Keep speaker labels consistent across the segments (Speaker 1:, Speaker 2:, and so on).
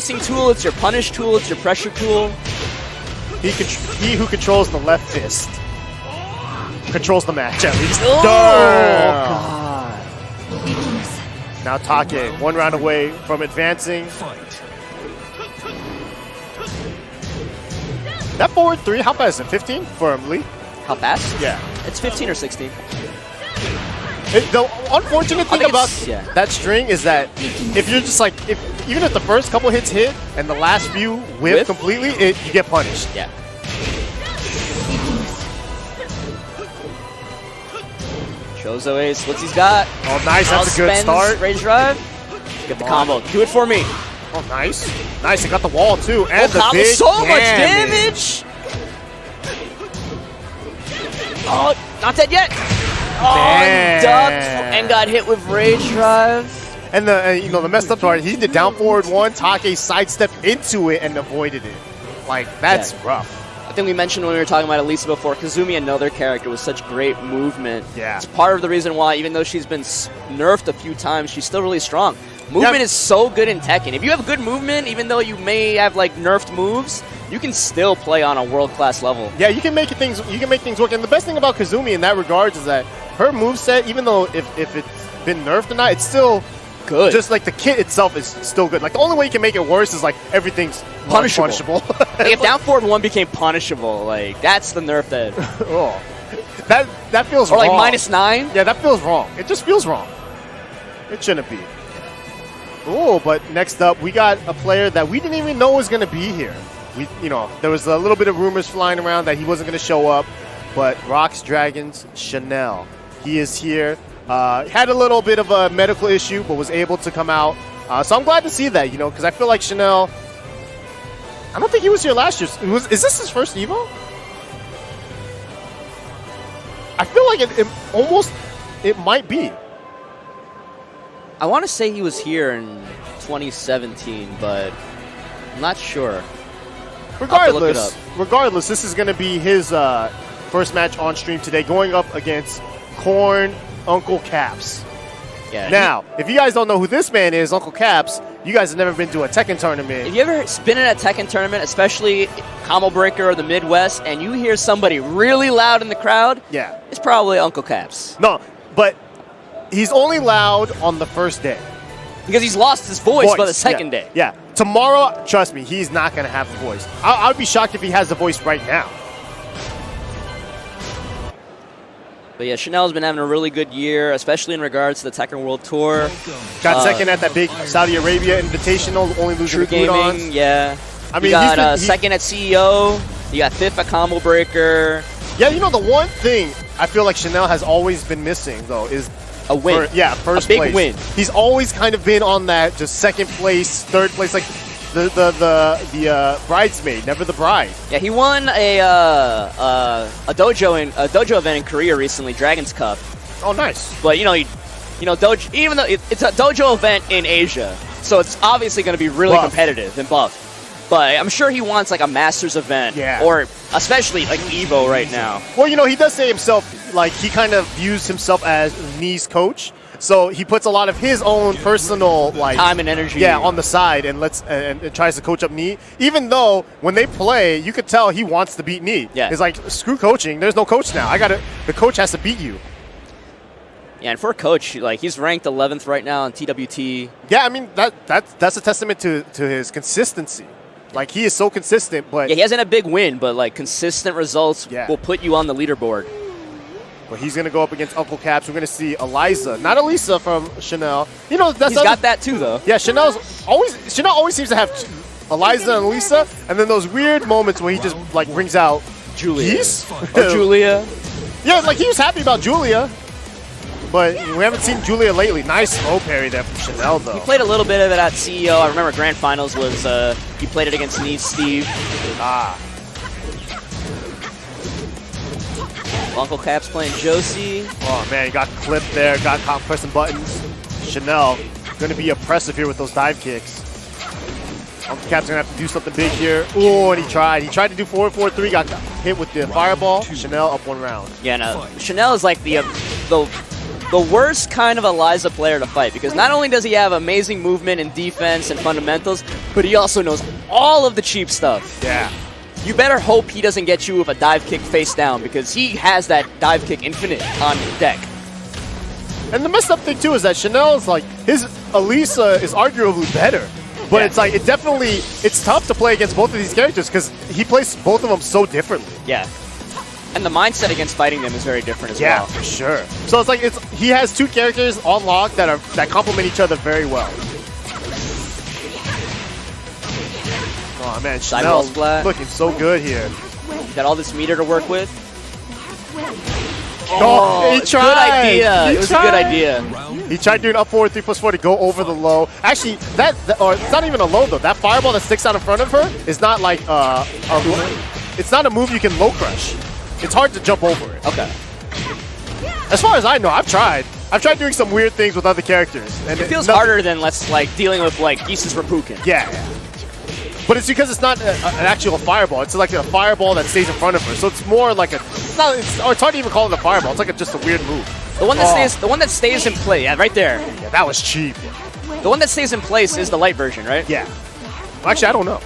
Speaker 1: tool, it's your punish tool, it's your pressure tool.
Speaker 2: He who controls the left fist controls the match at least.
Speaker 1: Oh,
Speaker 2: God. Now Take, 1 round away from advancing. That forward 3, how fast is it? 15 for Lee?
Speaker 1: How fast?
Speaker 2: Yeah.
Speaker 1: It's 15 or 16.
Speaker 2: The unfortunate thing about that string is that if you're just like, even if the first couple hits hit and the last few whiff completely, you get punished.
Speaker 1: Yeah. Chozo Ace, what's he's got?
Speaker 2: Oh, nice. That's a good start.
Speaker 1: Rage drive. Get the combo. Do it for me.
Speaker 2: Oh, nice. Nice. It got the wall, too. And the
Speaker 1: combo,
Speaker 2: big
Speaker 1: so much damage. Oh, not dead yet. Oh, he ducked and got hit with Rage Drive.
Speaker 2: And the messed up part, he did down forward 1, Take sidestepped into it and avoided it. Like, that's rough.
Speaker 1: I think we mentioned when we were talking about Elisa before, Kazumi, another character with such great movement.
Speaker 2: Yeah.
Speaker 1: It's part of the reason why, even though she's been nerfed a few times, she's still really strong. Movement is so good in Tekken. If you have good movement, even though you may have like nerfed moves, you can still play on a world-class level.
Speaker 2: Yeah, you can make things work. And the best thing about Kazumi in that regards is that her moveset, even though if it's been nerfed or not, it's still good. Just like the kit itself is still good. Like the only way you can make it worse is like everything's punishable.
Speaker 1: Like if down forward 1 became punishable, like that's the nerf that.
Speaker 2: Oh, that feels
Speaker 1: or
Speaker 2: wrong.
Speaker 1: Or like -9.
Speaker 2: Yeah, that feels wrong. It just feels wrong. It shouldn't be. Oh, but next up we got a player that we didn't even know was going to be here. There was a little bit of rumors flying around that he wasn't going to show up, but Rocks Dragons Chanel, he is here. Had a little bit of a medical issue, but was able to come out. So I'm glad to see that, because I feel like Chanel, I don't think he was here last year. Is this his first Evo? I feel like it might be.
Speaker 1: I want to say he was here in 2017, but I'm not sure.
Speaker 2: Regardless, this is going to be his first match on stream today, going up against Korn Uncle Caps.
Speaker 1: Yeah.
Speaker 2: Now, if you guys don't know who this man is, Uncle Caps, you guys have never been to a Tekken tournament.
Speaker 1: If you ever been in a Tekken tournament, especially Combo Breaker or the Midwest, and you hear somebody really loud in the crowd, it's probably Uncle Caps.
Speaker 2: No, but he's only loud on the first day.
Speaker 1: Because he's lost his voice by the second day.
Speaker 2: Yeah. Tomorrow, trust me, he's not going to have a voice. I would be shocked if he has a voice right now.
Speaker 1: But yeah, Chanel's been having a really good year, especially in regards to the Tekken World Tour.
Speaker 2: Got second at that big Saudi Arabia Invitational, only losing to Gaming,
Speaker 1: yeah. I mean, you got second at CEO. You got 5th at Combo Breaker.
Speaker 2: Yeah, the one thing I feel like Chanel has always been missing, though, is
Speaker 1: a win.
Speaker 2: First
Speaker 1: place. A
Speaker 2: big
Speaker 1: win.
Speaker 2: He's always kind of been on that just second place, third place, like the bridesmaid, never the bride.
Speaker 1: Yeah, he won a dojo event in Korea recently, Dragon's Cup.
Speaker 2: Oh, nice.
Speaker 1: But dojo, even though it's a dojo event in Asia, so it's obviously going to be really competitive and buff. But I'm sure he wants like a Masters event, or especially like Evo right now.
Speaker 2: Well, he does say himself, like he kind of views himself as Knee's coach. So he puts a lot of his own personal
Speaker 1: time and energy
Speaker 2: on the side and tries to coach up Knee. Even though when they play, you could tell he wants to beat Knee.
Speaker 1: Yeah.
Speaker 2: It's like, screw coaching. There's no coach now. The coach has to beat you.
Speaker 1: Yeah, and for a coach, he's ranked 11th right now on TWT.
Speaker 2: Yeah, I mean that's a testament to his consistency. Like he is so consistent, but
Speaker 1: he hasn't a big win, but consistent results will put you on the leaderboard.
Speaker 2: But he's going to go up against Uncle Caps. We're going to see Eliza, not Elisa from Chanel. He's
Speaker 1: got that too, though.
Speaker 2: Yeah, Chanel always seems to have Eliza and Elisa, and then those weird moments where he just brings out
Speaker 1: Julia.
Speaker 2: Or
Speaker 1: Julia.
Speaker 2: Yeah, he was happy about Julia, but we haven't seen Julia lately. Nice low parry there from Chanel, though.
Speaker 1: He played a little bit of it at CEO. I remember Grand Finals was he played it against Steve. Uncle Caps playing Josie.
Speaker 2: Oh, man, he got clipped there. Got caught pressing buttons. Chanel going to be oppressive here with those dive kicks. Uncle Caps going to have to do something big here. Oh, and he tried. He tried to do 4-4-3. Got hit with the fireball. Chanel up 1 round.
Speaker 1: Yeah, no. Chanel is like the the worst kind of Eliza player to fight, because not only does he have amazing movement and defense and fundamentals, but he also knows all of the cheap stuff.
Speaker 2: Yeah.
Speaker 1: You better hope he doesn't get you with a dive kick face down, because he has that dive kick infinite on deck.
Speaker 2: And the messed up thing too is that Chanel's like, his Elisa is arguably better. But it's like, it's tough to play against both of these characters because he plays both of them so differently.
Speaker 1: Yeah. And the mindset against fighting them is very different as well.
Speaker 2: Yeah, for sure. So it's like, he has two characters on lock that complement each other very well. Oh man, Chanel looking so good here.
Speaker 1: Got all this meter to work with.
Speaker 2: Oh, he tried.
Speaker 1: Good idea. It was a good idea.
Speaker 2: He tried doing up forward 3+4 to go over the low. Actually, or it's not even a low though. That fireball that sticks out in front of her is not like it's not a move you can low crush. It's hard to jump over it.
Speaker 1: Okay.
Speaker 2: As far as I know, I've tried doing some weird things with other characters, and
Speaker 1: it feels harder than dealing with Geese's Rapukin.
Speaker 2: Yeah. But it's because it's not an actual fireball. It's like a fireball that stays in front of her. So it's more like it's hard to even call it a fireball. It's like just a weird move.
Speaker 1: The one that stays in play, yeah, right there.
Speaker 2: Yeah, that was cheap.
Speaker 1: The one that stays in place is the light version, right?
Speaker 2: Yeah. Well, actually, I don't know.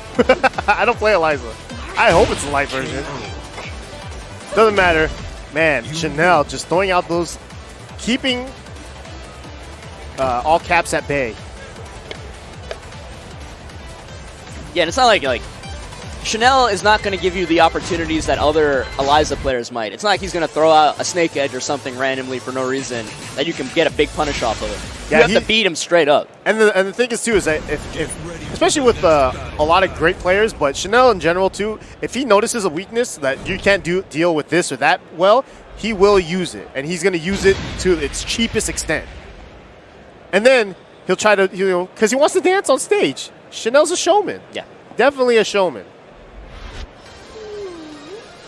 Speaker 2: I don't play Eliza. I hope it's the light version. Doesn't matter. Man, Chanel just throwing out those, keeping all caps at bay.
Speaker 1: Yeah, and it's not like Chanel is not going to give you the opportunities that other Eliza players might. It's not like he's going to throw out a snake edge or something randomly for no reason that you can get a big punish off of it. Yeah, you have to beat him straight up. And
Speaker 2: the thing is too is that if especially with a lot of great players, but Chanel in general too, if he notices a weakness that you can't deal with this or that well, he will use it, and he's going to use it to its cheapest extent. And then he'll try to, because he wants to dance on stage. Chanel's a showman.
Speaker 1: Yeah.
Speaker 2: Definitely a showman.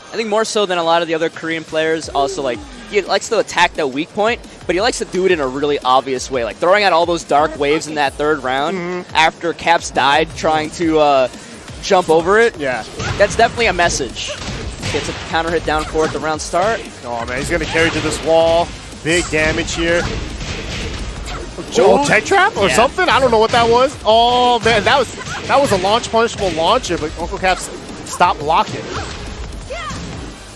Speaker 1: I think more so than a lot of the other Korean players, also he likes to attack that weak point, but he likes to do it in a really obvious way, like throwing out all those dark waves in that third round after Caps died trying to jump over it.
Speaker 2: Yeah.
Speaker 1: That's definitely a message. Gets a counter hit down forward at the round start.
Speaker 2: Oh man, he's going to carry to this wall. Big damage here. Tech trap or something? I don't know what that was. Oh man, that was a launch punishable launcher, but Uncle Caps stopped blocking.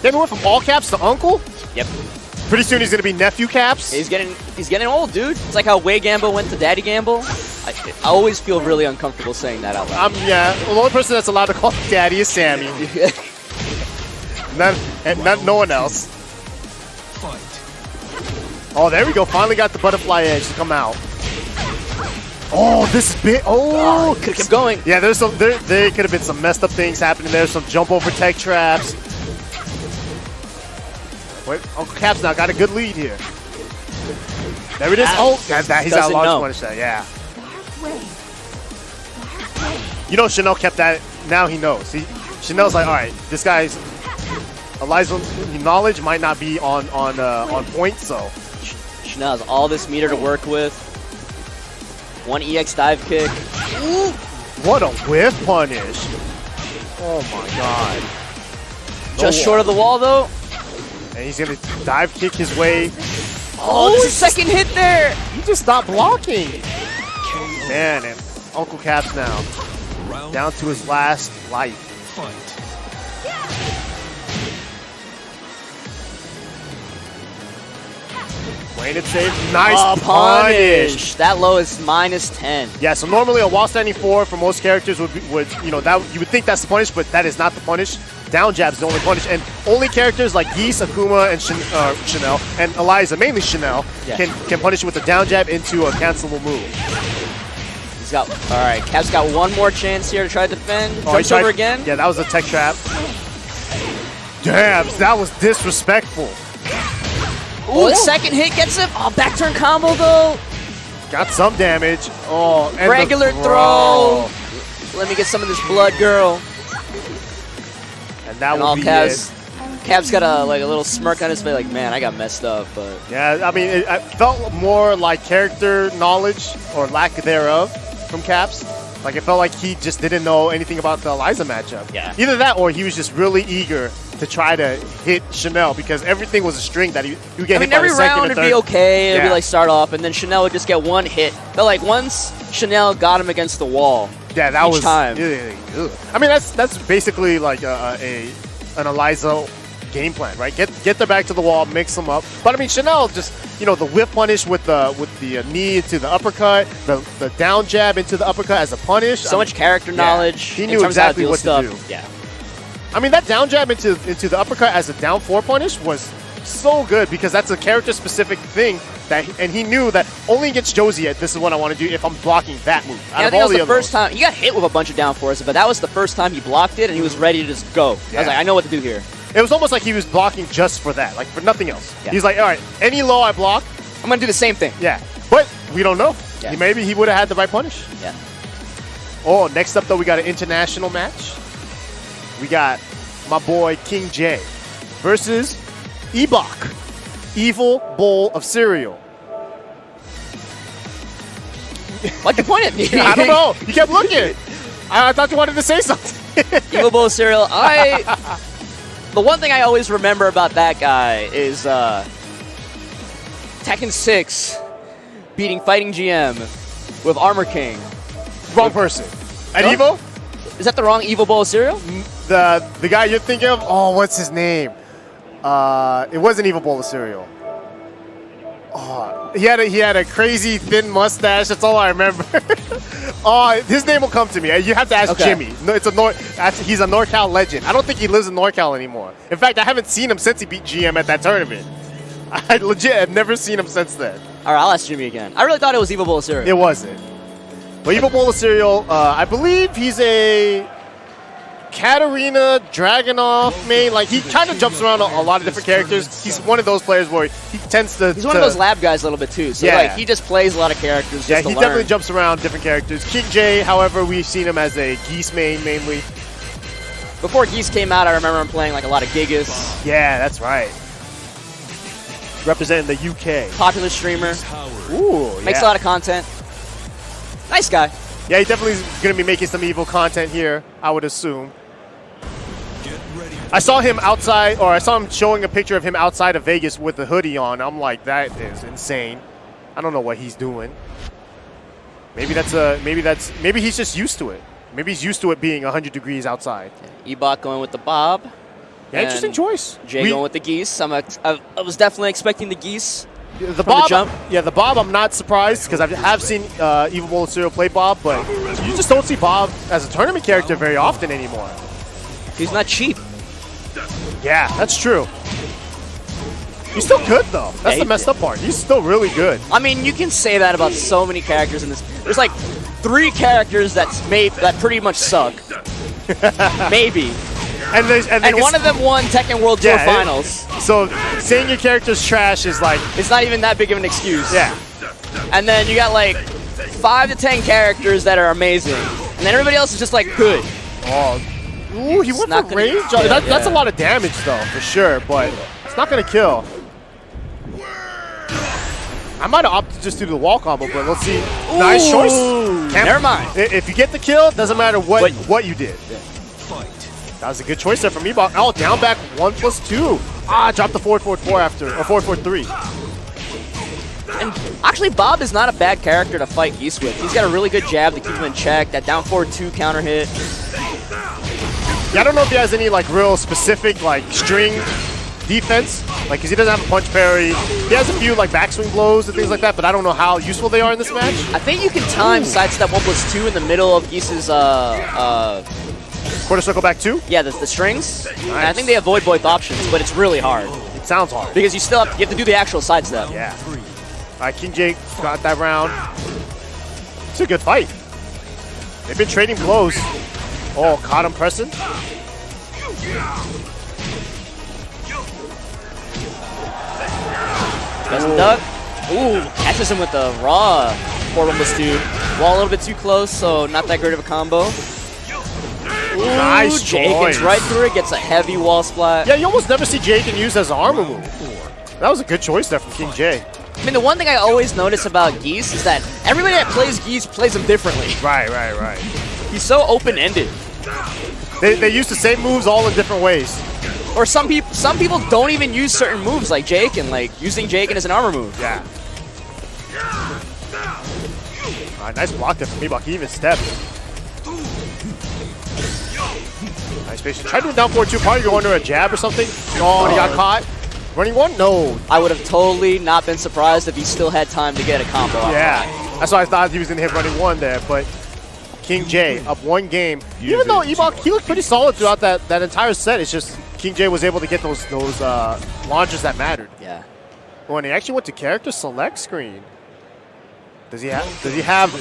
Speaker 2: Then went from all caps to Uncle?
Speaker 1: Yep.
Speaker 2: Pretty soon he's gonna be nephew Caps.
Speaker 1: He's getting old, dude. It's like how Way Gamble went to Daddy Gamble. I always feel really uncomfortable saying that out loud.
Speaker 2: Yeah. Well, the only person that's allowed to call Daddy is Sammy. No one else. Oh, there we go. Finally got the butterfly edge to come out. Oh, this is big. Oh,
Speaker 1: could have kept going.
Speaker 2: Yeah, there could have been some messed up things happening there. Some jump over tech traps. Wait, Uncle Caps now got a good lead here. There it is. Oh, he's out launch punish that. Yeah. Chanel kept that. Now he knows. Chanel's like, all right, this guy's Eliza knowledge might not be on point, so.
Speaker 1: Chanel has all this meter to work with. One EX dive kick.
Speaker 2: Ooh. What a whiff punish. Oh my god.
Speaker 1: Just short of the wall though.
Speaker 2: And he's going to dive kick his way.
Speaker 1: Oh, there's a second hit there.
Speaker 2: He just stopped blocking. Man, and Uncle Caps now down to his last life. Playing it safe. Nice punish.
Speaker 1: That low is -10.
Speaker 2: Yeah, so normally a wall standing 4 for most characters would you would think that's the punish, but that is not the punish. Down jab's the only punish, and only characters like Geese, Akouma, and Chanel, and Eliza, mainly Chanel, can punish it with a down jab into a cancelable move.
Speaker 1: He's got, all right, Cap's got one more chance here to try to defend. Jumps over again.
Speaker 2: Yeah, that was a tech trap. Damn, that was disrespectful.
Speaker 1: Oh, the second hit gets him. Oh, back turn combo though.
Speaker 2: Got some damage. Oh, and
Speaker 1: regular throw. Let me get some of this blood, girl.
Speaker 2: And that will be it.
Speaker 1: Cap's got a little smirk on his face, like, man, I got messed up. But
Speaker 2: yeah, I mean, it felt more like character knowledge or lack thereof from Caps. Like, it felt like he just didn't know anything about the Eliza matchup.
Speaker 1: Yeah.
Speaker 2: Either that or he was just really eager to try to hit Chanel because everything was a string that he would get hit by the
Speaker 1: every
Speaker 2: second
Speaker 1: round
Speaker 2: or
Speaker 1: would
Speaker 2: third.
Speaker 1: be okay. It'd be
Speaker 2: Yeah.
Speaker 1: like start off, and then Chanel would just get one hit. But like once Chanel got him against the wall,
Speaker 2: Yeah, that
Speaker 1: each
Speaker 2: was
Speaker 1: time.
Speaker 2: Ugh. I mean, that's basically like an Eliza game plan, right? Get the back to the wall, mix them up. But I mean, Chanel just the whip punish with the knee into the uppercut, the down jab into the uppercut as a punish.
Speaker 1: So much character knowledge.
Speaker 2: He
Speaker 1: in
Speaker 2: knew
Speaker 1: terms of how
Speaker 2: exactly
Speaker 1: deal
Speaker 2: what
Speaker 1: stuff.
Speaker 2: to do.
Speaker 1: Yeah.
Speaker 2: I mean, that down jab into the uppercut as a down 4 punish was so good because that's a character-specific thing and he knew that only against Josie, this is what I want to do if I'm blocking that move.
Speaker 1: I think that was the first time. He got hit with a bunch of down fours, but that was the first time he blocked it, and he was ready to just go.
Speaker 2: Yeah.
Speaker 1: I was like, I know what to do here.
Speaker 2: It was almost like he was blocking just for that, like for nothing else.
Speaker 1: Yeah.
Speaker 2: He's like, all right, any low I block.
Speaker 1: I'm going to do the same thing.
Speaker 2: Yeah, but we don't know.
Speaker 1: Yeah.
Speaker 2: Maybe he would have had the right punish.
Speaker 1: Yeah.
Speaker 2: Oh, next up, though, we got an international match. We got my boy King J versus Eboc, Evil Bowl of Cereal.
Speaker 1: Why'd you point at me?
Speaker 2: I don't know. You kept looking. I thought you wanted to say something.
Speaker 1: Evil Bowl cereal. The one thing I always remember about that guy is Tekken 6 beating Fighting GM with Armor King.
Speaker 2: Wrong person. At
Speaker 1: No?
Speaker 2: Evo?
Speaker 1: Is that the wrong Evil Bowl cereal?
Speaker 2: The guy you're thinking of? Oh, what's his name? It wasn't Evil Bowl of Cereal. Oh, he had a crazy thin mustache. That's all I remember. Oh, his name will come to me. You have to ask Jimmy. No, he's a NorCal legend. I don't think he lives in NorCal anymore. In fact, I haven't seen him since he beat GM at that tournament. I legit have never seen him since then.
Speaker 1: All right, I'll ask Jimmy again. I really thought it was Evil Bowl of cereal.
Speaker 2: It wasn't. But Evil Bowl of Cereal, I believe he's a Katarina Dragunov main. Like, he kind of jumps around a lot of different characters. He's one of those players where he tends to...
Speaker 1: He's one of those lab guys a little bit, too. So, like, he just plays a lot of characters just
Speaker 2: Yeah,
Speaker 1: to
Speaker 2: he
Speaker 1: learn.
Speaker 2: definitely jumps around different characters. King J, however, we've seen him as a Geese main, mainly.
Speaker 1: Before Geese came out, I remember him playing, like, a lot of Gigas.
Speaker 2: Yeah, that's right. Representing the UK.
Speaker 1: Popular streamer.
Speaker 2: Ooh,
Speaker 1: Makes a lot of content. Nice guy.
Speaker 2: Yeah, he definitely is going to be making some evil content here, I would assume. I saw him outside, or I saw him showing a picture of him outside of Vegas with the hoodie on. I'm like, that is insane. I don't know what he's doing. Maybe he's just used to it. Maybe he's used to it being 100 degrees outside.
Speaker 1: Eboc going with the Bob.
Speaker 2: Yeah, interesting choice.
Speaker 1: Jay going with the Geese. I was definitely expecting the Geese.
Speaker 2: The Bob,
Speaker 1: jump.
Speaker 2: Yeah, the Bob, I'm not surprised because I have seen Evil Bowl of Cereal play Bob, but you just don't see Bob as a tournament character very often anymore.
Speaker 1: He's not cheap.
Speaker 2: Yeah, that's true. He's still good, though. That's the messed up part. He's still really good.
Speaker 1: I mean, you can say that about so many characters in this. There's like 3 characters that pretty much suck. Maybe. And one of them won Tekken World Tour Finals.
Speaker 2: So saying your character's trash is like...
Speaker 1: It's not even that big of an excuse.
Speaker 2: Yeah.
Speaker 1: And then you got like 5 to 10 characters that are amazing. And then everybody else is just like good.
Speaker 2: Oh. Ooh, he went for range. That's a lot of damage, though, for sure. But it's not going to kill. I might have opted just to do the wall combo, but let's see. Ooh, nice choice.
Speaker 1: Never mind.
Speaker 2: If you get the kill, doesn't matter what you did. That was a good choice there from Eboc. Oh, down back 1+2. Ah, dropped the forward 4-4 after, or forward 4-3.
Speaker 1: And actually, Bob is not a bad character to fight Geese with. He's got a really good jab to keep him in check. That down forward 2 counter hit.
Speaker 2: Yeah, I don't know if he has any like real specific like string defense, like because he doesn't have a punch parry. He has a few like backswing blows and things like that, but I don't know how useful they are in this match.
Speaker 1: I think you can time sidestep 1+2 in the middle of Geese's
Speaker 2: quarter circle back 2.
Speaker 1: Yeah, the strings.
Speaker 2: Nice.
Speaker 1: And I think they avoid both options, but it's really hard.
Speaker 2: It sounds hard
Speaker 1: because you still have to do the actual sidestep.
Speaker 2: Yeah. All right, King Jake got that round. It's a good fight. They've been trading blows. Oh, caught him pressing.
Speaker 1: Doesn't duck. Ooh, catches him with the raw forward 1+2. Wall a little bit too close, so not that great of a combo. Ooh,
Speaker 2: Nice
Speaker 1: Jake
Speaker 2: choice.
Speaker 1: gets right through it, gets a heavy wall splat.
Speaker 2: Yeah, you almost never see Jake used as an armor move. That was a good choice there from King J.
Speaker 1: I mean, the one thing I always notice about Geese is that everybody that plays Geese plays him differently.
Speaker 2: Right.
Speaker 1: He's so open-ended.
Speaker 2: They use the same moves all in different ways.
Speaker 1: Or some people don't even use certain moves like Jaken, like using Jaken as an armor move.
Speaker 2: Yeah. All right, nice block there from Eboc. He even stepped. Nice patient. Tried to do down 4-2. Probably go under a jab or something. Oh, he got caught. Running one? No.
Speaker 1: I would have totally not been surprised if he still had time to get a combo out.
Speaker 2: Yeah. That's why I thought he was going to hit running one there, but King J up one game. Even though Eboc, he looked pretty solid throughout that entire set. It's just King J was able to get those launches that mattered.
Speaker 1: Yeah.
Speaker 2: Oh, and he actually went to character select screen. Does he have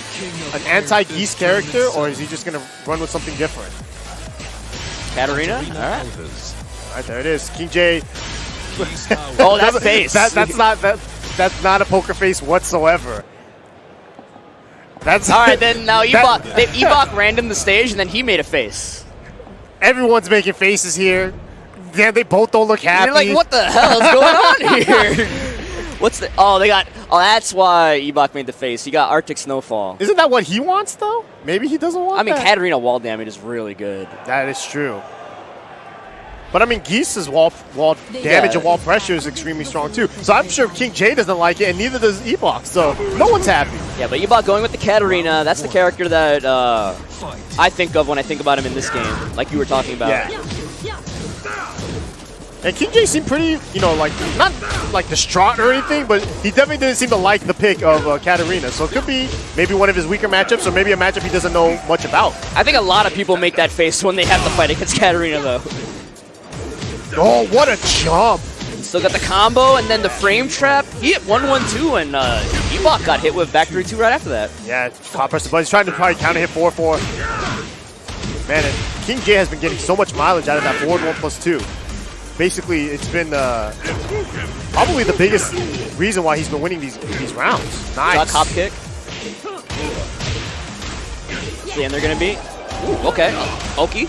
Speaker 2: an anti-Geese character, or is he just going to run with something different?
Speaker 1: Katarina? All right.
Speaker 2: All right, there it is. King J.
Speaker 1: Oh, that face.
Speaker 2: That's not a poker face whatsoever. That's
Speaker 1: all right. Then now Eboc random the stage, and then he made a face.
Speaker 2: Everyone's making faces here. Yeah, they both don't look happy.
Speaker 1: You're like, what the hell is going on here? What's the? Oh, they got. Oh, that's why Eboc made the face. He got Arctic Snowfall.
Speaker 2: Isn't that what he wants though? Maybe he doesn't want.
Speaker 1: I mean,
Speaker 2: that.
Speaker 1: Katarina wall damage is really good.
Speaker 2: That is true. But I mean, Geese's wall damage and wall pressure is extremely strong too. So I'm sure King J doesn't like it, and neither does Eboc. So no one's happy.
Speaker 1: Yeah, but Eboc going with the Katarina, that's the character that I think of when I think about him in this game, like you were talking about.
Speaker 2: Yeah. And King J seemed pretty, like, not like distraught or anything, but he definitely didn't seem to like the pick of Katarina. So it could be maybe one of his weaker matchups, or maybe a matchup he doesn't know much about. I
Speaker 1: think a lot of people make that face when they have to fight against Katarina, though.
Speaker 2: Oh, what a jump!
Speaker 1: Still got the combo and then the frame trap. He hit 1-1-2 and Eboc got hit with back 3-2 right after that.
Speaker 2: Yeah, top press the button. He's trying to probably counter hit 4-4. Man, and King J has been getting so much mileage out of that forward 1+2. Basically, it's been probably the biggest reason why he's been winning these rounds. Nice.
Speaker 1: Got hop kick. See, and they're gonna be. Ooh, okay. Oki.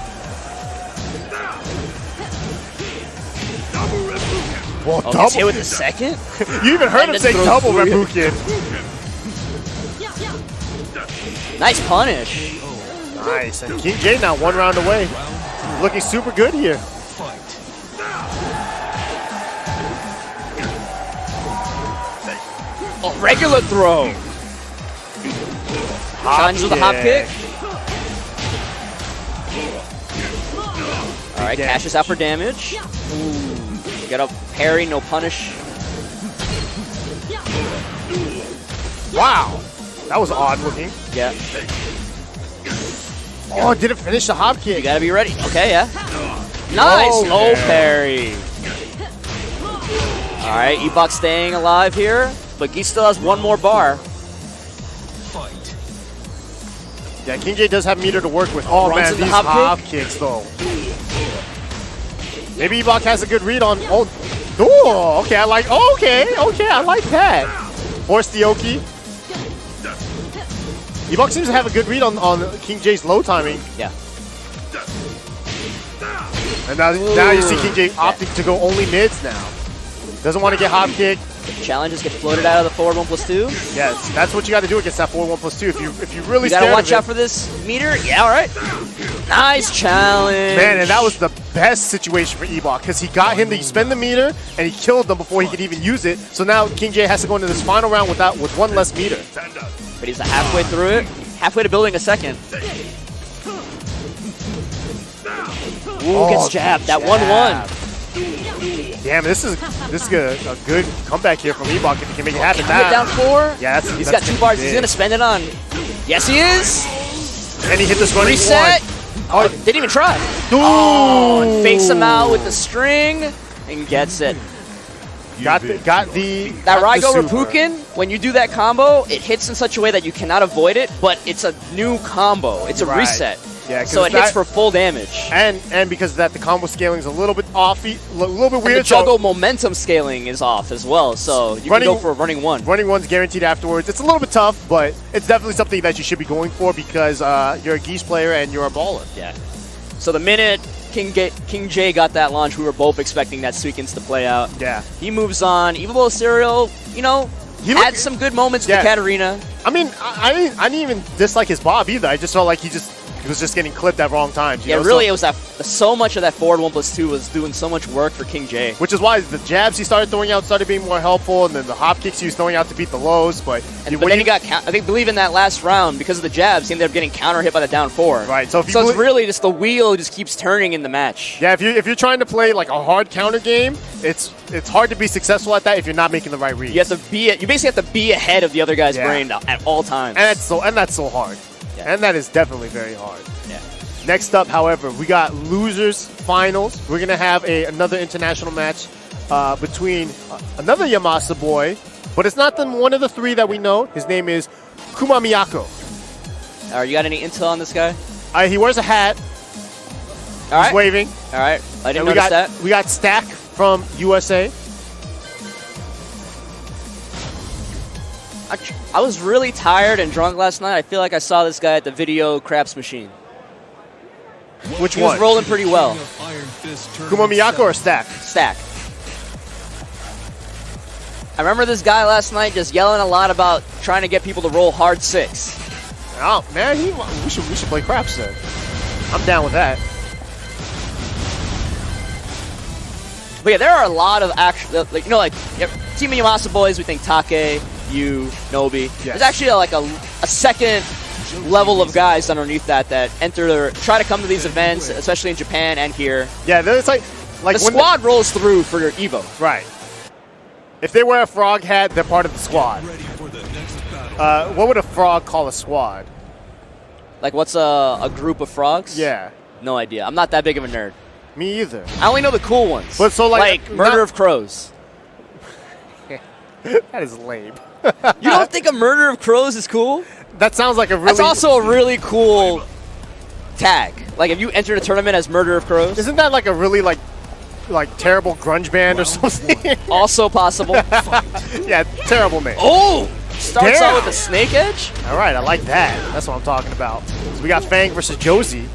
Speaker 2: Well,
Speaker 1: double. Gets hit with the second?
Speaker 2: You even heard him say double Rambukin.
Speaker 1: Nice punish.
Speaker 2: Nice. And King J now 1 round away. Looking super good here.
Speaker 1: Oh, regular throw. Challenge with a hop kick. All right, cashes out for damage. Ooh. Get up, parry, no punish.
Speaker 2: Wow, that was odd looking.
Speaker 1: Yeah.
Speaker 2: Oh, didn't finish the hop kick.
Speaker 1: You gotta be ready. Okay, yeah. Nice, low parry. All right, Eboc staying alive here, but Geese still has one more bar.
Speaker 2: Yeah, King J does have meter to work with. Oh man, these hop kicks though. Maybe Eboc has a good read on. Oh, okay, I like. Okay, I like that. Force the Oki. Eboc seems to have a good read on King J's low timing.
Speaker 1: Yeah.
Speaker 2: And now you see King J opting to go only mids now. Doesn't want to get hop kick.
Speaker 1: Challenges get floated out of the forward 1+2.
Speaker 2: Yes, that's what you got to do against that forward 1+2. If you really
Speaker 1: gotta watch out for this meter. Yeah, all right. Nice challenge.
Speaker 2: Man, and that was the best situation for Eboc because he got him to spend the meter and he killed them before he could even use it. So now King J has to go into this final round with one less meter.
Speaker 1: But he's halfway through it, halfway to building a second. Ooh, gets jabbed. That 1-1.
Speaker 2: Damn, this is a good comeback here from Eboc if he can make it happen.
Speaker 1: Can he get down 4?
Speaker 2: Yeah,
Speaker 1: he's got 2 bars. Big. He's gonna spend it on. Yes, he is.
Speaker 2: And he hit this running
Speaker 1: reset. Oh, didn't even try. Oh, and fakes him out with the string and gets it.
Speaker 2: Got the
Speaker 1: that Raigo Rapukin, when you do that combo, it hits in such a way that you cannot avoid it, but it's a new combo. It's a reset.
Speaker 2: Yeah,
Speaker 1: so it hits for full damage.
Speaker 2: And because of that, the combo scaling is a little bit off, a little bit weird.
Speaker 1: And the juggle momentum scaling is off as well, so you can go for a running 1.
Speaker 2: Running 1's guaranteed afterwards. It's a little bit tough, but it's definitely something that you should be going for because you're a Geese player and you're a baller.
Speaker 1: Yeah. So the minute King J got that launch, we were both expecting that Suikens to play out.
Speaker 2: Yeah.
Speaker 1: He moves on. Evil Cereal, had some good moments with the Katarina.
Speaker 2: I mean, I didn't even dislike his bob either. I just felt like he was just getting clipped at wrong times. You know?
Speaker 1: Really, it was so much of that forward 1+2 was doing so much work for King J.
Speaker 2: Which is why the jabs he started throwing out started being more helpful, and then the hop kicks he was throwing out to beat the lows. But
Speaker 1: then he got, I believe in that last round, because of the jabs, he ended up getting counter hit by the down 4.
Speaker 2: Right. So
Speaker 1: it's really just the wheel just keeps turning in the match.
Speaker 2: Yeah. If you're trying to play like a hard counter game, it's hard to be successful at that if you're not making the right reads.
Speaker 1: You basically have to be ahead of the other guy's brain at all times.
Speaker 2: And that's so hard. Yeah. And that is definitely very hard.
Speaker 1: Yeah.
Speaker 2: Next up, however, we got losers finals. We're gonna have another international match between another Yamasa boy, but it's not one of the 3 that we know. His name is Kumamiyako.
Speaker 1: You got any intel on this guy?
Speaker 2: He wears a hat. He's waving.
Speaker 1: All right. I didn't notice that.
Speaker 2: We got Stack from USA.
Speaker 1: I was really tired and drunk last night. I feel like I saw this guy at the video craps machine.
Speaker 2: Which
Speaker 1: one? He was rolling pretty well.
Speaker 2: Kumamiyako or Stack?
Speaker 1: Stack. I remember this guy last night just yelling a lot about trying to get people to roll hard 6.
Speaker 2: Oh man, we should play craps then. I'm down with that.
Speaker 1: But yeah, there are a lot of actual, like Team Yamasa boys. We think Take, you, Nobi. Yes. There's actually like a second level of guys underneath that try to come to these events, especially in Japan and here.
Speaker 2: Yeah, it's like
Speaker 1: the squad rolls through for your Evo.
Speaker 2: Right. If they wear a frog hat, they're part of the squad. What would a frog call a squad?
Speaker 1: Like what's a group of frogs?
Speaker 2: Yeah.
Speaker 1: No idea. I'm not that big of a nerd.
Speaker 2: Me either.
Speaker 1: I only know the cool ones.
Speaker 2: But so
Speaker 1: like Murder of Crows.
Speaker 2: That is lame.
Speaker 1: You don't think a Murder of Crows is cool?
Speaker 2: That sounds like a really...
Speaker 1: That's also a really cool tag. Like if you entered a tournament as Murder of Crows.
Speaker 2: Isn't that like a really like terrible grunge band or something?
Speaker 1: Also possible.
Speaker 2: Yeah, terrible name.
Speaker 1: Oh! Starts out with a snake edge?
Speaker 2: All right, I like that. That's what I'm talking about. So we got Fang versus Josie.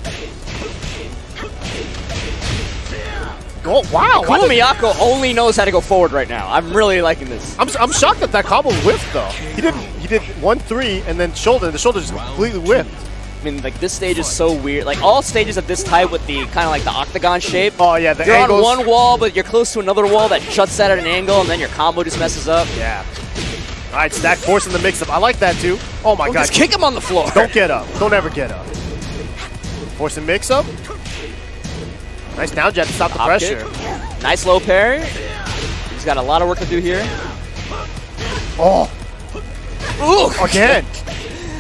Speaker 2: Oh, wow.
Speaker 1: Kumamiyako only knows how to go forward right now. I'm really liking this.
Speaker 2: I'm shocked that combo whiffed, though. He did 1-3 and then shoulder, and the shoulder just completely whiffed.
Speaker 1: I mean, like, this stage is so weird. Like, all stages of this type with the kind of like the octagon shape.
Speaker 2: Oh, yeah, the
Speaker 1: you're
Speaker 2: angles.
Speaker 1: on one wall, but you're close to another wall that shuts that at an angle, and then your combo just messes up.
Speaker 2: Yeah. All right, Stack forcing the mix-up. I like that, too. Oh, my God.
Speaker 1: Just kick him on the floor.
Speaker 2: Don't get up. Don't ever get up. Forcing mix-up. Nice down jab to stop the pressure.
Speaker 1: Kick. Nice low parry. He's got a lot of work to do here.
Speaker 2: Oh.
Speaker 1: Ooh.
Speaker 2: Again.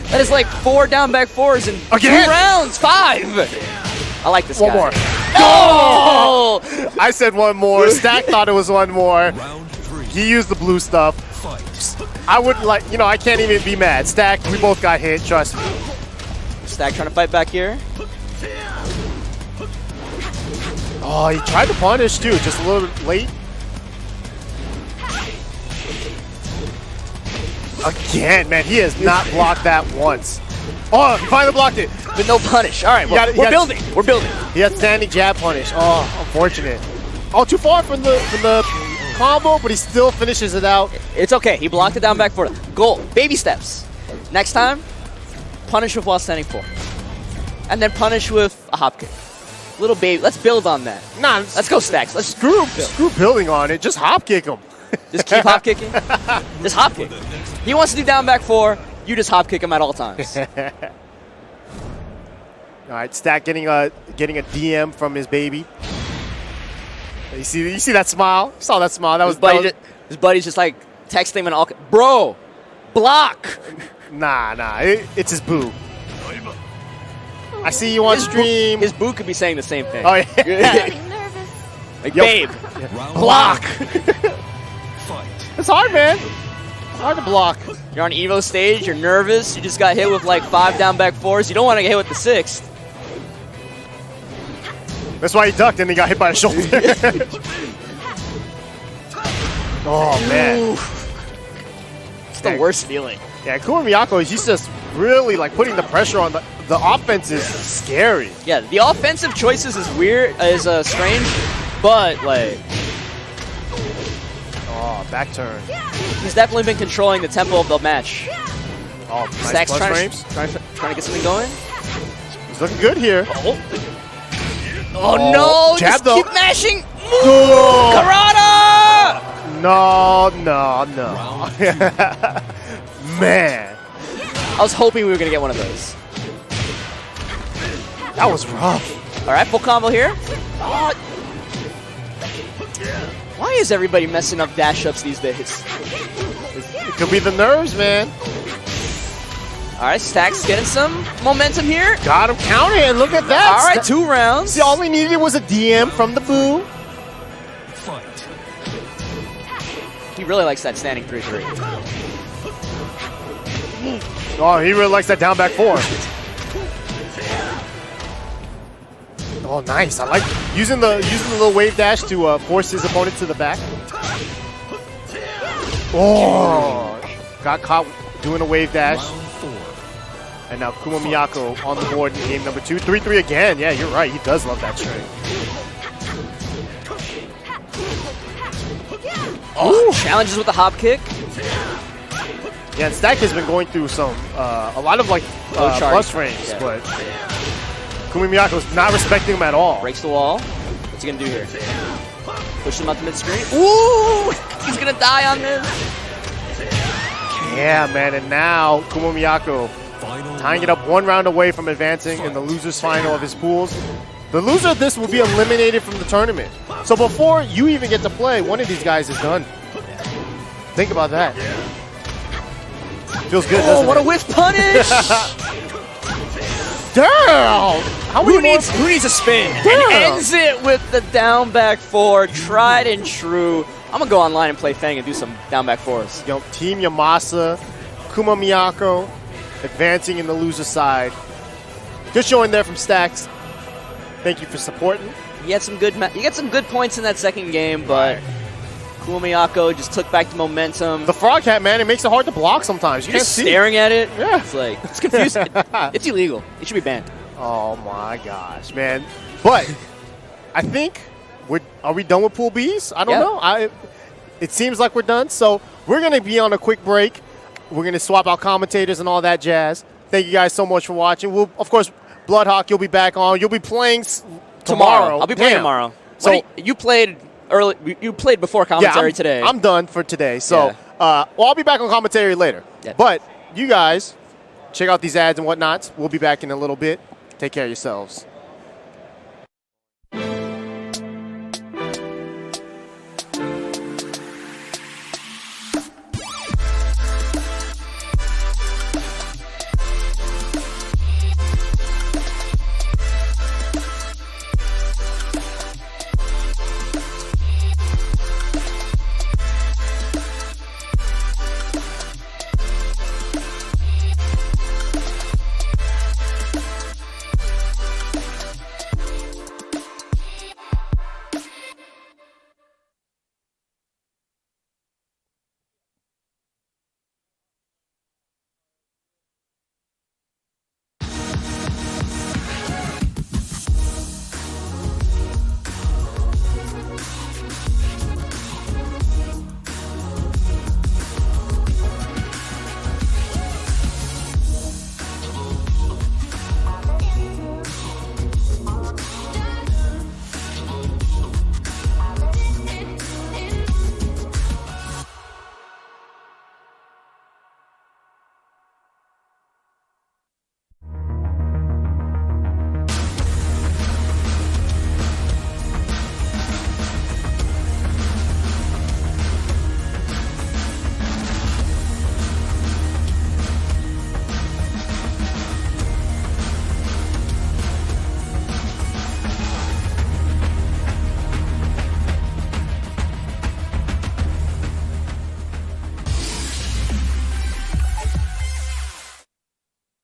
Speaker 1: That is like 4 down back 4s in 2 rounds. 5. I like this guy.
Speaker 2: One more.
Speaker 1: Oh!
Speaker 2: I said one more. Stack thought it was one more. He used the blue stuff. I wouldn't like, I can't even be mad. Stack, we both got hit, trust me.
Speaker 1: Stack trying to fight back here.
Speaker 2: Oh, he tried to punish too, just a little bit late. Again, man, he has not blocked that once. Oh, he finally blocked it.
Speaker 1: With no punish. All right, we're building. We're building.
Speaker 2: He had standing jab punish. Oh, unfortunate. Oh, too far from the combo, but he still finishes it out.
Speaker 1: It's okay. He blocked it down back 4. Goal. Baby steps. Next time, punish with while standing 4. And then punish with a hop kick. Little baby. Let's build on that.
Speaker 2: Nah,
Speaker 1: let's go Stacks. Let's
Speaker 2: screw building on it. Just hop kick him.
Speaker 1: Just keep hop kicking. Just hop kick. He wants to do down back 4. You just hop kick him at all times.
Speaker 2: All right, Stack getting a DM from his baby. You see that smile? You saw that smile? That
Speaker 1: his buddy's just like texting him and all. Bro, block.
Speaker 2: Nah. It's his boo. I see you on stream.
Speaker 1: His boo could be saying the same thing.
Speaker 2: Oh yeah.
Speaker 1: Like, babe, block.
Speaker 2: It's hard, man. It's hard to block.
Speaker 1: You're on Evo stage. You're nervous. You just got hit with like 5 down back 4s. You don't want to get hit with the 6th.
Speaker 2: That's why he ducked and he got hit by the shoulder. Oh man.
Speaker 1: It's the worst feeling.
Speaker 2: Yeah, Kumamiyako, he's just really like putting the pressure on the offense is scary.
Speaker 1: Yeah, the offensive choices is weird, is strange, but like.
Speaker 2: Oh back turn.
Speaker 1: He's definitely been controlling the tempo of the match.
Speaker 2: Oh, nice
Speaker 1: Zech's
Speaker 2: plus
Speaker 1: trying to get something going.
Speaker 2: He's looking good here.
Speaker 1: Oh no!
Speaker 2: Jab,
Speaker 1: Just
Speaker 2: though.
Speaker 1: keep mashing.
Speaker 2: Oh.
Speaker 1: Karada!
Speaker 2: No. Man.
Speaker 1: I was hoping we were gonna get one of those.
Speaker 2: That was rough.
Speaker 1: All right, full combo here. Oh. Why is everybody messing up dash ups these days?
Speaker 2: It could be the nerves, man.
Speaker 1: All right, Stack's getting some momentum here.
Speaker 2: Got him counted, and look at that.
Speaker 1: All right, 2 rounds.
Speaker 2: See, all we needed was a DM from the Boo.
Speaker 1: He really likes that standing 3-3.
Speaker 2: Oh, he really likes that down back 4. Oh, nice. I like using the little wave dash to force his opponent to the back. Oh, got caught doing a wave dash. And now Kumamiyako on the board in game number 2. 3-3 again. Yeah, you're right. He does love that string.
Speaker 1: Oh, challenges with the hop kick.
Speaker 2: Yeah, and Stack has been going through a lot of like plus frames, but Kumamiyako's not respecting him at all.
Speaker 1: Breaks the wall. What's he gonna do here? Push him up the mid screen. Ooh! He's gonna die on this.
Speaker 2: Yeah, man, and now Kumamiyako tying it up 1 round away from advancing in the loser's final of his pools. The loser of this will be eliminated from the tournament. So before you even get to play, one of these guys is done. Think about that. Feels good, doesn't it?
Speaker 1: What a whiff punish!
Speaker 2: Damn!
Speaker 1: Who needs a spin? And ends it with the down back 4, tried and true. I'm gonna go online and play Fang and do some down back 4s.
Speaker 2: Yo, Team Yamasa, Kumamiyako, advancing in the loser side. Good showing there from Stacks. Thank you for supporting.
Speaker 1: You get some good points in that second game, but Kumamiyako just took back the momentum.
Speaker 2: The frog hat, man, it makes it hard to block sometimes. You
Speaker 1: You're
Speaker 2: can't
Speaker 1: just
Speaker 2: see.
Speaker 1: staring at it.
Speaker 2: Yeah.
Speaker 1: It's like, it's confusing. It's illegal. It should be banned.
Speaker 2: Oh my gosh, man. But I think are we done with Pool Bs? I don't know. It seems like we're done. So we're going to be on a quick break. We're going to swap out commentators and all that jazz. Thank you guys so much for watching. We'll, of course, Bloodhawk, you'll be back on. You'll be playing tomorrow.
Speaker 1: I'll be playing tomorrow. So you played early. You played before commentary today.
Speaker 2: I'm done for today. So I'll be back on commentary later. Yeah. But you guys, check out these ads and whatnots. We'll be back in a little bit. Take care of yourselves.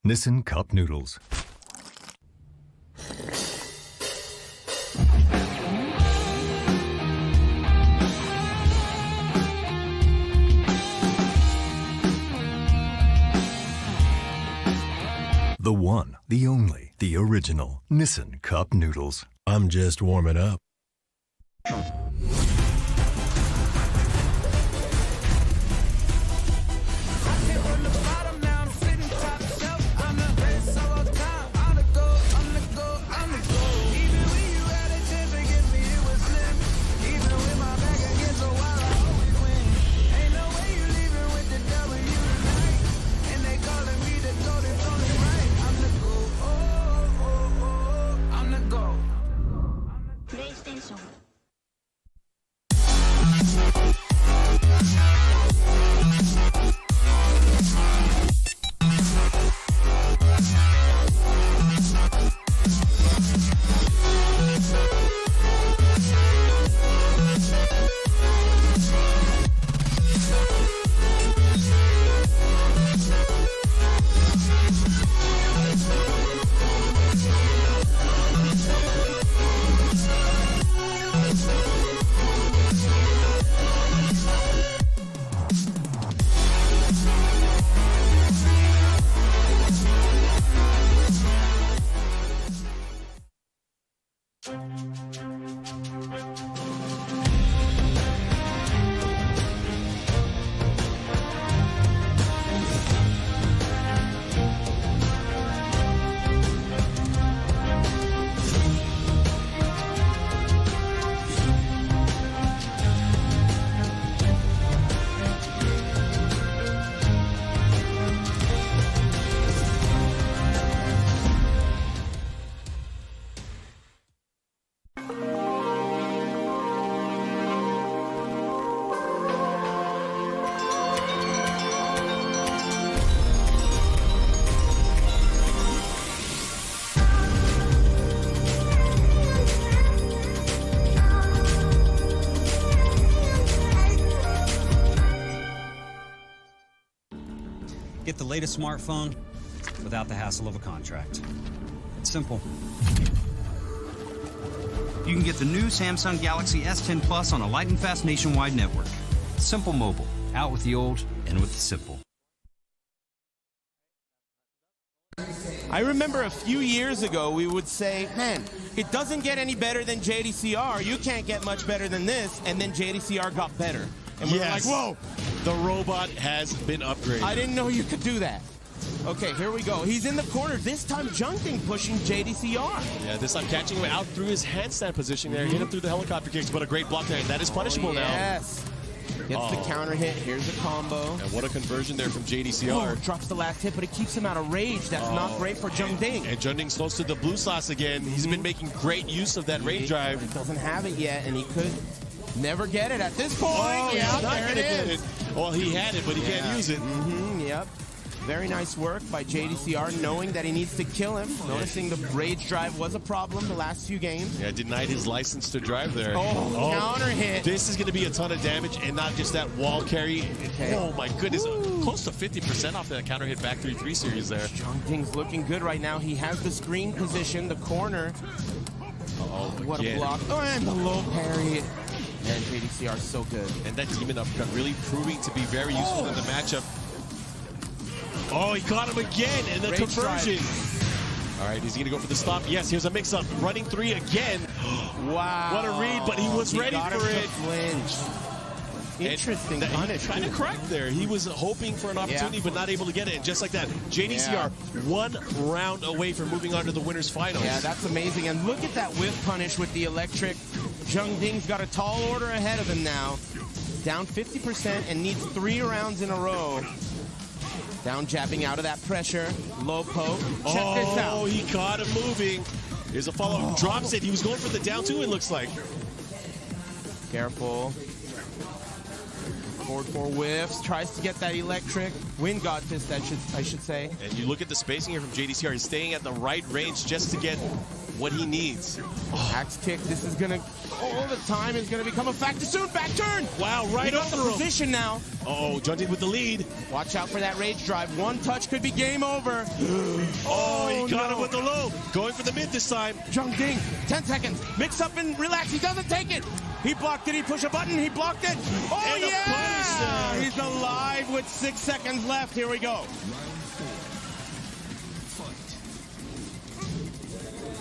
Speaker 3: Nissan Cup Noodles. The one, the only, the original Nissan Cup Noodles. I'm just warming up.
Speaker 4: Get the latest smartphone without the hassle of a contract. It's simple. You can get the new Samsung Galaxy S10 Plus on a lightning fast nationwide network. Simple Mobile. Out with the old, in with the simple.
Speaker 5: I remember a few years ago we would say, man, it doesn't get any better than JDCR. You can't get much better than this. And then JDCR got better. And we were like, whoa.
Speaker 6: The robot has been upgraded.
Speaker 5: I didn't know you could do that. Okay, here we go. He's in the corner. This time, Jungting pushing JDCR.
Speaker 6: Yeah, this time catching him out through his handstand position there. Hit him through the helicopter kicks, but a great block there. And that is punishable now.
Speaker 5: Yes. Gets the counter hit. Here's a combo.
Speaker 6: And what a conversion there from JDCR.
Speaker 5: Oh, drops the last hit, but it keeps him out of rage. That's not great for Jungting.
Speaker 6: And Jungting slows to the blue sauce again. He's been making great use of that rage drive.
Speaker 5: He doesn't have it yet, and he could never get it at this point.
Speaker 6: Oh,
Speaker 5: yeah,
Speaker 6: there it is. Well, he had it, but he can't use it.
Speaker 5: Yep. Very nice work by JDCR, knowing that he needs to kill him. Noticing the rage drive was a problem the last few games.
Speaker 6: Yeah, denied his license to drive there.
Speaker 5: Counter hit.
Speaker 6: This is going to be a ton of damage, and not just that wall carry.
Speaker 5: Okay.
Speaker 6: Oh, my goodness. Close to 50% off that counter hit back 3-3 series there.
Speaker 5: Jungting's looking good right now. He has the screen position, the corner. What a block. Oh, and the low parry. Man, JDCR is so good.
Speaker 6: And that demon uppercut really proving to be very useful in the matchup. Oh, he caught him again, and the conversion. All right, is he going to go for the stop? Yes, here's a mix-up. Running three again.
Speaker 5: Wow.
Speaker 6: What a read, but he was ready for it.
Speaker 5: Flinch. Interesting punish.
Speaker 6: Kind of correct there. He was hoping for an opportunity, but not able to get it. And just like that, JDCR 1 round away from moving on to the winners finals.
Speaker 5: Yeah, that's amazing. And look at that whiff punish with the electric. Jungting's got a tall order ahead of him now. Down 50% and needs 3 rounds in a row. Down jabbing out of that pressure. Low poke. Check this out.
Speaker 6: Oh, he caught him moving. Here's a follow-up. Drops it. He was going for the down 2, it looks like.
Speaker 5: Careful. Forward 4 whiffs. Tries to get that electric. Wind God fist, I should say.
Speaker 6: And you look at the spacing here from JDCR. He's staying at the right range just to get what he needs.
Speaker 5: Axe kick. This is going to... all the time is going to become a factor soon. Back turn.
Speaker 6: Wow, right
Speaker 5: over the position now.
Speaker 6: Oh, Jungting with the lead.
Speaker 5: Watch out for that rage drive. One touch could be game over.
Speaker 6: Oh, he got him with the low. Going for the mid this time.
Speaker 5: Jungting, 10 seconds. Mix up and relax. He doesn't take it. He blocked it. He pushed a button. He blocked it. Oh,
Speaker 6: and
Speaker 5: yeah. He's alive with 6 seconds left. Here we go.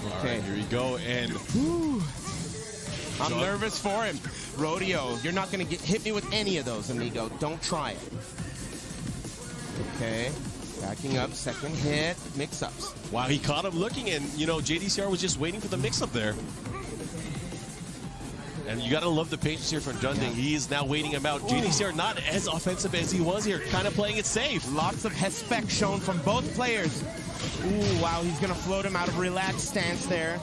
Speaker 6: All right, here we go. And
Speaker 5: I'm nervous for him. Rodeo, you're not going to hit me with any of those, amigo. Don't try it. Okay. Backing up, second hit, mix-ups.
Speaker 6: Wow, he caught him looking, and, you know, JDCR was just waiting for the mix-up there. And you got to love the patience here from Jungting. He is now waiting him out. JDCR not as offensive as he was here, kind of playing it safe.
Speaker 5: Lots of spec shown from both players. Ooh, wow, he's going to float him out of relaxed stance there.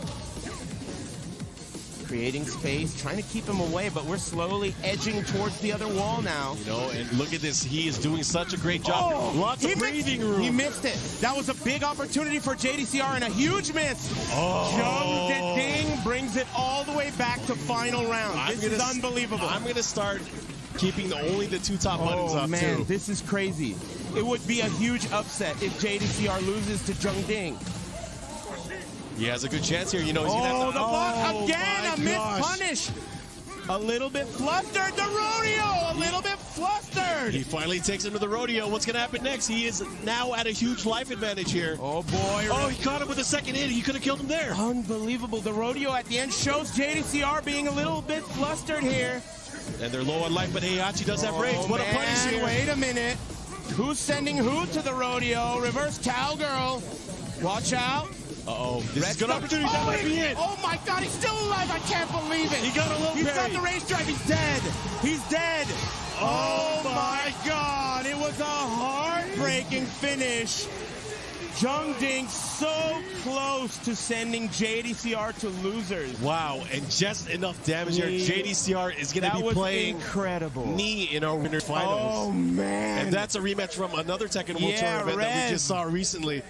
Speaker 5: Creating space, trying to keep him away, but we're slowly edging towards the other wall now.
Speaker 6: You know, and look at this. He is doing such a great job. Lots of breathing room.
Speaker 5: He missed it. That was a big opportunity for JDCR and a huge miss. Jungting brings it all the way back to final round. This is unbelievable.
Speaker 6: I'm going to start keeping only the 2 top buttons up,
Speaker 5: man,
Speaker 6: too.
Speaker 5: This is crazy. It would be a huge upset if JDCR loses to Jungting.
Speaker 6: He has a good chance here. You know, he's
Speaker 5: the
Speaker 6: gonna
Speaker 5: block again, a missed punish. A little bit flustered, the rodeo, a little bit flustered. hard.
Speaker 6: He finally takes him to the rodeo. What's going to happen next? He is now at a huge life advantage here.
Speaker 5: Oh, boy.
Speaker 6: Oh, he caught him with a second hit. He could have killed him there.
Speaker 5: Unbelievable. The rodeo at the end shows JDCR being a little bit flustered here.
Speaker 6: And they're low on life, but Heihachi does have rage. What a punish here.
Speaker 5: Wait a minute. Who's sending who to the rodeo? Reverse cowgirl. Watch out.
Speaker 6: Uh-oh. This is a good opportunity. That might be it.
Speaker 5: Oh, my God. He's still alive. I can't believe it.
Speaker 6: He got a low
Speaker 5: He's
Speaker 6: parry.
Speaker 5: got the range drive. He's dead. He's dead. Oh, my God. It was a heartbreaking finish. Jungding so close to sending JDCR to losers.
Speaker 6: Wow, and just enough damage here. JDCR is going to be playing
Speaker 5: incredible.
Speaker 6: Knee in our winner's finals.
Speaker 5: Oh, man.
Speaker 6: And that's a rematch from another Tekken World Tour event that we just saw recently.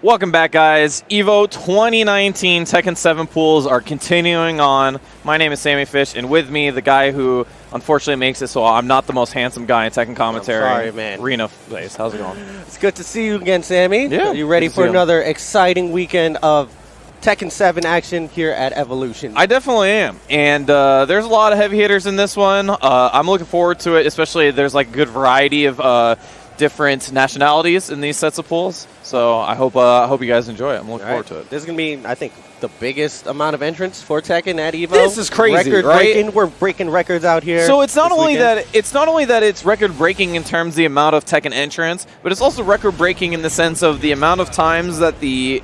Speaker 7: Welcome back, guys. EVO 2019 Tekken 7 pools are continuing on. My name is Sammy Fish, and with me, the guy who unfortunately makes it so I'm not the most handsome guy in Tekken commentary.
Speaker 8: I'm sorry, man.
Speaker 7: Reno Face. How's it going?
Speaker 8: It's good to see you again, Sammy.
Speaker 7: Yeah.
Speaker 8: Are you ready for another exciting weekend of Tekken 7 action here at Evolution?
Speaker 7: I definitely am. And there's a lot of heavy hitters in this one. I'm looking forward to it, especially there's like a good variety of different nationalities in these sets of pools. So I hope you guys enjoy it. I'm looking forward to it.
Speaker 8: This is going to be, I think, the biggest amount of entrants for Tekken at EVO.
Speaker 7: This is crazy,
Speaker 8: record
Speaker 7: right?
Speaker 8: breaking. We're breaking records out here.
Speaker 7: So it's not only that it's record breaking in terms of the amount of Tekken entrants, but it's also record breaking in the sense of the amount of times that the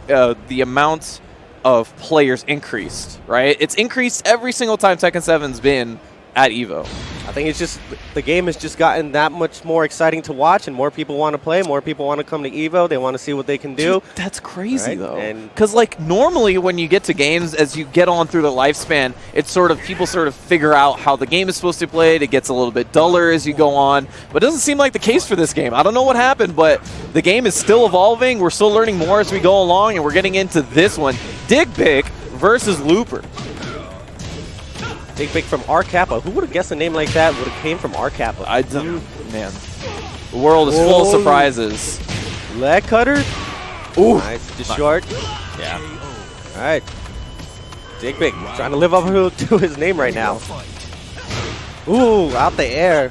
Speaker 7: amount of players increased, right? It's increased every single time Tekken 7's been at EVO.
Speaker 8: I think it's just the game has just gotten that much more exciting to watch, and more people want to play, more people want to come to EVO. They want to see what they can do.
Speaker 7: Dude, that's crazy,
Speaker 8: right?
Speaker 7: though.
Speaker 8: And
Speaker 7: because, like, normally when you get to games, as you get on through the lifespan, it's sort of, people sort of figure out how the game is supposed to be played. It gets a little bit duller as you go on. But it doesn't seem like the case for this game. I don't know what happened, but the game is still evolving. We're still learning more as we go along, and we're getting into this one. Digbick versus Looper.
Speaker 8: Digbick from Kappa. Who would have guessed a name like that would have came from Kappa?
Speaker 7: I don't, man. The world is full of surprises.
Speaker 8: Leg cutter.
Speaker 7: Ooh.
Speaker 8: Nice. Just short.
Speaker 7: Yeah.
Speaker 8: All right. Digbick trying to live up to his name right now. Ooh, out the air.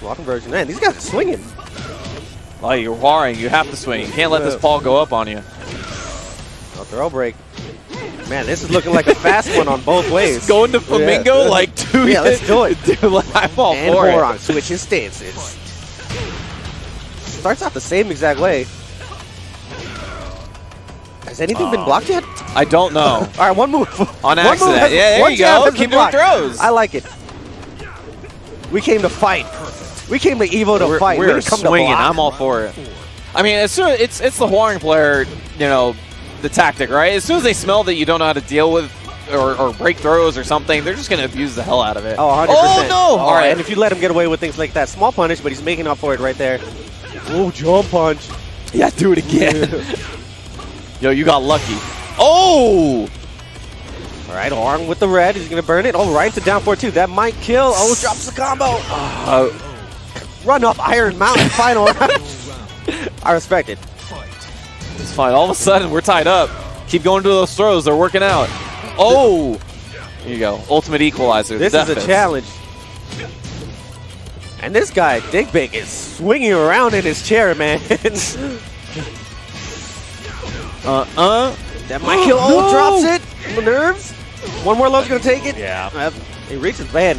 Speaker 8: Small conversion. Man, these guys are swinging.
Speaker 7: Oh, you're warring. You have to swing. You can't let this ball go up on you.
Speaker 8: No throw break. Man, this is looking like a fast one on both ways.
Speaker 7: Going to Flamingo, like, dude.
Speaker 8: Yeah, let's do it.
Speaker 7: Dude, I'm all
Speaker 8: and
Speaker 7: for
Speaker 8: Boron
Speaker 7: it.
Speaker 8: switches stances. Starts out the same exact way. Has anything been blocked yet?
Speaker 7: I don't know.
Speaker 8: All right, one move.
Speaker 7: On
Speaker 8: One
Speaker 7: accident.
Speaker 8: move has-
Speaker 7: Yeah, there
Speaker 8: one
Speaker 7: you
Speaker 8: jab
Speaker 7: go.
Speaker 8: has been
Speaker 7: Keep doing
Speaker 8: blocked.
Speaker 7: throws.
Speaker 8: I like it. We came to fight. We came to EVO to fight. We
Speaker 7: We're
Speaker 8: didn't come
Speaker 7: swinging.
Speaker 8: to block.
Speaker 7: I'm all for it. I mean, as soon it's the warring player, you know, the tactic, right? As soon as they smell that you don't know how to deal with or break throws or something, they're just going to abuse the hell out of it.
Speaker 8: Oh, 100%.
Speaker 7: Oh, no.
Speaker 8: All right, and if you let him get away with things like that, small punish, but he's making up for it right there. Oh, jump punch.
Speaker 7: Yeah, do it again. Yo, you got lucky. Oh!
Speaker 8: All right, arm with the red. He's going to burn it. Oh, right to down 4-2. That might kill. Oh, drops the combo. Run up Iron Mountain final round. I respect it.
Speaker 7: It's fine. All of a sudden, we're tied up. Keep going to those throws. They're working out. Oh! Here you go. Ultimate equalizer.
Speaker 8: This is a challenge. And this guy, Digbick, is swinging around in his chair, man. That might kill. Oh,
Speaker 7: No!
Speaker 8: drops it. Nerves. One more load's going to take it.
Speaker 7: Yeah.
Speaker 8: He reaches, man.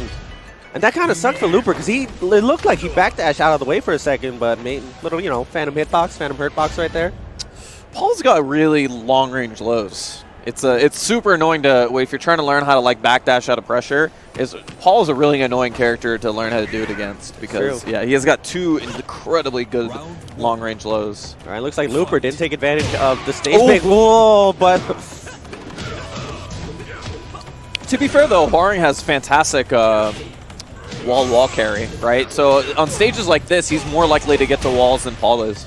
Speaker 8: And that kind of sucked for Looper because it looked like he backdashed out of the way for a second, but made little, you know, phantom hitbox, phantom hurtbox right there.
Speaker 7: Paul's got really long-range lows. It's super annoying to, if you're trying to learn how to, like, backdash out of pressure, Paul's a really annoying character to learn how to do it against because, yeah, he has got two incredibly good long-range lows.
Speaker 8: All right, looks like Looper didn't take advantage of the stage pick. Whoa, but...
Speaker 7: To be fair, though, Barring has fantastic wall-wall carry, right? So on stages like this, he's more likely to get to walls than Paul is.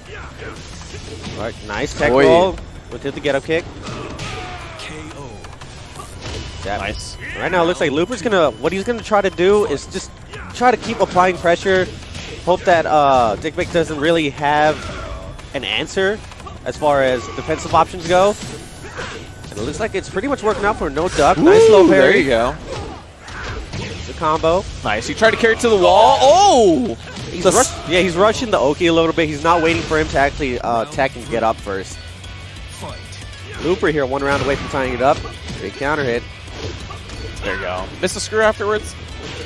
Speaker 8: All right, nice tech roll with the get-up kick.
Speaker 7: Nice.
Speaker 8: Right now, it looks like Looper's what he's gonna try to do is just try to keep applying pressure. Hope that Digbick doesn't really have an answer as far as defensive options go. And it looks like it's pretty much working out for no duck. Nice low parry.
Speaker 7: There you go.
Speaker 8: The combo.
Speaker 7: Nice. He tried to carry it to the wall. Oh!
Speaker 8: He's rushing the Oki a little bit. He's not waiting for him to actually tech and get up first. Looper here, one round away from tying it up. Big counter hit.
Speaker 7: There you go. Missed a screw afterwards.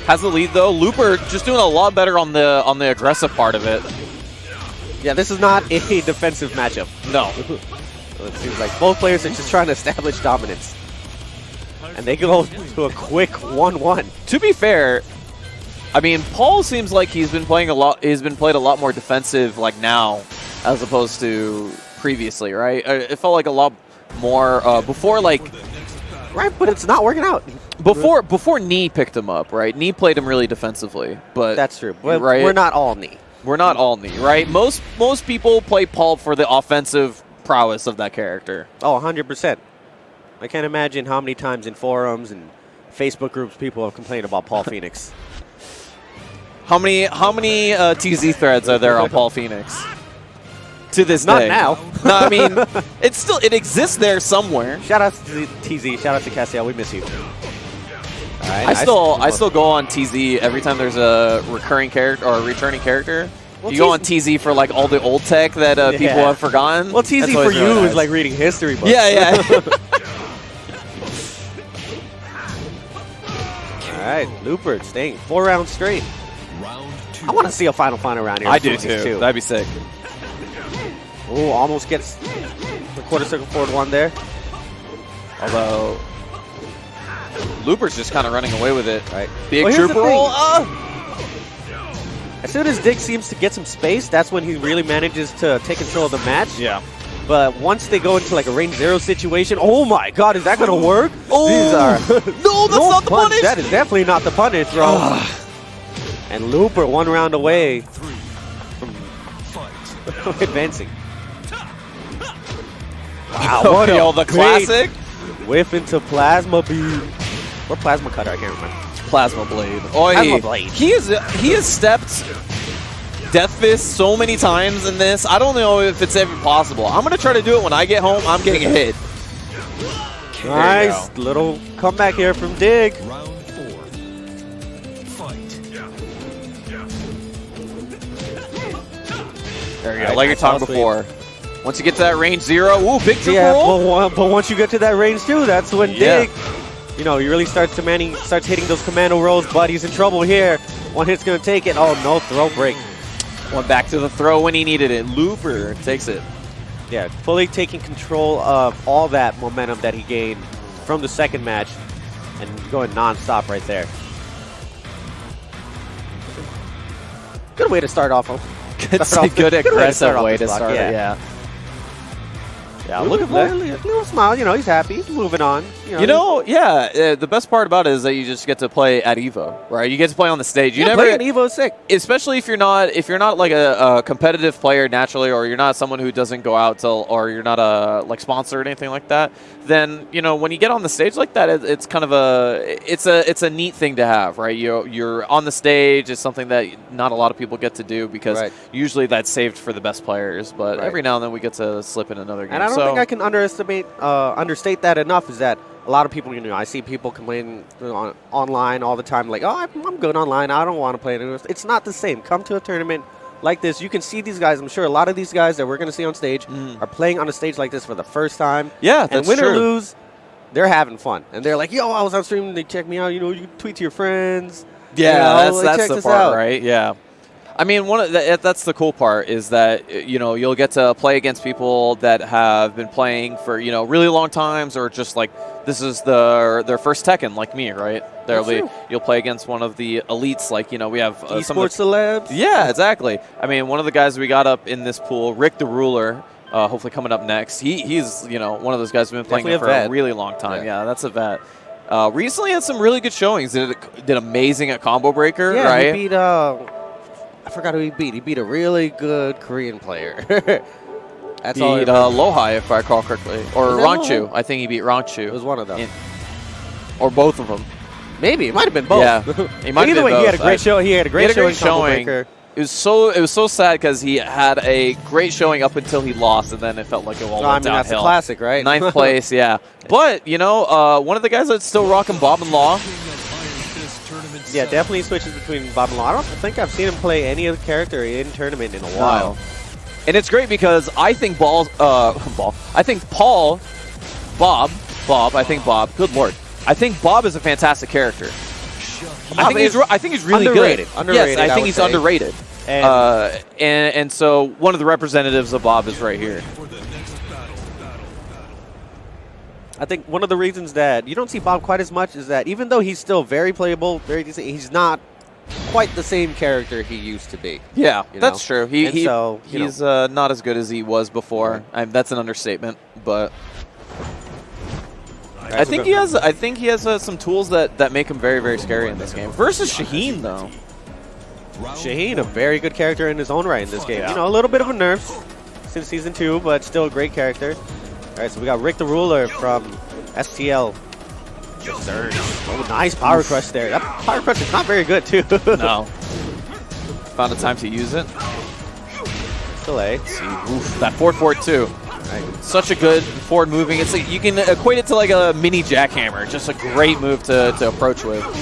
Speaker 7: Has the lead though. Looper just doing a lot better on the aggressive part of it.
Speaker 8: Yeah, this is not a defensive matchup.
Speaker 7: No.
Speaker 8: It seems like both players are just trying to establish dominance. And they go to a quick 1-1.
Speaker 7: To be fair, I mean, Paul seems like he's been playing a lot. He's been played a lot more defensive, like now, as opposed to previously, right? It felt like a lot more before, like.
Speaker 8: Right, but it's not working out.
Speaker 7: Before Knee picked him up, right? Knee played him really defensively, but
Speaker 8: that's true. But
Speaker 7: right?
Speaker 8: We're not all Knee.
Speaker 7: We're not all Knee, right? Most people play Paul for the offensive prowess of that character.
Speaker 8: Oh, 100%. I can't imagine how many times in forums and Facebook groups people have complained about Paul Phoenix.
Speaker 7: How many TZ threads are there on Paul Phoenix? To this day.
Speaker 8: Not now.
Speaker 7: No, I mean, it exists there somewhere.
Speaker 8: Shout out to TZ. Shout out to Cassiel. We miss you. All right,
Speaker 7: I still go on TZ every time there's a recurring character or a returning character. Well, you go on TZ for like all the old tech that people have forgotten.
Speaker 8: Well, TZ for you is like reading history books.
Speaker 7: Yeah.
Speaker 8: All right, Looper staying 4 rounds straight. I want to see a final round here.
Speaker 7: I do too. That'd be sick.
Speaker 8: Oh, almost gets the quarter circle forward one there.
Speaker 7: Although Looper's just kind of running away with it.
Speaker 8: Right.
Speaker 7: Big
Speaker 8: Well, here's the
Speaker 7: trooper roll.
Speaker 8: As soon as Dig seems to get some space, that's when he really manages to take control of the match.
Speaker 7: Yeah.
Speaker 8: But once they go into like a range 0 situation, oh my god, is that going to work?
Speaker 7: Oh!
Speaker 8: These are
Speaker 7: No, that's not the punish!
Speaker 8: That is definitely not the punish, bro. And Looper 1 round away from advancing. Wow, what
Speaker 7: Yo,
Speaker 8: a
Speaker 7: the
Speaker 8: great
Speaker 7: classic.
Speaker 8: whiff into Plasma Beam. Or Plasma Cutter, I can't remember.
Speaker 7: Plasma Blade. Oh,
Speaker 8: Plasma Blade.
Speaker 7: He has stepped Death Fist so many times in this. I don't know if it's ever possible. I'm going to try to do it when I get home. I'm getting hit.
Speaker 8: Nice little comeback here from Dig.
Speaker 6: Round 4. Fight.
Speaker 7: There you go. Like you're talking before. Once you get to that range 0, ooh, big triple
Speaker 8: Yeah,
Speaker 7: roll.
Speaker 8: but once you get to that range 2, that's when Dig, you know, he really starts hitting those commando rolls, but he's in trouble here. One hit's going to take it. Oh, no, throw break.
Speaker 7: Went back to the throw when he needed it. Looper takes it.
Speaker 8: Yeah, fully taking control of all that momentum that he gained from the second match and going non-stop right there. Good way to start off.
Speaker 7: It's a good aggressive way to start it, yeah. Yeah, look at that.
Speaker 8: Little smile, you know, he's happy, he's moving on.
Speaker 7: The best part about it is that you just get to play at Evo, right? You get to play on the stage. You never
Speaker 8: playing Evo is sick.
Speaker 7: Especially if you're not like a competitive player naturally, or you're not someone who doesn't go out till, or you're not a like sponsor or anything like that. Then when you get on the stage like that, it's kind of it's a neat thing to have, right? You're on the stage. It's something that not a lot of people get to do because usually that's saved for the best players. But every now and then we get to slip in another game.
Speaker 8: And I don't think I can understate that enough. Is that a lot of people, I see people complain online all the time, like, oh, I'm good online. I don't want to play it. It's not the same. Come to a tournament like this. You can see these guys. I'm sure a lot of these guys that we're going to see on stage are playing on a stage like this for the first time.
Speaker 7: Yeah, that's
Speaker 8: true. And win or
Speaker 7: true.
Speaker 8: lose, they're having fun. And they're like, yo, I was on stream. They check me out. You tweet to your friends.
Speaker 7: Yeah, that's
Speaker 8: check
Speaker 7: the
Speaker 8: this
Speaker 7: part,
Speaker 8: out.
Speaker 7: right? Yeah. I mean, that's the cool part is that, you'll get to play against people that have been playing for, really long times, or just like this is their first Tekken, like me, right? You'll play against one of the elites, like, we have
Speaker 8: esports celebs.
Speaker 7: Yeah, exactly. I mean, one of the guys we got up in this pool, Rick the Ruler, hopefully coming up next. He's, one of those guys who've been playing for a really long time. Yeah, that's a vet. Recently had some really good showings. Did amazing at Combo Breaker, right?
Speaker 8: He beat, I forgot who he beat. He beat a really good Korean player. That's all.
Speaker 7: Beat Lohai, if I recall correctly, or Ranchu.
Speaker 8: Lohai?
Speaker 7: I think he beat Ranchu.
Speaker 8: It was one of them,
Speaker 7: or both of them.
Speaker 8: Maybe it might have been both.
Speaker 7: Yeah, he might have been
Speaker 8: both.
Speaker 7: He
Speaker 8: had a great show. He had a great showing.
Speaker 7: It was so sad because he had a great showing up until he lost, and then it felt like it all went downhill.
Speaker 8: That's a classic, right?
Speaker 7: 9th place, yeah. But one of the guys that's still rocking Bob and Law.
Speaker 8: Yeah, definitely switches between Bob and Law. I don't think I've seen him play any other character in tournament in a while.
Speaker 7: And it's great because I think Bob, I think Bob is a fantastic character. I think he's really
Speaker 8: underrated.
Speaker 7: good. Yes, I think he's underrated. And so one of the representatives of Bob is right here.
Speaker 8: I think one of the reasons that you don't see Bob quite as much is that even though he's still very playable, very decent, he's not quite the same character he used to be.
Speaker 7: Yeah, that's true. He's not as good as he was before. That's an understatement, but I think he has some tools that make him very, very scary in this game. Versus Shaheen, though.
Speaker 8: Shaheen, a very good character in his own right in this game. A little bit of a nerf since Season 2, but still a great character. All right, so we got Rick the Ruler from STL. Erns. Oh, nice power crush there. That power crush is not very good, too.
Speaker 7: No. Found a time to use it.
Speaker 8: Still A.
Speaker 7: Oof, that forward forward, too. Right. Such a good forward moving. It's like you can equate it to like a mini jackhammer. Just a great move to approach with.
Speaker 8: All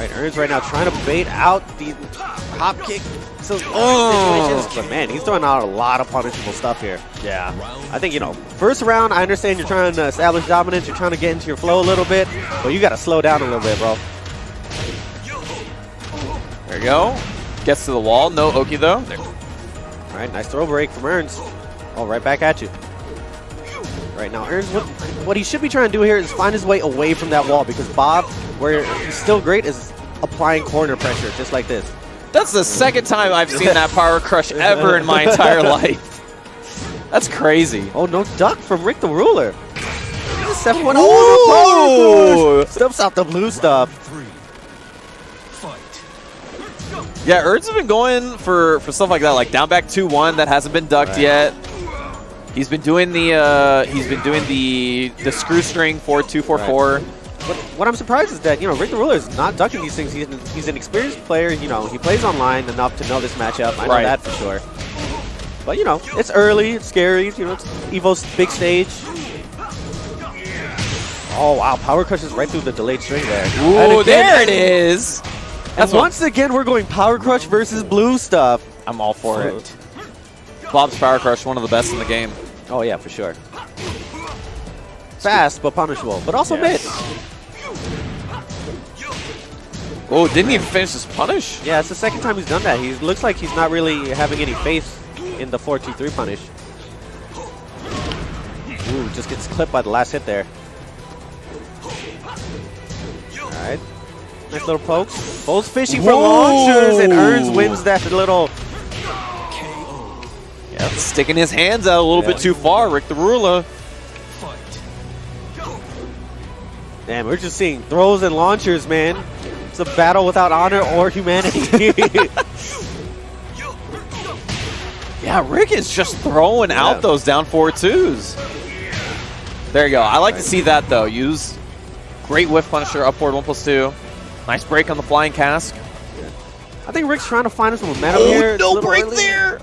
Speaker 8: right, Erns right now trying to bait out the hop kick situations. But man, he's throwing out a lot of punishable stuff here.
Speaker 7: Yeah.
Speaker 8: I think, first round, I understand you're trying to establish dominance. You're trying to get into your flow a little bit. But you got to slow down a little bit, bro.
Speaker 7: There you go. Gets to the wall. No Oki, though. There.
Speaker 8: All right, nice throw break from Erns. Oh, right back at you. Right now, Erns, what he should be trying to do here is find his way away from that wall, because Bob, where he's still great, is applying corner pressure just like this.
Speaker 7: That's the second time I've seen that power crush ever in my entire life. That's crazy.
Speaker 8: Oh, no duck from Rick the Ruler. 7-1 power crush. Stuffs out the blue stuff.
Speaker 7: Yeah, Erns have been going for stuff like that, like down back 2-1 that hasn't been ducked yet. He's been doing the screw string 4-2-4-4.
Speaker 8: What I'm surprised is that, you know, Rick the Ruler is not ducking these things. He's an experienced player. You know, he plays online enough to know this matchup. I know that for sure. But, you know, it's early, it's scary. You know, it's Evo's big stage. Oh, wow. Power crushes right through the delayed string there.
Speaker 7: Ooh, there it is.
Speaker 8: And once again, we're going Power Crush versus blue stuff.
Speaker 7: I'm all for it. Bob's Power Crush, one of the best in the game.
Speaker 8: Oh, yeah, for sure. Fast, but punishable. But also mid.
Speaker 7: Oh, didn't he finish his punish?
Speaker 8: Yeah, it's the second time he's done that. He looks like he's not really having any faith in the 4-2-3 punish. Ooh, just gets clipped by the last hit there. Alright. Nice little pokes. Both fishing for launchers, and Erns wins that little...
Speaker 7: Yeah, sticking his hands out a little bit too far, Rick the Ruler.
Speaker 8: Damn, we're just seeing throws and launchers, man. It's a battle without honor or humanity.
Speaker 7: Yeah, Rick is just throwing out those down 4-2s. There you go. I like to see that, though. Use great whiff punisher, upward 1+2. Nice break on the flying cask.
Speaker 8: I think Rick's trying to find some momentum here.
Speaker 7: No break there.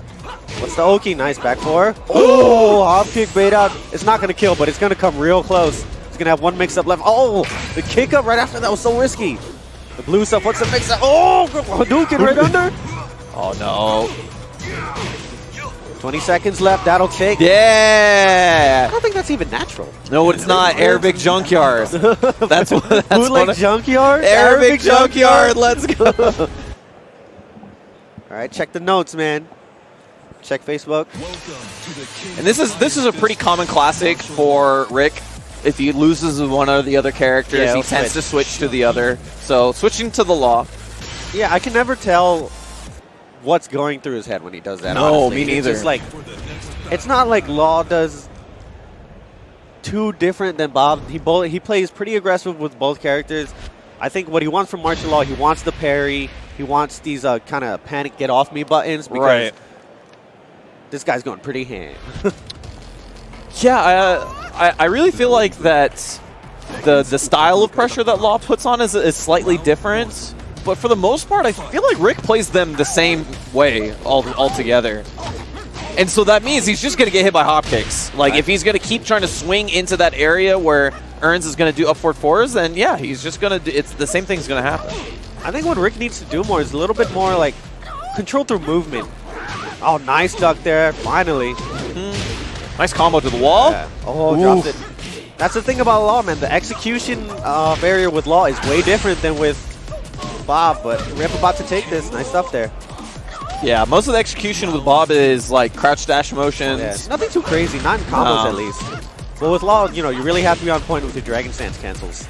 Speaker 8: What's the Oki? Nice back four. Oh, hop kick bait out. It's not going to kill, but it's going to come real close. It's going to have one mix-up left. Oh, the kick up right after that was so risky. The blue stuff, what's the mix-up? Oh, Hadouken right under.
Speaker 7: Oh, no.
Speaker 8: 20 seconds left. That'll take.
Speaker 7: Yeah.
Speaker 8: I don't think that's even natural.
Speaker 7: No, it's not. Arabic Junkyard. That's what. That's
Speaker 8: Bootleg Junkyard?
Speaker 7: Arabic Junkyard. Let's go.
Speaker 8: All right, check the notes, man. Check Facebook.
Speaker 7: And this is a pretty common classic for Rick. If he loses one of the other characters, he tends to switch to the other. So switching to the law.
Speaker 8: Yeah, I can never tell what's going through his head when he does that.
Speaker 7: No,
Speaker 8: honestly.
Speaker 7: me neither.
Speaker 8: It's just like, it's not like Law does too different than Bob. He plays pretty aggressive with both characters. I think what he wants from martial law, he wants the parry. He wants these kind of panic get off me buttons because this guy's going pretty ham.
Speaker 7: Yeah, I really feel like that the style of pressure that Law puts on is slightly different. But for the most part, I feel like Rick plays them the same way altogether. And so that means he's just going to get hit by hop kicks. Like, if he's going to keep trying to swing into that area where Erns is going to do up 4-4s, then yeah, he's just going to do, it's the same thing's going to happen.
Speaker 8: I think what Rick needs to do more is a little bit more like control through movement. Oh, nice duck there, finally.
Speaker 7: Nice combo to the wall.
Speaker 8: Yeah. Oh, dropped it. That's the thing about Law, man. The execution barrier with Law is way different than with Bob, but Rip about to take this. Nice stuff there.
Speaker 7: Yeah, most of the execution with Bob is like crouch dash motions.
Speaker 8: Yeah, nothing too crazy, not in combos at least. But with Law, you know, you really have to be on point with your Dragon Stance cancels.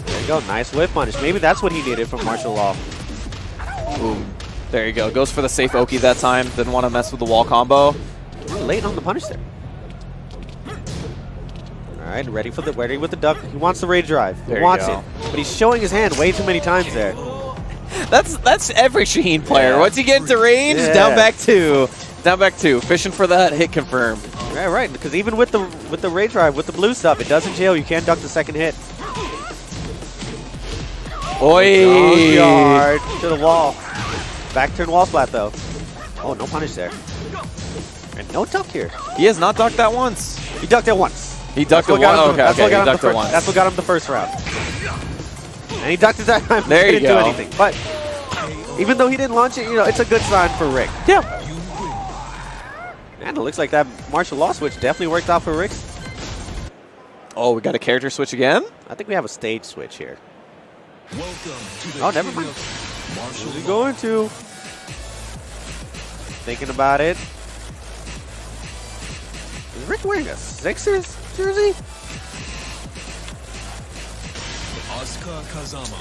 Speaker 8: There you go, nice whip punish. Maybe that's what he needed from martial law.
Speaker 7: Boom. There you go. Goes for the safe Oki that time. Didn't want to mess with the wall combo.
Speaker 8: Late on the punish there. All right, ready with the duck. He wants the rage drive. He wants it, but he's showing his hand way too many times there.
Speaker 7: That's every Shaheen player. Once you get into range, down back two. Down back two. Fishing for that hit confirmed.
Speaker 8: Right. Because even with the rage drive, with the blue stuff, it doesn't jail. You can't duck the second hit.
Speaker 7: Oi!
Speaker 8: Yard to the wall. Back turn wall splat though. Oh, no punish there. And no duck here.
Speaker 7: He has not ducked that once.
Speaker 8: He ducked it once.
Speaker 7: He ducked it once. That's what
Speaker 8: got him the first round. And he ducked it that time.
Speaker 7: There you go.
Speaker 8: Didn't do anything. But even though he didn't launch it, you know, it's a good sign for Rick.
Speaker 7: Yeah.
Speaker 8: And it looks like that martial law switch definitely worked out for Rick.
Speaker 7: Oh, we got a character switch again?
Speaker 8: I think we have a stage switch here. Oh, never mind. Where's he going to? Thinking about it. Is Rick wearing a Sixers? jersey?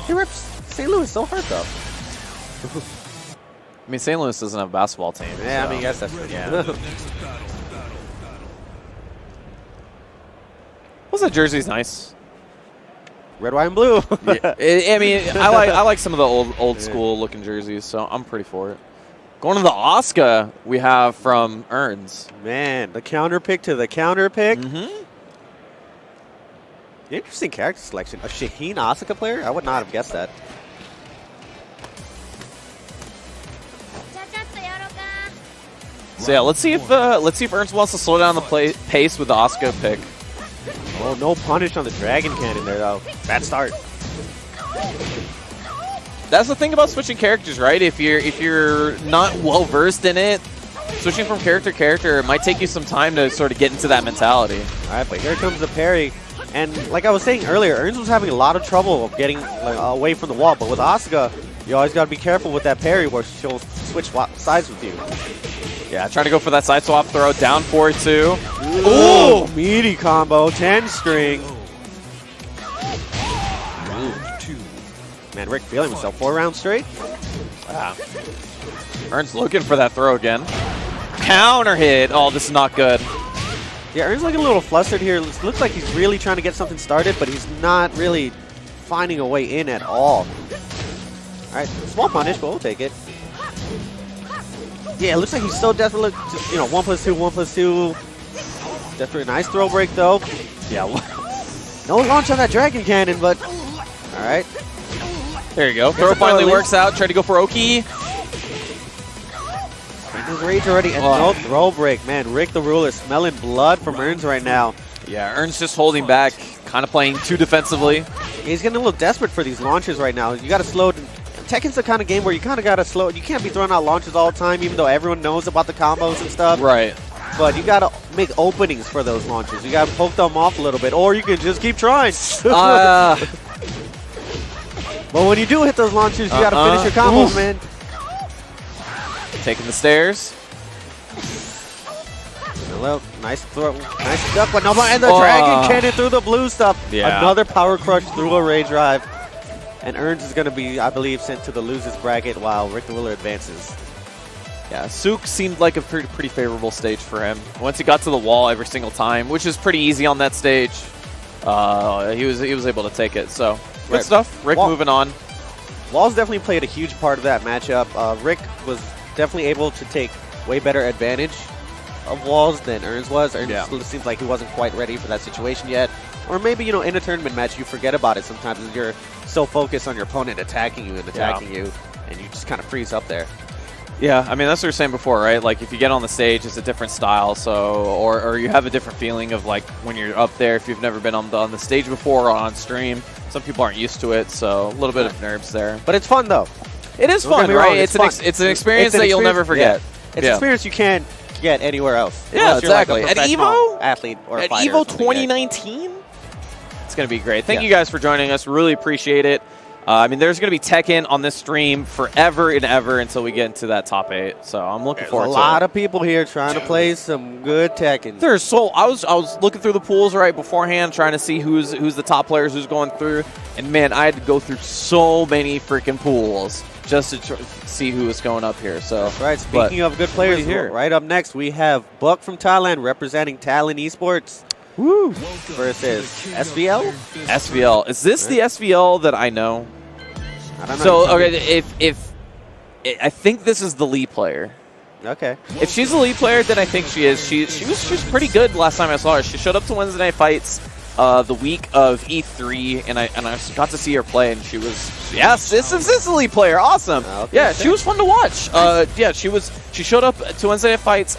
Speaker 8: He rips St. Louis so hard, though.
Speaker 7: I mean, St. Louis doesn't have a basketball team.
Speaker 8: Yeah,
Speaker 7: so.
Speaker 8: I mean, I guess that's true.
Speaker 7: Yeah. What's that jersey's nice?
Speaker 8: Red, white, and blue.
Speaker 7: Yeah. I mean, I like some of the old school looking jerseys, so I'm pretty for it. Going to the Oscar we have from Erns.
Speaker 8: Man, the counter pick to the counter pick.
Speaker 7: Mm-hmm.
Speaker 8: Interesting character selection. A Shaheen Asuka player? I would not have guessed that.
Speaker 7: So yeah, let's see if Erns wants to slow down the pace with the Oscar pick.
Speaker 8: Oh, no punish on the Dragon Cannon there, though. Bad start.
Speaker 7: That's the thing about switching characters, right? If you're not well versed in it, switching from character to character, it might take you some time to sort of get into that mentality.
Speaker 8: All right, but here comes the parry. And like I was saying earlier, Erns was having a lot of trouble getting away from the wall. But with Asuka, you always got to be careful with that parry where she'll switch sides with you.
Speaker 7: Yeah, trying to go for that side swap throw. Down 4-2.
Speaker 8: Ooh, meaty combo, 10 string. Man, Rick feeling himself 4 rounds straight.
Speaker 7: Wow. Erns looking for that throw again. Counter hit. Oh, this is not good.
Speaker 8: Yeah, Erns looking a little flustered here. It looks like he's really trying to get something started, but he's not really finding a way in at all. All right, small punish, but we'll take it. Yeah, it looks like he's so desperate. You know, 1+2, 1+2. Definitely a nice throw break, though.
Speaker 7: Yeah.
Speaker 8: No launch on that Dragon Cannon, but all right.
Speaker 7: There you go. Throw finally works out. Try to go for Oki.
Speaker 8: His rage already, and no throw break. Man, Rick the Ruler smelling blood from Erns right now.
Speaker 7: Yeah, Erns just holding back, kind of playing too defensively.
Speaker 8: He's getting a little desperate for these launches right now. You got to slow. Tekken's the kind of game where you kind of got to slow. You can't be throwing out launches all the time, even though everyone knows about the combos and stuff.
Speaker 7: Right.
Speaker 8: But you got to make openings for those launches. You got to poke them off a little bit, or you can just keep trying. But when you do hit those launches, you got to finish your combos, man.
Speaker 7: Taking the stairs.
Speaker 8: Hello, nice throw, nice duck, but no, and the Dragon Cannon through the blue stuff.
Speaker 7: Yeah.
Speaker 8: Another power crush through a Ray Drive. And Erns is going to be, I believe, sent to the losers bracket while Rick the Ruler advances.
Speaker 7: Yeah, Sook seemed like a pretty favorable stage for him. Once he got to the wall every single time, which is pretty easy on that stage, he was able to take it. So good stuff. Rick moving on.
Speaker 8: Walls definitely played a huge part of that matchup. Rick was definitely able to take way better advantage of Walls than Erns was. Erns seems like he wasn't quite ready for that situation yet. Or maybe, you know, in a tournament match, you forget about it sometimes as you're so focused on your opponent attacking you, and you just kind of freeze up there.
Speaker 7: Yeah, I mean, that's what we were saying before, right? Like, if you get on the stage, it's a different style, so or you have a different feeling of, like, when you're up there, if you've never been on the stage before or on stream. Some people aren't used to it, so a little bit of nerves there.
Speaker 8: But it's fun, though.
Speaker 7: It is fun, right? It's an experience that you'll never forget.
Speaker 8: Yeah. It's an experience you can't get anywhere else.
Speaker 7: Yeah, exactly.
Speaker 8: Like
Speaker 7: at EVO?
Speaker 8: Athlete or
Speaker 7: at
Speaker 8: fighter
Speaker 7: EVO 2019? It's going to be great. Thank you guys for joining us. Really appreciate it. I mean, there's going to be Tekken on this stream forever and ever until we get into that top 8. So I'm looking forward to it.
Speaker 8: There's a lot of people here trying to play some good Tekken.
Speaker 7: I was looking through the pools right beforehand, trying to see who's the top players who's going through. And man, I had to go through so many freaking pools just to see who was going up here. So
Speaker 8: that's right. Speaking of good players, here right up next we have Buck from Thailand representing Talon Esports.
Speaker 7: Woo!
Speaker 8: Versus SVL?
Speaker 7: SVL. Is this the SVL that I know?
Speaker 8: I don't know.
Speaker 7: So, okay, if I think this is the Lee player.
Speaker 8: Okay.
Speaker 7: If she's the Lee player, then I think she is. She was pretty good last time I saw her. She showed up to Wednesday Night Fights the week of E3, and I got to see her play, and she was, yes, this is the Lee player. Awesome.
Speaker 8: Okay.
Speaker 7: Yeah, she was fun to watch. Yeah, she showed up to Wednesday Night Fights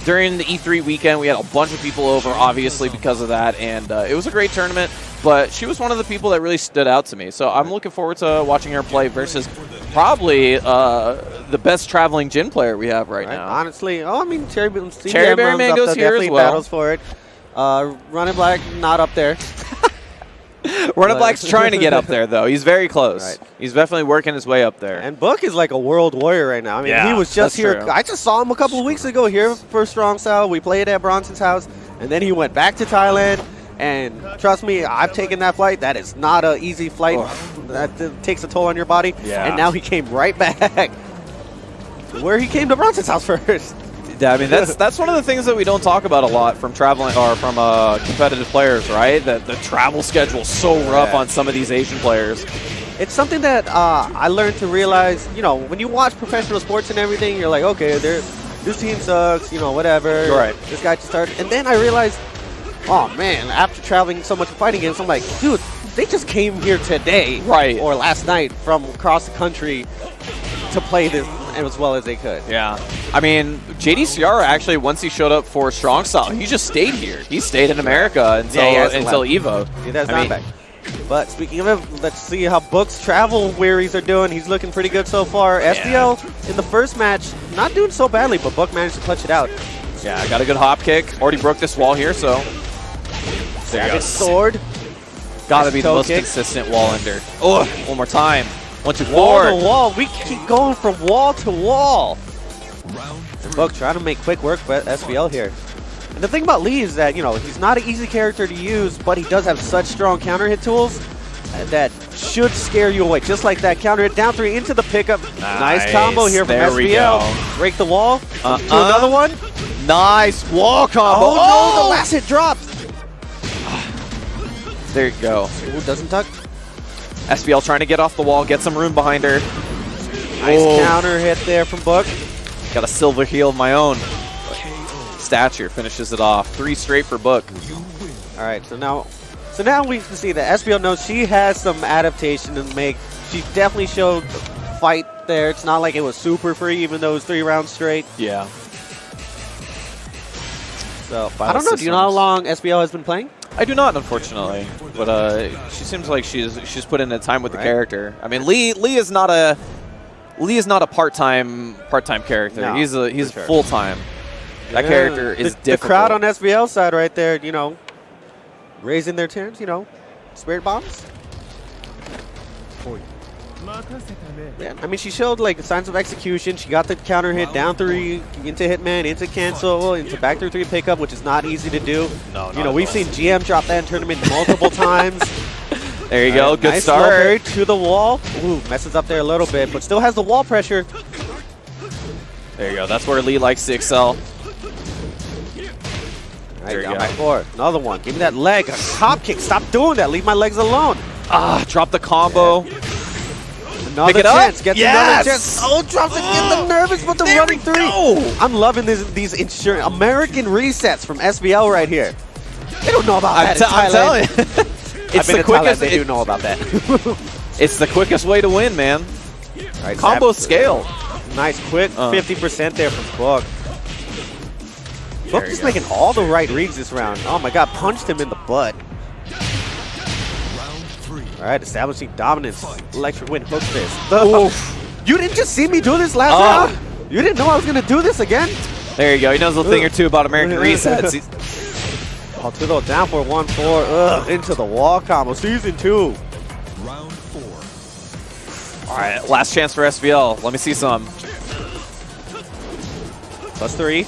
Speaker 7: during the E3 weekend. We had a bunch of people over, obviously, because of that, and it was a great tournament, but she was one of the people that really stood out to me. So I'm looking forward to watching her play versus probably the best traveling Jin player we have right now.
Speaker 8: Honestly, I mean, Cherryberry
Speaker 7: Mango's here as well.
Speaker 8: Battles for it. Running Black, not up there.
Speaker 7: Running Black's trying to get up there, though. He's very close. Right. He's definitely working his way up there.
Speaker 8: And Buck is like a world warrior right now. I mean, he was just here.
Speaker 7: True.
Speaker 8: I just saw him a couple of weeks ago here for Strong Style. We played at Bronson's house. And then he went back to Thailand. And trust me, I've taken that flight. That is not an easy flight. That takes a toll on your body.
Speaker 7: Yeah.
Speaker 8: And now he came right back. Where he came to Bronson's house first.
Speaker 7: Yeah, I mean, that's one of the things that we don't talk about a lot from traveling or from competitive players, right? That the travel schedule is so rough on some of these Asian players.
Speaker 8: It's something that I learned to realize, you know, when you watch professional sports and everything, you're like, okay, this team sucks, you know, whatever.
Speaker 7: Right.
Speaker 8: This guy just started. And then I realized, oh, man, after traveling so much fighting games, I'm like, dude, they just came here today or last night from across the country to play this as well as they could.
Speaker 7: Yeah. I mean, JD Ciara actually, once he showed up for Strong Style, he just stayed here. He stayed in America until Evo.
Speaker 8: Yeah, that's not back. But speaking of it, let's see how Book's travel wearies are doing. He's looking pretty good so far. SdvJ in the first match, not doing so badly, but Book managed to clutch it out.
Speaker 7: Yeah, got a good hop kick. Already broke this wall here, so there you go.
Speaker 8: Sword.
Speaker 7: Gotta be the most consistent wall ender. Oh, one more time. 1, 2, 4.
Speaker 8: Wall to wall. We keep going from wall to wall. Book trying to make quick work for SdvJ here. And the thing about Lee is that, you know, he's not an easy character to use, but he does have such strong counter hit tools that should scare you away. Just like that counter hit down 3 into the pickup. Nice combo here from SdvJ. Break the wall. To another one.
Speaker 7: Nice wall combo.
Speaker 8: Oh, no, the last hit dropped.
Speaker 7: There you go.
Speaker 8: Ooh, doesn't tuck.
Speaker 7: SdvJ trying to get off the wall, get some room behind her.
Speaker 8: Nice counter hit there from Book.
Speaker 7: Got a silver heel of my own. Stature finishes it off. 3 straight for Book.
Speaker 8: All right, so now we can see that SdvJ knows she has some adaptation to make. She definitely showed fight there. It's not like it was super free, even though it was 3 rounds straight.
Speaker 7: Yeah.
Speaker 8: So I don't know. Do you know how long SdvJ has been playing?
Speaker 7: I do not, unfortunately. But she seems like she's put in the time with the character. I mean, Lee is not a part-time character.
Speaker 8: No,
Speaker 7: he's full-time. That character is difficult.
Speaker 8: The crowd on SdvJ's side right there, you know, raising their turns, you know, spirit bombs. Yeah, I mean, she showed like signs of execution. She got the counter hit down 3 into hitman, into cancel, into back 3 pickup, which is not easy to do. No, you know, we've seen GM drop that in tournament multiple times.
Speaker 7: There you go, good
Speaker 8: nice
Speaker 7: start.
Speaker 8: Parry to the wall. Ooh, messes up there a little bit, but still has the wall pressure.
Speaker 7: There you go. That's where Lee likes to excel.
Speaker 8: There you go. Back 4. Another one. Give me that leg. A hop kick. Stop doing that. Leave my legs alone.
Speaker 7: Drop the combo.
Speaker 8: Yeah. Another chance. Get another chance. Oh, drops it. Get the nervous, but the running 3. I'm loving these American resets from SdvJ right here. They don't know about that.
Speaker 7: I'm telling you.
Speaker 8: It's the quickest. They do know about that.
Speaker 7: It's the quickest way to win, man.
Speaker 8: Right,
Speaker 7: combo scale.
Speaker 8: Nice quick 50% there from Book. Book is making all the right reads this round. Oh my god, punched him in the butt. All right, establishing dominance. Electric wind hook fist. You didn't just see me do this last round? You didn't know I was going to do this again?
Speaker 7: There you go. He knows a thing or two about American resets.
Speaker 8: To the down for 1-4. Into the wall combo. Season 2.
Speaker 6: Round 4.
Speaker 7: All right, last chance for SdvJ. Let me see some.
Speaker 8: +3.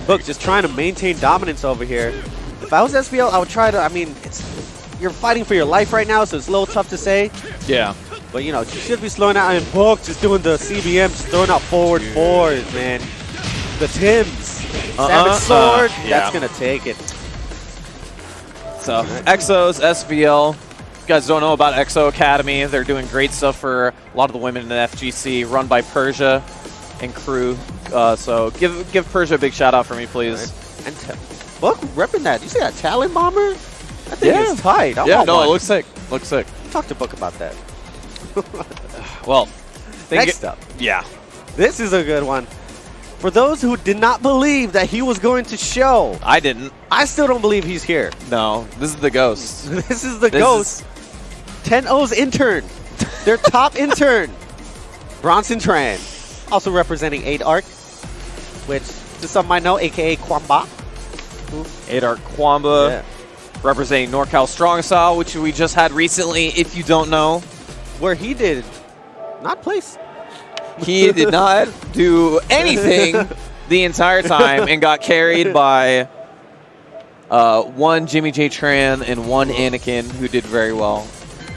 Speaker 8: Book just trying to maintain dominance over here. If I was SdvJ, I would try to, I mean, you're fighting for your life right now, so it's a little tough to say.
Speaker 7: Yeah.
Speaker 8: But, you know, you should be slowing out. And Book just doing the CBM, just throwing out forward 4s, man. The Tims. Savage Sword, that's going to take it.
Speaker 7: So, Exos, SdvJ. If you guys don't know about Exo Academy, they're doing great stuff for a lot of the women in the FGC, run by Persia and crew. So give Persia a big shout out for me, please.
Speaker 8: Right. And Book repping that. You see that Talon Bomber? That thing is tight.
Speaker 7: Yeah, no, it looks sick. Looks sick.
Speaker 8: Talk to Book about that.
Speaker 7: Well,
Speaker 8: next up.
Speaker 7: Yeah.
Speaker 8: This is a good one. For those who did not believe that he was going to show.
Speaker 7: I didn't.
Speaker 8: I still don't believe he's here.
Speaker 7: No, this is the Ghost.
Speaker 8: This is the Ghost. 10-O's intern. Their top intern. Bronson Tran. Also representing 8-Arc, which to some might know, a.k.a. Kwamba.
Speaker 7: 8-Arc Kwamba, representing NorCal Strong Style, which we just had recently, if you don't know.
Speaker 8: Where he did not place.
Speaker 7: He did not do anything the entire time and got carried by one Jimmy J Tran and one Anakin, who did very well.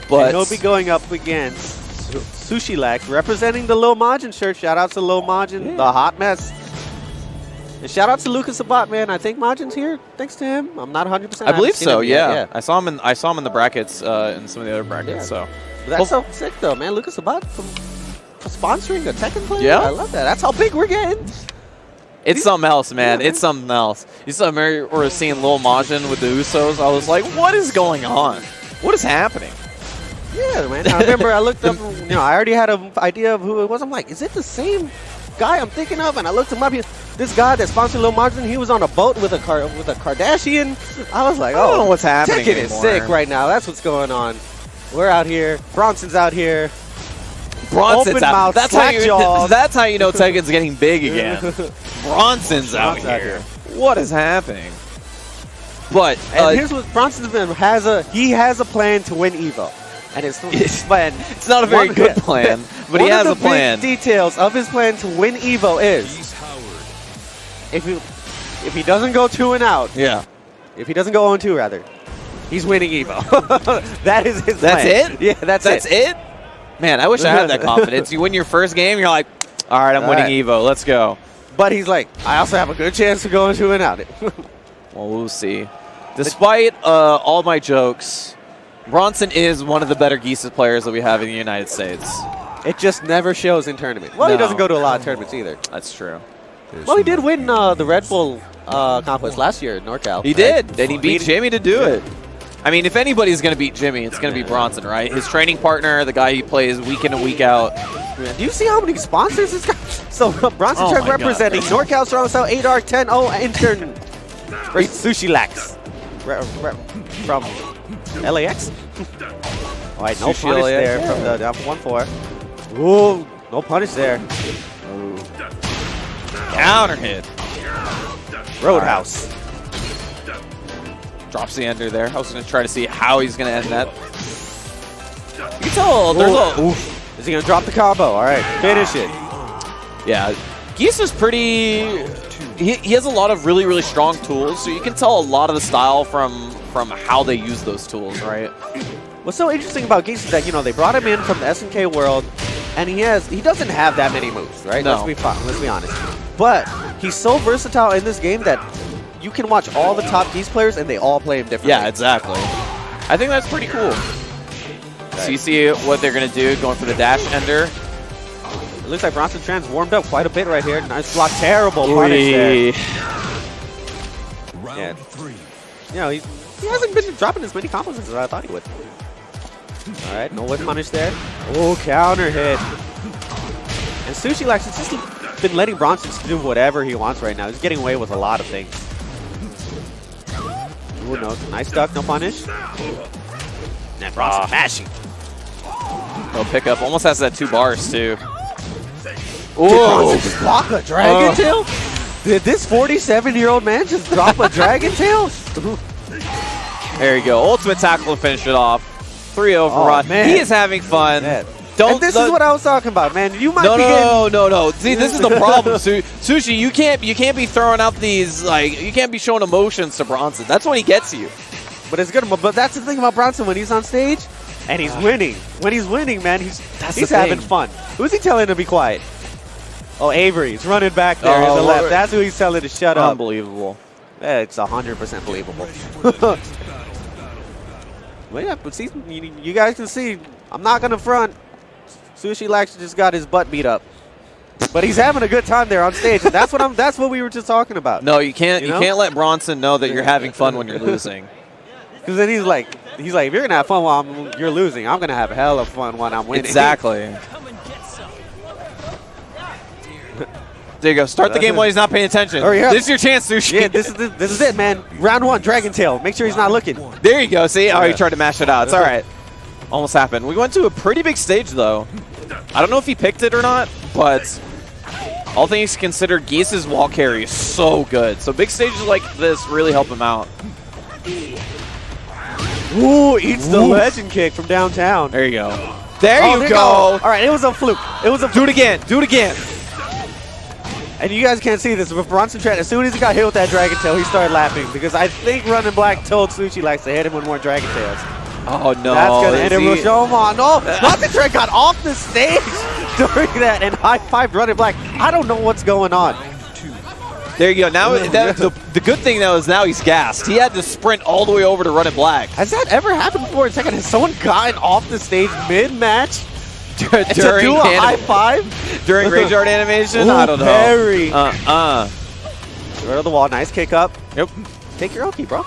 Speaker 7: But
Speaker 8: and he'll be going up against SushiLax, representing the Lil Majin shirt. Shout out to Lil Majin, the hot mess. And shout out to Lucas Sabat, man. I think Majin's here thanks to him. I'm not 100%.
Speaker 7: I believe so. Yeah. I saw him in the brackets in some of the other brackets. So
Speaker 8: that's so sick though, man. Lucas Sabat for sponsoring a Tekken player.
Speaker 7: Yeah,
Speaker 8: I love that. That's how big we're getting.
Speaker 7: It's something else, man. It's something else. You saw Mary or seeing Lil Majin with the Usos. I was like, what is going on? What is happening?
Speaker 8: Yeah, man. I remember I looked up, I already had an idea of who it was. I'm like, is it the same guy I'm thinking of? And I looked him up. This guy that sponsored Lil Majin, he was on a boat with a Kardashian. I was like,
Speaker 7: I don't know what's happening
Speaker 8: Tekken is sick right now. That's what's going on. We're out here. Bronson's out here.
Speaker 7: Bronson's out.
Speaker 8: Mouth,
Speaker 7: That's how you know Tekken's getting big again. Bronson's out here. What is happening? But
Speaker 8: and here's what Bronson has a plan to win Evo. And his plan,
Speaker 7: it's not a very good plan, but he has a plan.
Speaker 8: One of the big details of his plan to win Evo is if he doesn't go 2 and out.
Speaker 7: Yeah.
Speaker 8: If he doesn't go 0-2 rather, he's winning Evo. That is his plan.
Speaker 7: That's it?
Speaker 8: Yeah, that's
Speaker 7: it. Man, I wish I had that confidence. You win your first game, you're like, all right, I'm winning Evo. Let's go.
Speaker 8: But he's like, I also have a good chance of going 2 and out.
Speaker 7: Well, we'll see. Despite all my jokes, Bronson is one of the better Geesis players that we have in the United States.
Speaker 8: It just never shows in tournament. Well, he doesn't go to a lot of tournaments either.
Speaker 7: That's true.
Speaker 8: Well, he did win the Red Bull conquest last year in NorCal.
Speaker 7: He did, and he beat Jimmy to do it. I mean, if anybody's going to beat Jimmy, it's going to be Bronson, right? His training partner, the guy he plays week in and week out.
Speaker 8: Do you see how many sponsors this guy? So, Bronson Trek representing NorCal Strong South 8R10O intern SushiLax from LAX. All right, no punish there from the down 1-4. Ooh, no punish there.
Speaker 7: Ooh. Counter hit.
Speaker 8: Roadhouse.
Speaker 7: Drops the ender there. I was going to try to see how he's going to end that. You can tell there's a...
Speaker 8: Is he going to drop the combo? All right, finish it.
Speaker 7: Yeah, Geese is pretty... He has a lot of really, really strong tools, so you can tell a lot of the style from how they use those tools, right?
Speaker 8: What's so interesting about Geese is that, they brought him in from the SNK world, and he doesn't have that many moves, right?
Speaker 7: No.
Speaker 8: Let's be honest. But he's so versatile in this game that you can watch all the top Geese players, and they all play him differently.
Speaker 7: Yeah, exactly. I think that's pretty cool. So you see what they're going to do, going for the dash ender.
Speaker 8: It looks like Bronson Tran's warmed up quite a bit right here. Nice block, terrible punish there.
Speaker 3: Round 3.
Speaker 8: He hasn't been dropping as many combos as I thought he would. All right, no whip punish there. Oh, counter hit. And SushiLax has just been letting Bronson do whatever he wants right now. He's getting away with a lot of things. Ooh, no, nice duck, no punish. And Bronson mashing.
Speaker 7: No pickup. Almost has that 2 bars, too.
Speaker 8: Oh, just block a Dragon Tail? Did this 47-year-old man just drop a Dragon Tail?
Speaker 7: There you go. Ultimate tackle to finish it off. 3-0 for Ron.
Speaker 8: Man.
Speaker 7: He is having fun.
Speaker 8: And this is what I was talking about, man. You might be
Speaker 7: No. See, this is the problem, Sushi. You can't be throwing out these, you can't be showing emotions to Bronson. That's when he gets you.
Speaker 8: But it's good. But that's the thing about Bronson when he's on stage and he's winning. When he's winning, man, he's having fun. Who's he telling to be quiet? Oh, Avery's running back there in the left. That's who he's telling to shut up.
Speaker 7: Unbelievable.
Speaker 8: It's 100% believable. But yeah, but see, you guys can see, I'm not going to front. SushiLax just got his butt beat up. But he's having a good time there on stage. And that's what we were just talking about.
Speaker 7: No, you can't let Bronson know that you're having fun when you're losing.
Speaker 8: Because then he's like, if you're going to have fun while you're losing, I'm going to have hell of fun when I'm winning.
Speaker 7: Exactly. There you go. Start the game while he's not paying attention. This is your chance, Sushi.
Speaker 8: Yeah, this is it, man. Round 1, Dragon Tail. Make sure he's not looking.
Speaker 7: There you go. See? Oh, he tried to mash it out. It's all right. Almost happened. We went to a pretty big stage, though. I don't know if he picked it or not, but all things considered, Geese's wall carry is so good. So big stages like this really help him out.
Speaker 8: Ooh, eats the legend kick from downtown.
Speaker 7: There you go. There you go.
Speaker 8: All right, it was a fluke.
Speaker 7: Do it again. Do it again.
Speaker 8: And you guys can't see this, but Bronson Trent, as soon as he got hit with that Dragon Tail, he started laughing because I think Running Black told SushiLax to hit him with more Dragon Tails.
Speaker 7: Oh no!
Speaker 8: That's gonna end it with Showman. No, Bronson Trent got off the stage during that and high-fived Running Black. I don't know what's going on.
Speaker 7: There you go. Now the good thing though is now he's gassed. He had to sprint all the way over to Running Black.
Speaker 8: Has that ever happened before in Tekken? Has someone gotten off the stage mid-match?
Speaker 7: During
Speaker 8: to do a high five?
Speaker 7: During Rageyard animation?
Speaker 8: Ooh,
Speaker 7: I don't know.
Speaker 8: Parry. Go to the wall. Nice kick up.
Speaker 7: Yep.
Speaker 8: Take your Oki, bro.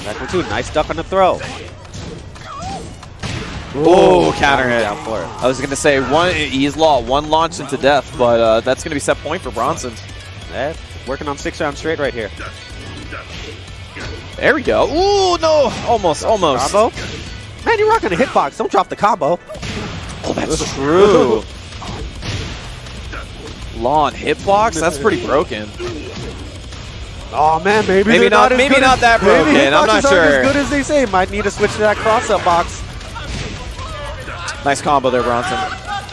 Speaker 8: Back one, two. Nice duck on the throw.
Speaker 7: Oh, counter hit.
Speaker 8: Down for it.
Speaker 7: I was going to say, he's lost one launch into death, but that's going to be set point for Bronson.
Speaker 8: Yeah, working on 6 rounds straight right here.
Speaker 7: There we go. Ooh, no. Almost.
Speaker 8: Combo. Man, you're rocking a hitbox. Don't drop the combo.
Speaker 7: Oh, that's true. Lawn hitbox? That's pretty broken.
Speaker 8: Oh man, maybe
Speaker 7: not that broken.
Speaker 8: Maybe
Speaker 7: I'm not sure.
Speaker 8: As good as they say. Might need to switch to that cross-up box.
Speaker 7: Nice combo there, Bronson.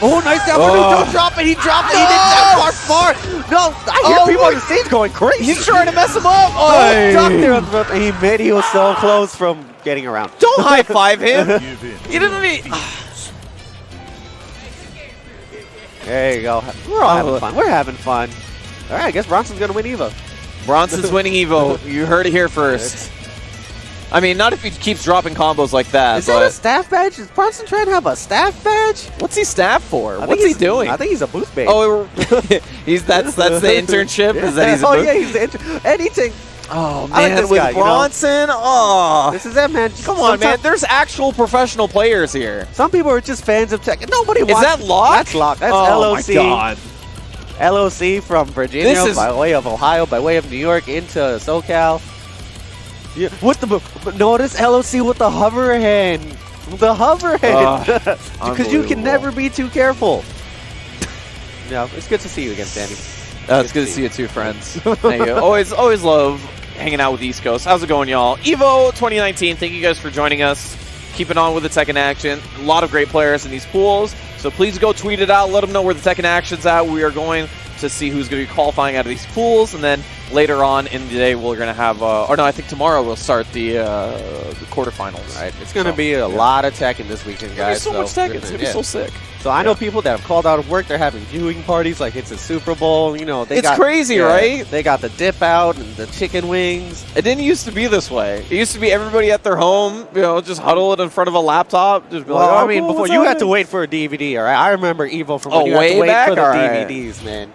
Speaker 8: Oh, nice down. Don't drop it. He dropped it. He didn't that far. No, I hear people on the stage going crazy.
Speaker 7: He's trying to mess him up.
Speaker 8: Oh, dropped there. He was so close from getting around.
Speaker 7: Don't high five him. He didn't even.
Speaker 8: There you go. We're all having fun. We're having fun. All right, I guess Bronson's going to win Evo.
Speaker 7: Bronson's winning Evo. You heard it here first. I mean, not if he keeps dropping combos like that.
Speaker 8: Is that a staff badge? Does Bronson trying to have a staff badge?
Speaker 7: What's he staff for? What's he doing?
Speaker 8: I think he's a booth bait.
Speaker 7: Oh, that's the internship? Is that he's a booth?
Speaker 8: Yeah, he's the anything.
Speaker 7: Oh, man,
Speaker 8: I like this
Speaker 7: with
Speaker 8: guy,
Speaker 7: Bronson? Oh.
Speaker 8: This is it, man.
Speaker 7: Come on, man. There's actual professional players here.
Speaker 8: Some people are just fans of Tekken. Nobody watches.
Speaker 7: Is that Locke?
Speaker 8: That's Locke. That's
Speaker 7: LOC.
Speaker 8: LOC.
Speaker 7: Oh, my God.
Speaker 8: LOC from Virginia, by way of Ohio, by way of New York into SoCal. Yeah, with the notice LOC with the hover hand. The hover hand. Because you can never be too careful. No, it's good to see you again, Danny.
Speaker 7: It's good to see you too, friends. Thank you. Always love hanging out with the East Coast. How's it going, y'all? Evo 2019, thank you guys for joining us. Keeping on with the Tekken action. A lot of great players in these pools. So please go tweet it out. Let them know where the Tekken action's at. We are going to see who's going to be qualifying out of these pools. And then later on in the day, we're going to have, or no, I think tomorrow we'll start the quarterfinals.
Speaker 8: Right. It's going to be a lot of Tekken this weekend, guys.
Speaker 7: So much Tekken. It's going to be so sick.
Speaker 8: So I know people that have called out of work. They're having viewing parties like it's a Super Bowl. You know,
Speaker 7: it's crazy, right?
Speaker 8: They got the dip out and the chicken wings.
Speaker 7: It didn't used to be this way. It used to be everybody at their home, just huddle it in front of a laptop. Just be like,
Speaker 8: I mean, before you had to wait for a DVD, all right? I remember Evo from when you had to wait for the DVDs, man.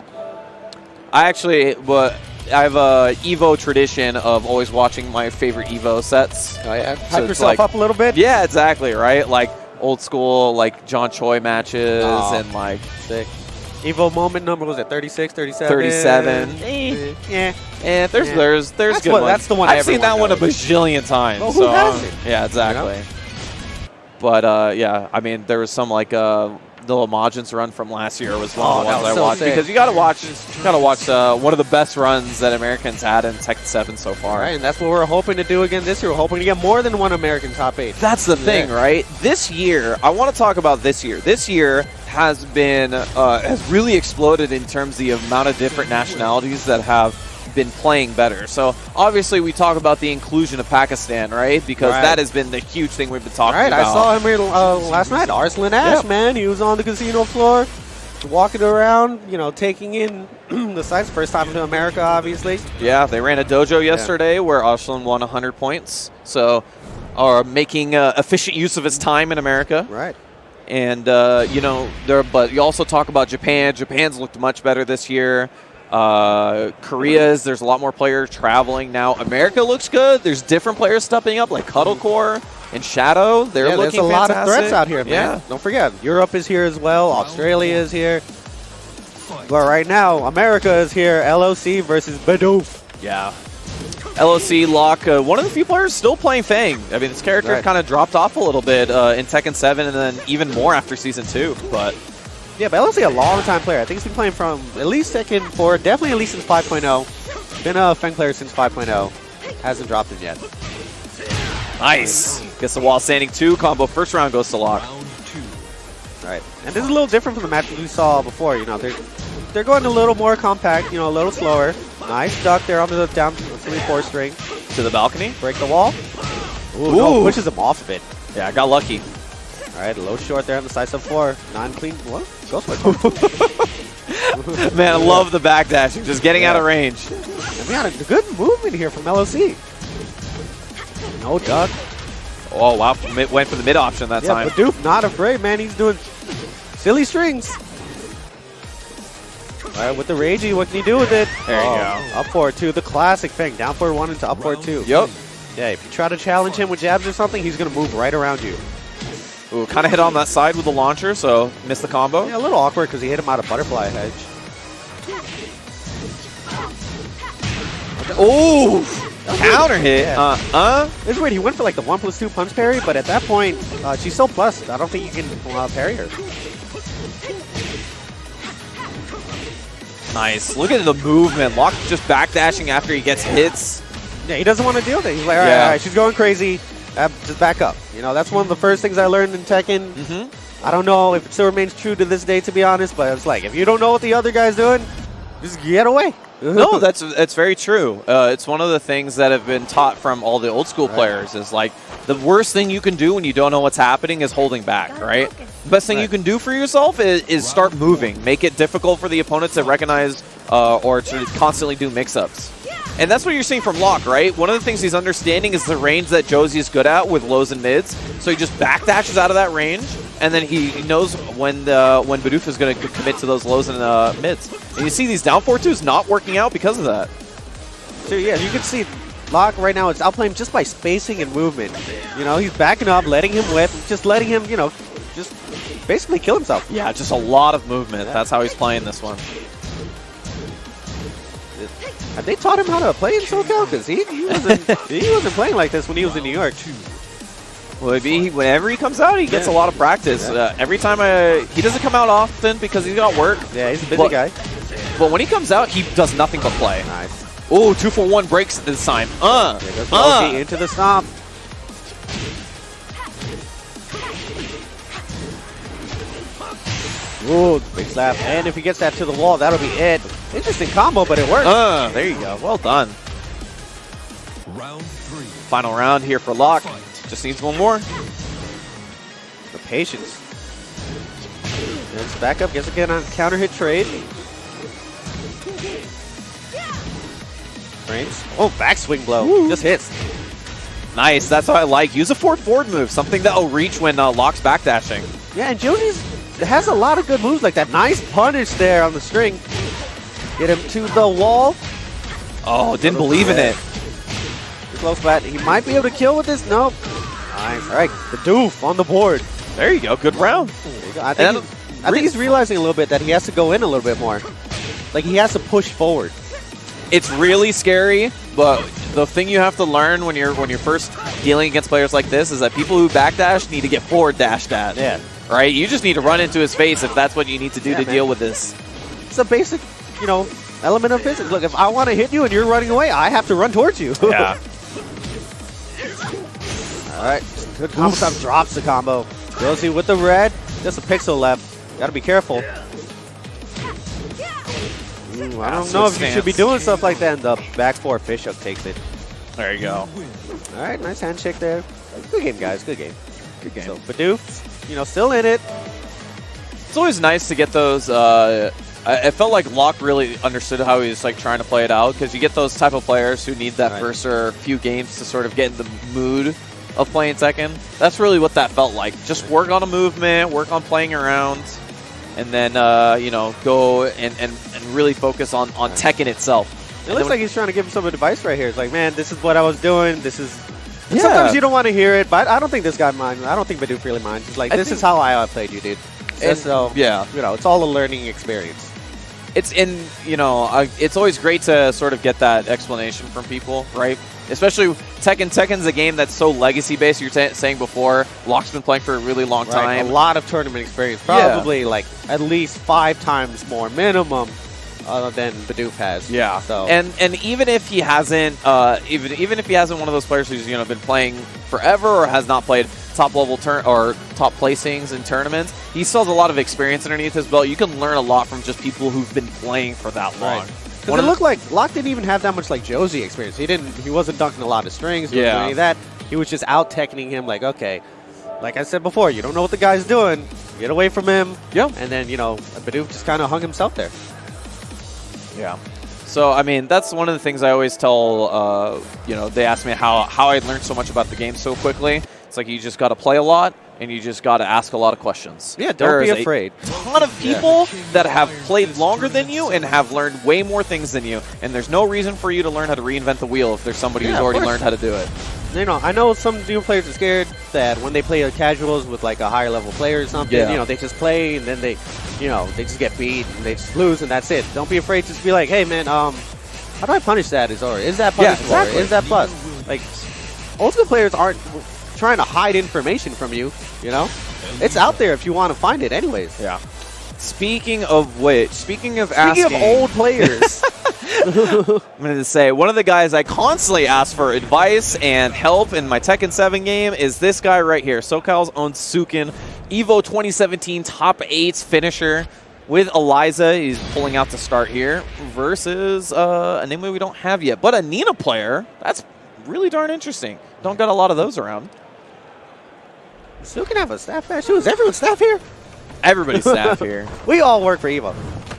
Speaker 7: I actually, I have a Evo tradition of always watching my favorite Evo sets.
Speaker 8: Oh, yeah? Hype yourself up a little bit?
Speaker 7: Yeah, exactly, right? Like old school, like John Choi matches and like...
Speaker 8: Sick. Evo moment number was it 36, 37?
Speaker 7: 37. Yeah, there's good ones.
Speaker 8: That's the one
Speaker 7: I've seen that one a bajillion times.
Speaker 8: Well, who hasn't?
Speaker 7: Yeah, exactly. You know? But yeah, I mean, there was some like the Lamagins run from last year was one of the ones I watched because you got to watch one of the best runs that Americans had in Tekken 7 so far.
Speaker 8: Right, and that's what we're hoping to do again this year. We're hoping to get more than one American top 8.
Speaker 7: That's the thing, right? This year, I want to talk about this year. This year has been has really exploded in terms of the amount of different nationalities that have been playing better. So obviously we talk about the inclusion of Pakistan, right? Because that has been the huge thing we've been talking about.
Speaker 8: I saw him here last night. Arslan Ash, man. He was on the casino floor, walking around, taking in the sights. First time to America, obviously.
Speaker 7: Yeah, they ran a dojo yesterday where Arslan won 100 points. So, making efficient use of his time in America.
Speaker 8: Right.
Speaker 7: And, but you also talk about Japan. Japan's looked much better this year. Korea's, there's a lot more players traveling now. America looks good. There's different players stepping up, like Cuddlecore and Shadow. They're looking
Speaker 8: there's a
Speaker 7: fantastic.
Speaker 8: lot of threats out here, man.
Speaker 7: Yeah.
Speaker 8: Don't forget, Europe is here as well. Australia is here. But right now, America is here. LOC versus Bidoof.
Speaker 7: Yeah. LOC, Locke, one of the few players still playing Fang. I mean, this character kind of dropped off a little bit in Tekken 7 and then even more after Season 2, but...
Speaker 8: Yeah, but LOC a long-time player. I think he's been playing from at least Tekken 4, definitely at least since 5.0. Been a Fang player since 5.0. Hasn't dropped it yet.
Speaker 7: Nice. Gets the wall standing 2. Combo first round goes to Locke.
Speaker 8: Right. And this is a little different from the matches we saw before. they're going a little more compact, you know, a little slower. Nice duck there on the down 3-4 string.
Speaker 7: To the balcony.
Speaker 8: Break the wall. Ooh, no, pushes him off a bit.
Speaker 7: Yeah, I got lucky.
Speaker 8: All right, a little short there on the side sub 4. Non-clean. What? Go for it.
Speaker 7: Man, I love the backdashing. Just getting out of range.
Speaker 8: And we got a good movement here from LOC. No duck.
Speaker 7: Oh, wow. Went for the mid option that time.
Speaker 8: Bidoof not afraid, man. He's doing silly strings. All right, with the Ragey, what can you do with it?
Speaker 7: There you go.
Speaker 8: Up forward 2, the classic thing. Down forward 1 into up forward 2.
Speaker 7: Yep.
Speaker 8: Yeah, if you try to challenge him with jabs or something, he's going to move right around you.
Speaker 7: Ooh, kind of hit on that side with the launcher, so missed the combo.
Speaker 8: Yeah, a little awkward because he hit him out of butterfly hedge.
Speaker 7: Ooh! Counter hit.
Speaker 8: Yeah. It's weird. He went for like the 1+2 punch parry, but at that point, she's so plus. I don't think you can parry her.
Speaker 7: Nice. Look at the movement. Lock just backdashing after he gets hits.
Speaker 8: Yeah, he doesn't want to deal with it. He's like, all right, she's going crazy. Just back up. You know, that's one of the first things I learned in Tekken. I don't know if it still remains true to this day, to be honest, but it's like, if you don't know what the other guy's doing, just get away.
Speaker 7: No, that's very true. It's one of the things that have been taught from all the old school players is like the worst thing you can do when you don't know what's happening is holding back, right? The best thing you can do for yourself is start moving. Make it difficult for the opponent to recognize or to constantly do mix-ups. And that's what you're seeing from Locke, right? One of the things he's understanding is the range that Josie is good at with lows and mids. So he just backdashes out of that range, and then he knows when Bidoof is going to commit to those lows and mids. And you see these down 4-2s not working out because of that.
Speaker 8: So yeah, you can see Locke right now is outplaying just by spacing and movement. You know, he's backing up, letting him whip, just letting him, you know, just basically kill himself.
Speaker 7: Yeah, just a lot of movement. That's how he's playing this one.
Speaker 8: Have they taught him how to play in SoCal? Because he wasn't playing like this when he was in New York.
Speaker 7: Well, whenever he comes out, he gets a lot of practice. Every time he doesn't come out often because he's got work.
Speaker 8: Yeah, he's a busy guy.
Speaker 7: But when he comes out, he does nothing but play.
Speaker 8: Nice.
Speaker 7: Ooh, 2-for-1 breaks this time.
Speaker 8: Into the stomp. Ooh, big slap. And if he gets that to the wall, that'll be it. Interesting combo, but it works.
Speaker 7: There you go. Well done.
Speaker 3: Round 3.
Speaker 7: Final round here for Locke. Just needs one more.
Speaker 8: The patience. It's back up, gets again on counter hit trade. Frames. Oh, backswing blow. Woo. Just hits.
Speaker 7: Nice. That's what I like. Use a forward move. Something that will reach when Locke's backdashing.
Speaker 8: Yeah, and Josie's has a lot of good moves like that. Nice punish there on the string. Get him to the wall.
Speaker 7: Oh, didn't believe in it.
Speaker 8: Close flat. He might be able to kill with this. Nope. Nice. All right. Bidoof on the board.
Speaker 7: There you go. Good round.
Speaker 8: I think he's realizing a little bit that he has to go in a little bit more. Like, he has to push forward.
Speaker 7: It's really scary, but the thing you have to learn when you're first dealing against players like this is that people who backdash need to get forward dashed at.
Speaker 8: Yeah.
Speaker 7: Right? You just need to run into his face if that's what you need to do to deal with this.
Speaker 8: It's a basic, you know, element of physics. Look, if I want to hit you and you're running away, I have to run towards you.
Speaker 7: Yeah.
Speaker 8: All right. Good combo stop. Drops the combo. Josie with the red. Just a pixel left. Got to be careful. Ooh, I don't know if you should be doing stuff like that. And the back four fish hook takes it.
Speaker 7: There you go.
Speaker 8: All right, nice handshake there. Good game, guys. Good game. Good game. So Bidoof, you know, still in it.
Speaker 7: It's always nice to get those. I felt like Locke really understood how he was like trying to play it out, because you get those type of players who need that first or few games to sort of get in the mood of playing Tekken. That's really what that felt like. Just work on a movement, work on playing around, and then you know, go and really focus on Tekken itself.
Speaker 8: It looks like he's trying to give him some advice right here. It's like, man, this is what I was doing. This is. Sometimes you don't want to hear it, but I don't think this guy minds. I don't think Bidoof really minds. He's like, this is how I played you, dude. And so,
Speaker 7: yeah,
Speaker 8: you know, it's all a learning experience.
Speaker 7: It's you know, it's always great to sort of get that explanation from people, right? Especially Tekken. Tekken's a game that's so legacy based. You're saying before, Locke's been playing for a really long time.
Speaker 8: A lot of tournament experience, probably like at least 5 times more minimum than Bidoof has.
Speaker 7: Yeah.
Speaker 8: So
Speaker 7: And even if he hasn't, even if he hasn't one of those players who's been playing forever or has not played top level or top placings in tournaments, he still has a lot of experience underneath his belt. You can learn a lot from just people who've been playing for that long.
Speaker 8: Because it looked like Locke didn't even have that much like Josie experience. He wasn't dunking a lot of strings. He wasn't doing any of that. He was just out teching him like, okay, like I said before, you don't know what the guy's doing. Get away from him.
Speaker 7: Yeah.
Speaker 8: And then Bidoof just kind of hung himself there.
Speaker 7: Yeah. So, I mean, that's one of the things I always tell, they ask me how I learned so much about the game so quickly. It's like you just got to play a lot, and you just got to ask a lot of questions.
Speaker 8: Yeah, don't be afraid.
Speaker 7: A ton of people that have played longer than you and have learned way more things than you, and there's no reason for you to learn how to reinvent the wheel if there's somebody who's already learned how to do it.
Speaker 8: I know some new players are scared that when they play casuals with like a higher level player or something, they just play and then they just get beat and they just lose and that's it. Don't be afraid to just be like, hey man, how do I punish that? Is that punishable? Or is that plus? Like, old school players aren't trying to hide information from you. It's out there if you want to find it, anyways.
Speaker 7: Yeah. Speaking of asking,
Speaker 8: old players.
Speaker 7: I'm going to say, one of the guys I constantly ask for advice and help in my Tekken 7 game is this guy right here, SoCal's own Suiken, Evo 2017 top 8 finisher with Eliza. He's pulling out to start here versus a name we don't have yet, but a Nina player. That's really darn interesting. Don't got a lot of those around.
Speaker 8: Suiken have a staff match too? Is everyone staff here?
Speaker 7: Everybody's staff here.
Speaker 8: We all work for Evo.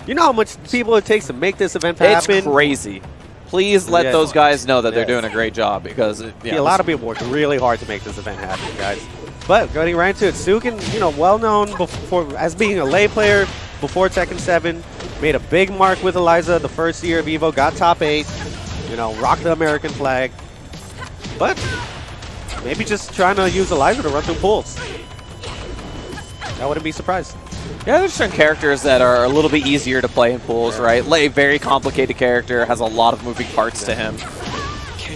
Speaker 8: You know how much people it takes to make this event happen?
Speaker 7: It's crazy. Please let those guys know that they're doing a great job because a
Speaker 8: lot of people worked really hard to make this event happen, guys. But going right into it, Suiken, well known as being a lay player before Tekken 7, made a big mark with Eliza the first year of Evo, got top 8, rocked the American flag. But maybe just trying to use Eliza to run through pools. I wouldn't be surprised.
Speaker 7: Yeah, there's certain characters that are a little bit easier to play in pools, right? Lei, very complicated character, has a lot of moving parts to him.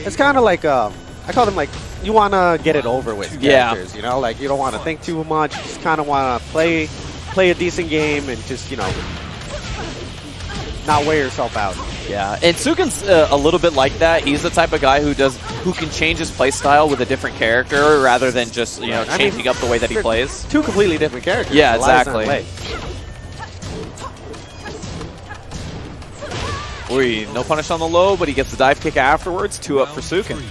Speaker 8: It's kind of like, I call them like, you want to get it over with characters, Like, you don't want to think too much, you just kind of want to play a decent game and just, not wear yourself out.
Speaker 7: Yeah, and Suiken's a little bit like that. He's the type of guy who can change his play style with a different character rather than just changing up the way that he plays.
Speaker 8: Two completely different characters.
Speaker 7: Yeah, exactly. Ooh, no punish on the low, but he gets the dive kick afterwards. 2 up for Suiken.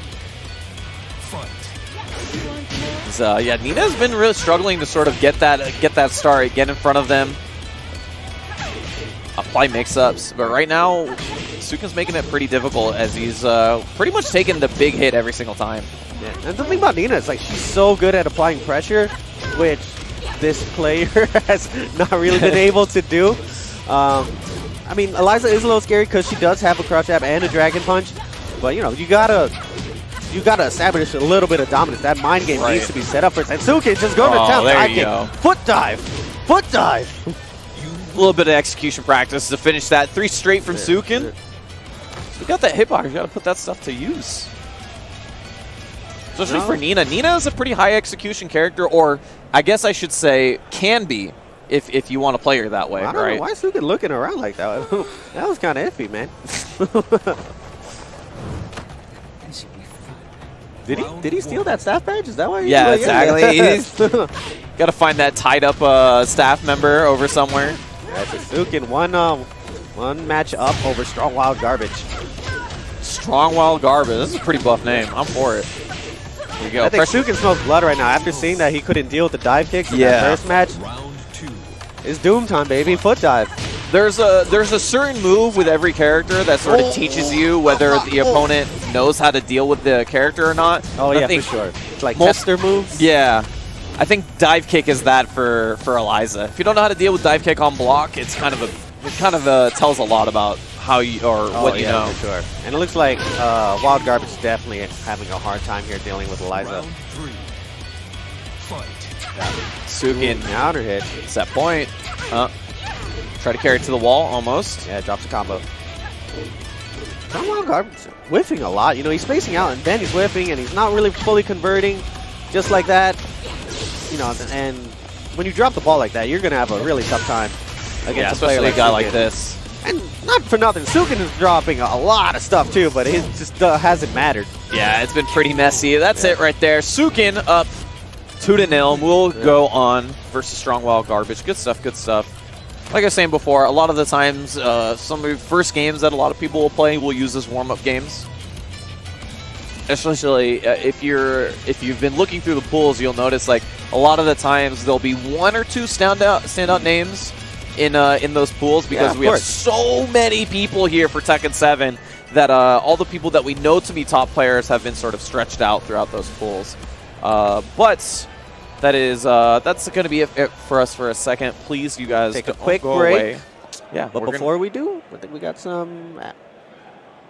Speaker 7: Nina's been really struggling to sort of get that start, get in front of them. Apply mix-ups, but right now Suiken's making it pretty difficult as he's pretty much taking the big hit every single time.
Speaker 8: Yeah. And the thing about Nina is like she's so good at applying pressure, which this player has not really been able to do. I mean, Eliza is a little scary because she does have a crouch jab and a dragon punch, but you gotta establish a little bit of dominance. That mind game needs to be set up first. And Suiken just going to town.
Speaker 7: There you go.
Speaker 8: Foot dive.
Speaker 7: A little bit of execution practice to finish that. 3 straight from Suiken. So you got that hitbox. You got to put that stuff to use. Especially for Nina. Nina is a pretty high execution character, or I guess I should say can be if you want to play her that way.
Speaker 8: I don't know why is Suiken looking around like that. That was kind of iffy, man. Did he steal that staff badge? Is that why?
Speaker 7: Yeah, exactly. Got to find that tied up staff member over somewhere.
Speaker 8: That's a Suiken. One match up over Strong Wild Garbage.
Speaker 7: Strong Wild Garbage. This is a pretty buff name. I'm for it. Here you go.
Speaker 8: I think Suiken smells blood right now. After seeing that he couldn't deal with the dive kicks in that first match, it's doom time, baby. Foot dive.
Speaker 7: There's a certain move with every character that sort of teaches you whether the opponent knows how to deal with the character or not.
Speaker 8: Oh, yeah, for sure. It's like tester moves.
Speaker 7: Yeah. I think dive kick is that for Eliza. If you don't know how to deal with dive kick on block, it kind of tells a lot about how you what you know.
Speaker 8: For sure. And it looks like Wild Garbage is definitely having a hard time here dealing with Eliza.
Speaker 7: Suiken
Speaker 8: counter hit.
Speaker 7: Set point. Try to carry it to the wall almost.
Speaker 8: Yeah, drops a combo. Wild Garbage whiffing a lot. He's spacing out and then he's whiffing and he's not really fully converting. Just like that. And when you drop the ball like that, you're going to have a really tough time against a player like
Speaker 7: a guy like this.
Speaker 8: And not for nothing, Suiken is dropping a lot of stuff too, but it just hasn't mattered.
Speaker 1: Yeah, it's been pretty messy. That's it right there. Suiken up 2-0. We'll go on versus Strongwell Garbage. Good stuff, good stuff. Like I was saying before, a lot of the times, some of the first games that a lot of people will play will use as warm-up games. Especially if you've been looking through the pools, you'll notice like a lot of the times there'll be 1 or 2 standout names in those pools because we have so many people here for Tekken 7 that all the people that we know to be top players have been sort of stretched out throughout those pools. But that's going to be it for us for a second. Please, you guys,
Speaker 8: take a quick break.
Speaker 1: Away. Yeah,
Speaker 8: but before we do, I think we got some.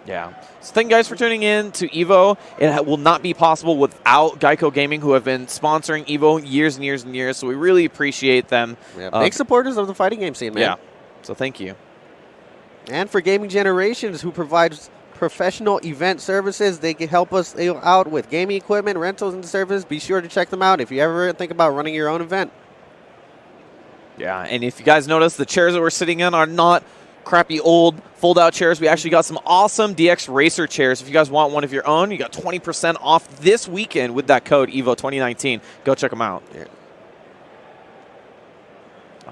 Speaker 7: Yeah. So thank you guys for tuning in to EVO. It will not be possible without Geico Gaming, who have been sponsoring EVO years and years and years. So we really appreciate them.
Speaker 8: Yeah, big supporters of the fighting game scene, man.
Speaker 7: Yeah. So thank you.
Speaker 8: And for Gaming Generations, who provides professional event services. They can help us out with gaming equipment, rentals, and service. Be sure to check them out if you ever think about running your own event.
Speaker 7: Yeah, and if you guys notice, the chairs that we're sitting in are not crappy old fold-out chairs. We actually got some awesome DX Racer chairs. If you guys want one of your own, you got 20% off this weekend with that code EVO2019. Go check them out.
Speaker 8: Yeah.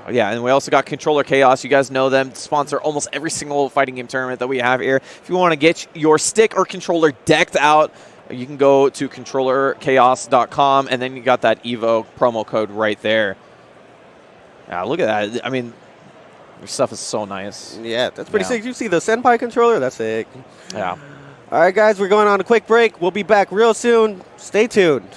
Speaker 7: Yeah, and we also got Controller Chaos. You guys know them. Sponsor almost every single fighting game tournament that we have here. If you want to get your stick or controller decked out, you can go to controllerchaos.com, and then you got that EVO promo code right there. Yeah, look at that. I mean, your stuff is so nice.
Speaker 8: Yeah, that's pretty sick. You see the Senpai controller? That's sick.
Speaker 7: Yeah.
Speaker 8: All right, guys, we're going on a quick break. We'll be back real soon. Stay tuned.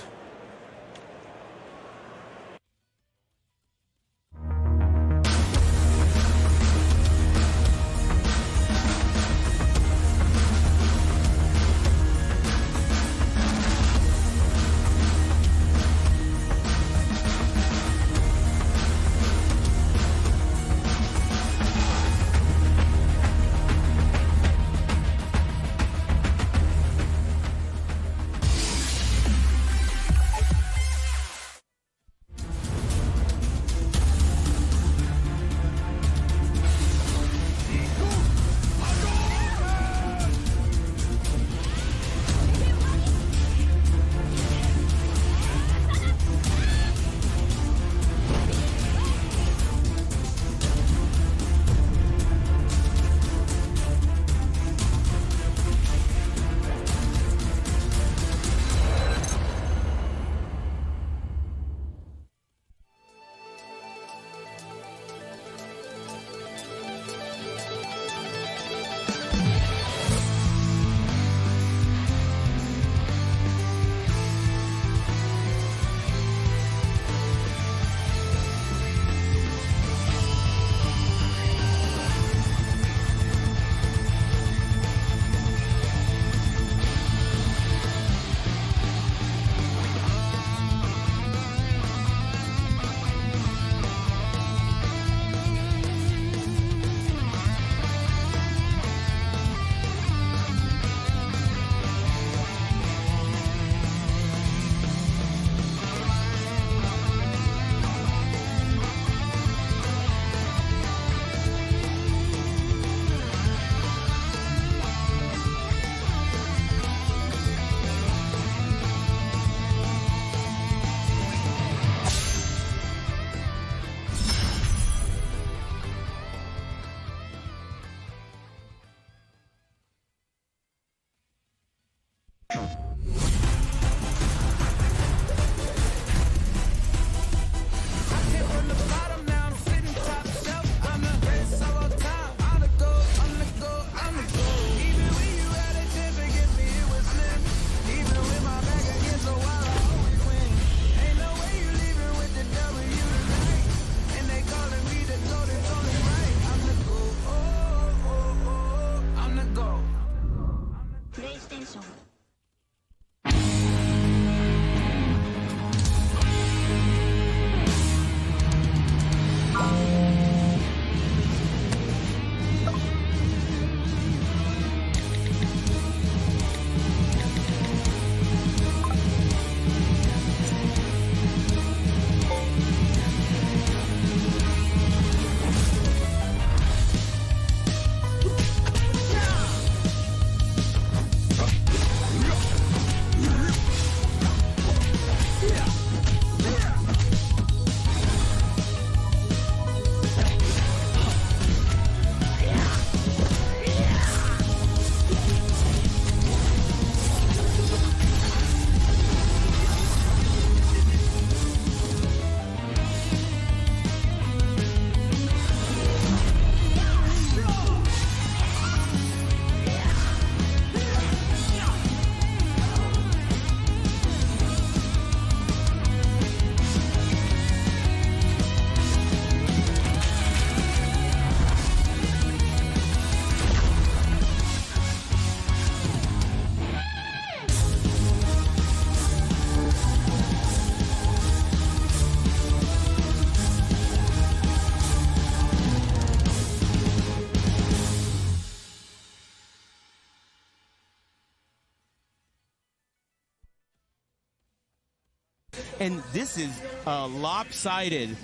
Speaker 5: And this is a lopsided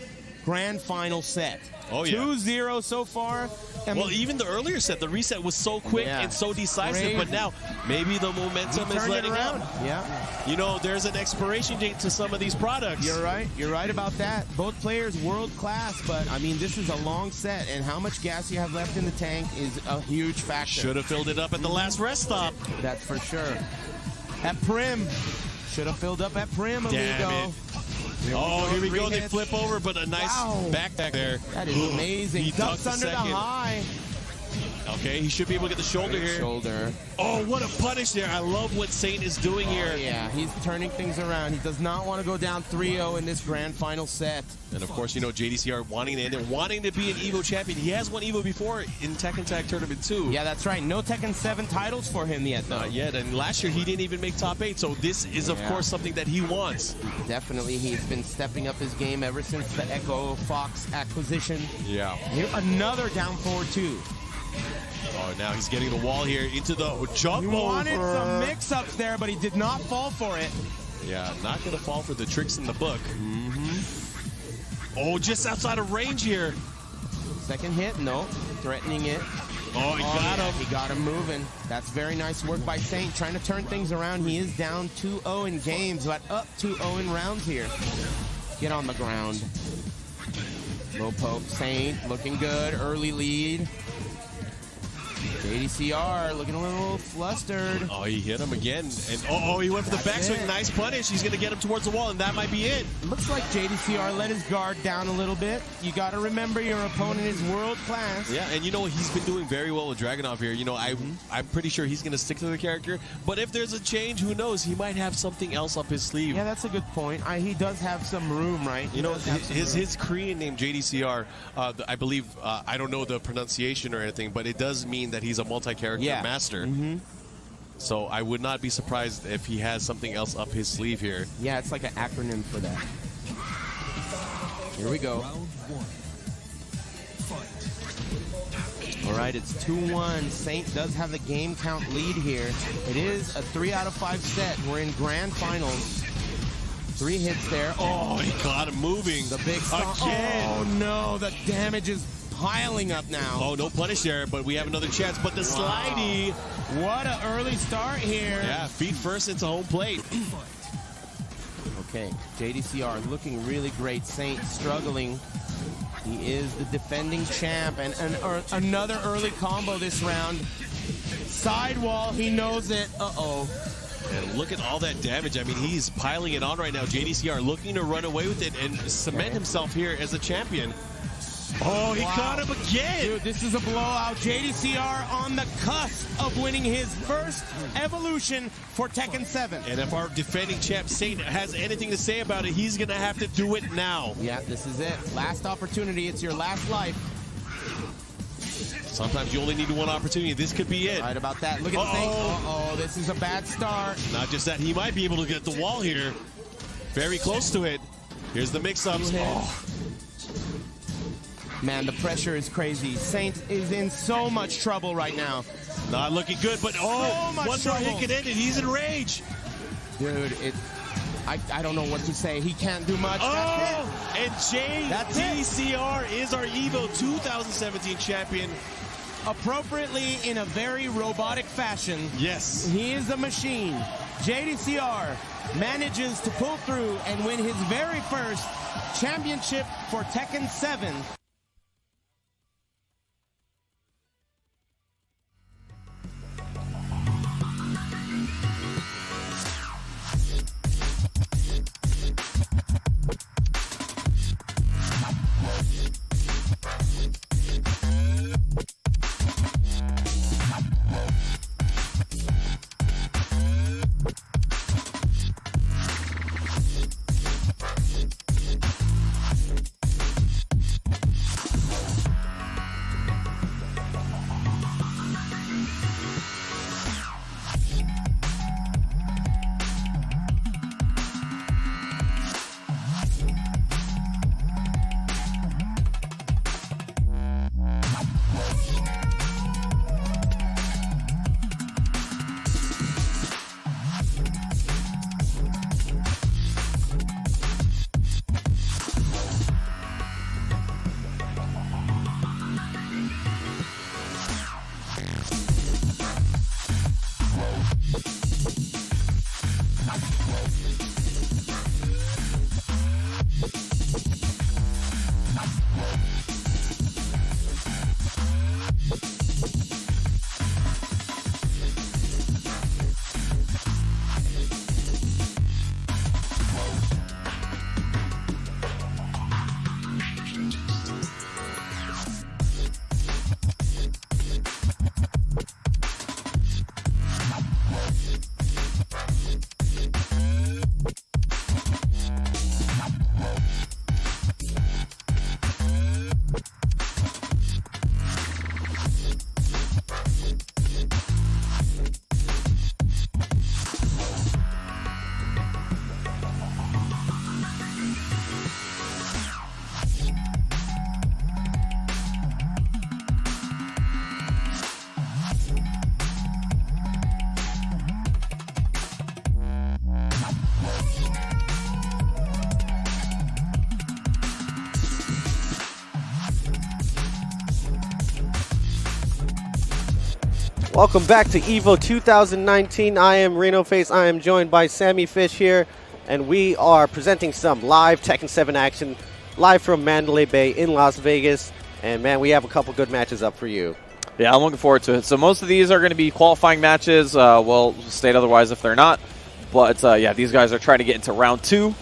Speaker 5: grand final set.
Speaker 6: Oh, yeah.
Speaker 5: 2-0 so far. I mean,
Speaker 6: Well, even the earlier set, the reset was so quick and so decisive, but now maybe the momentum is letting up.
Speaker 5: Yeah.
Speaker 6: You know, there's an expiration date to some of these products.
Speaker 5: You're right. You're right about that. Both players world class, but I mean, this is a long set, and how much gas you have left in the tank is a huge factor.
Speaker 6: Should have filled it up at the last rest stop.
Speaker 5: That's for sure. At Prim. Should have filled up at Prim, amigo.
Speaker 6: Damn it. Oh, here we go. They flip over, but a nice backpack there.
Speaker 5: That is amazing.
Speaker 6: He
Speaker 5: Ducks
Speaker 6: ducked
Speaker 5: under the high.
Speaker 6: Okay, he should be able to get the shoulder here.
Speaker 5: Shoulder.
Speaker 6: Oh, what a punish there. I love what Saint is doing here.
Speaker 5: Yeah, he's turning things around. He does not want to go down 3-0 in this grand final set.
Speaker 6: And of course, you know, JDCR wanting to end it, wanting to be an EVO champion. He has won EVO before in Tekken Tag Tournament 2.
Speaker 5: Yeah, that's right. No Tekken 7 titles for him yet, though.
Speaker 6: Not yet. And last year, he didn't even make top 8. So this is, of course, something that he wants.
Speaker 5: Definitely, he's been stepping up his game ever since the Echo Fox acquisition.
Speaker 6: Yeah.
Speaker 5: Here, another down forward 2.
Speaker 6: Oh, now he's getting the wall here into the jump
Speaker 5: He wanted some mix-ups there, but he did not fall for it.
Speaker 6: Yeah, not going to fall for the tricks in the book. Oh, just outside of range here.
Speaker 5: Second hit, no. Threatening it.
Speaker 6: Oh, he got him.
Speaker 5: He got him moving. That's very nice work by Saint, trying to turn things around. He is down 2-0 in games, but up 2-0 in rounds here. Get on the ground. Low poke. Saint looking good. Early lead. JDCR looking a little flustered.
Speaker 6: Oh, he hit him again. And he went for the backswing. Nice punish. He's going to get him towards the wall, and that might be it.
Speaker 5: Looks like JDCR let his guard down a little bit. You got to remember your opponent is world class.
Speaker 6: Yeah, and you know, he's been doing very well with Dragunov here. You know, I'm pretty sure he's going to stick to the character. But if there's a change, who knows? He might have something else up his sleeve.
Speaker 5: Yeah, that's a good point. He does have some room, right?
Speaker 6: You know, his Korean name, JDCR, I believe, I don't know the pronunciation or anything, but it does mean that he's a multi-character master. So I would not be surprised if he has something else up his sleeve here.
Speaker 5: Yeah, it's like an acronym for that. Here we go. All right, it's 2-1. Saint does have the game count lead here. It is a 3 out of 5 set. We're in grand finals. 3 hits there.
Speaker 6: Oh, he got him moving.
Speaker 5: The big stomp.
Speaker 6: Again.
Speaker 5: Oh, no. The damage is piling up now.
Speaker 6: Oh, no punish there, but we have another chance. But the slidey.
Speaker 5: What an early start here.
Speaker 6: Yeah, feet first into home plate.
Speaker 5: Okay, JDCR looking really great. Saint struggling. He is the defending champ, and another early combo this round. Sidewall, he knows it.
Speaker 6: And look at all that damage. I mean, he's piling it on right now. JDCR looking to run away with it and cement himself here as a champion. Oh, he caught him again.
Speaker 5: Dude, this is a blowout. JDCR on the cusp of winning his first evolution for Tekken 7.
Speaker 6: And if our defending champ Saint has anything to say about it, he's going to have to do it now.
Speaker 5: Yeah, this is it. Last opportunity. It's your last life.
Speaker 6: Sometimes you only need one opportunity. This could be it.
Speaker 5: Right about that. Look at Saint. This is a bad start.
Speaker 6: Not just that, he might be able to get the wall here. Very close to it. Here's the mix-ups.
Speaker 5: Man, the pressure is crazy. Saint is in so much trouble right now.
Speaker 6: Not looking good, but one more hit can end it. He's in rage.
Speaker 5: Dude, I don't know what to say. He can't do much.
Speaker 6: And JDCR is our EVO 2017 champion.
Speaker 5: Appropriately in a very robotic fashion.
Speaker 6: Yes.
Speaker 5: He is a machine. JDCR manages to pull through and win his very first championship for Tekken 7.
Speaker 8: Welcome back to EVO 2019. I am Reno Face. I am joined by Sammy Fish here, and we are presenting some live Tekken 7 action live from Mandalay Bay in Las Vegas. And man, we have a couple good matches up for you.
Speaker 7: Yeah, I'm looking forward to it. So most of these are going to be qualifying matches. We'll state otherwise if they're not. But yeah, these guys are trying to get into round 2.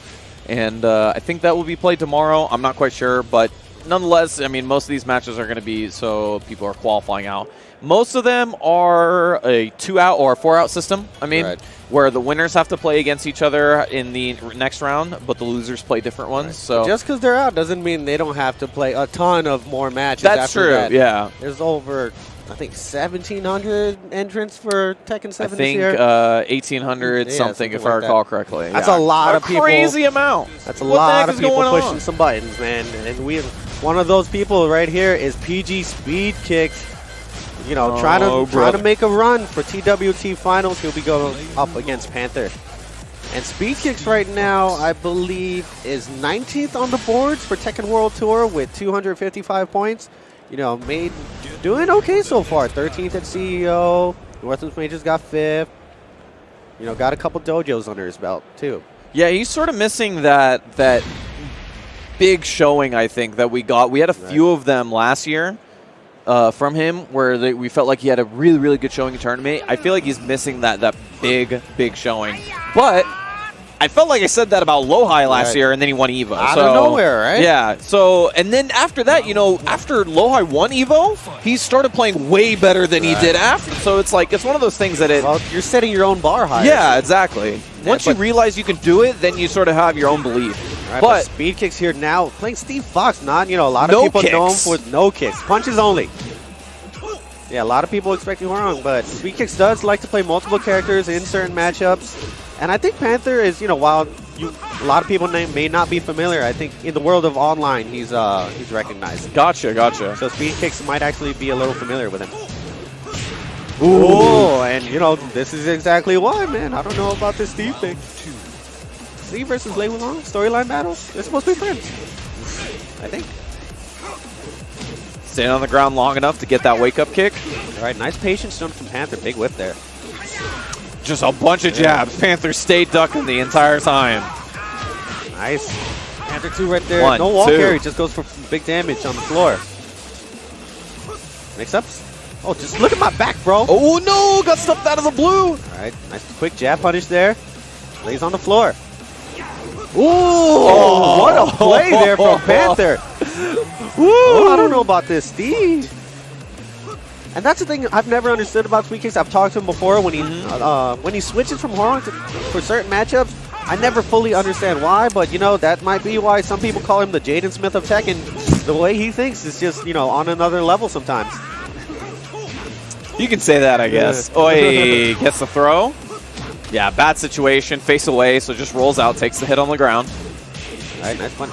Speaker 7: And I think that will be played tomorrow. I'm not quite sure. But nonetheless, I mean, most of these matches are going to be so people are qualifying out. Most of them are a 2-out or a 4-out system. I mean, right, where the winners have to play against each other in the next round, but the losers play different ones. Right. So
Speaker 8: just because they're out doesn't mean they don't have to play a ton of more matches.
Speaker 7: That's true.
Speaker 8: That.
Speaker 7: Yeah,
Speaker 8: there's over, I think, 1,700 entrants for Tekken 7 this year.
Speaker 7: I think 1,800 something, if I recall correctly.
Speaker 8: That's a lot of people.
Speaker 7: Crazy amount.
Speaker 8: That's a lot of people pushing some buttons, man. And one of those people right here is PG Speedkicks. You know, trying to make a run for TWT Finals. He'll be going up against Panther. And Speedkicks right now, I believe, is 19th on the boards for Tekken World Tour with 255 points. You know, doing okay so far. 13th at CEO. Northwest Majors got 5th. You know, got a couple dojos under his belt, too.
Speaker 7: Yeah, he's sort of missing that big showing, I think, that we got. We had a few of them last year. From him, where we felt like he had a really, really good showing in tournament. I feel like he's missing that big showing. But I felt like I said that about Lohai last year, and then he won EVO.
Speaker 8: Out of nowhere, right?
Speaker 7: Yeah. So, and then after that, you know, after Lohai won EVO, he started playing way better than he did after. So it's like, it's one of those things that
Speaker 8: well, you're setting your own bar higher.
Speaker 7: Yeah, exactly. Once you realize you can do it, then you sort of have your own belief.
Speaker 8: Right, but Speedkicks here now playing Steve Fox. Not, you know, a lot of people know him for no kicks, punches only. Yeah, a lot of people expect you wrong, but Speedkicks does like to play multiple characters in certain matchups. And I think Panther is, you know, while a lot of people may not be familiar, I think in the world of online he's recognized.
Speaker 7: Gotcha.
Speaker 8: So Speedkicks might actually be a little familiar with him. Ooh, and you know, this is exactly why, man. I don't know about this Steve thing. Steve versus Lei Wulong, storyline battles. They're supposed to be friends, I think.
Speaker 7: Staying on the ground long enough to get that wake-up kick.
Speaker 8: All right, nice patience jump from Panther. Big whip there.
Speaker 7: Just a bunch of jabs. Panther stayed ducking the entire time.
Speaker 8: Nice. Panther 2 right there. No wall carry, just goes for big damage on the floor. Mix-ups. Oh, just look at my back, bro.
Speaker 7: Oh, no. Got stuffed out of the blue.
Speaker 8: All right. Nice quick jab punish there. Lays on the floor. Ooh.
Speaker 7: Oh,
Speaker 8: what a play there from Panther. Oh, I don't know about this, Steve. And that's the thing I've never understood about Speedkicks. I've talked to him before when he switches from Horn for certain matchups. I never fully understand why, but, you know, that might be why some people call him the Jaden Smith of Tekken. The way he thinks is just, you know, on another level sometimes.
Speaker 7: You can say that, I guess. Oi, gets the throw. Yeah, bad situation. Face away, so just rolls out, takes the hit on the ground.
Speaker 8: All right, nice one.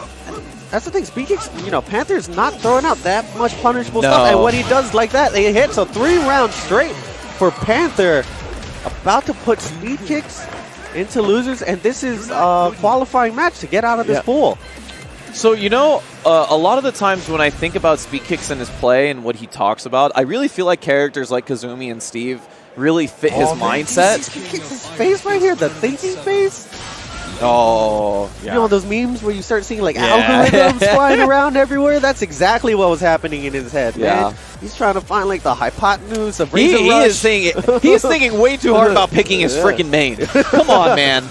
Speaker 8: That's the thing, Speedkicks, you know, Panther's not throwing out that much punishable stuff. And when he does like that, they hit. So 3 rounds straight for Panther. About to put Speedkicks into losers. And this is a qualifying match to get out of this pool.
Speaker 7: So, you know, a lot of the times when I think about Speedkicks and his play and what he talks about, I really feel like characters like Kazumi and Steve really fit his mindset.
Speaker 8: His face right here, the thinking face.
Speaker 7: Oh, yeah.
Speaker 8: You know those memes where you start seeing like algorithms flying around everywhere? That's exactly what was happening in his head, man. He's trying to find like the hypotenuse of Razor Rush.
Speaker 7: He's thinking way too hard about picking his freaking main. Come on, man.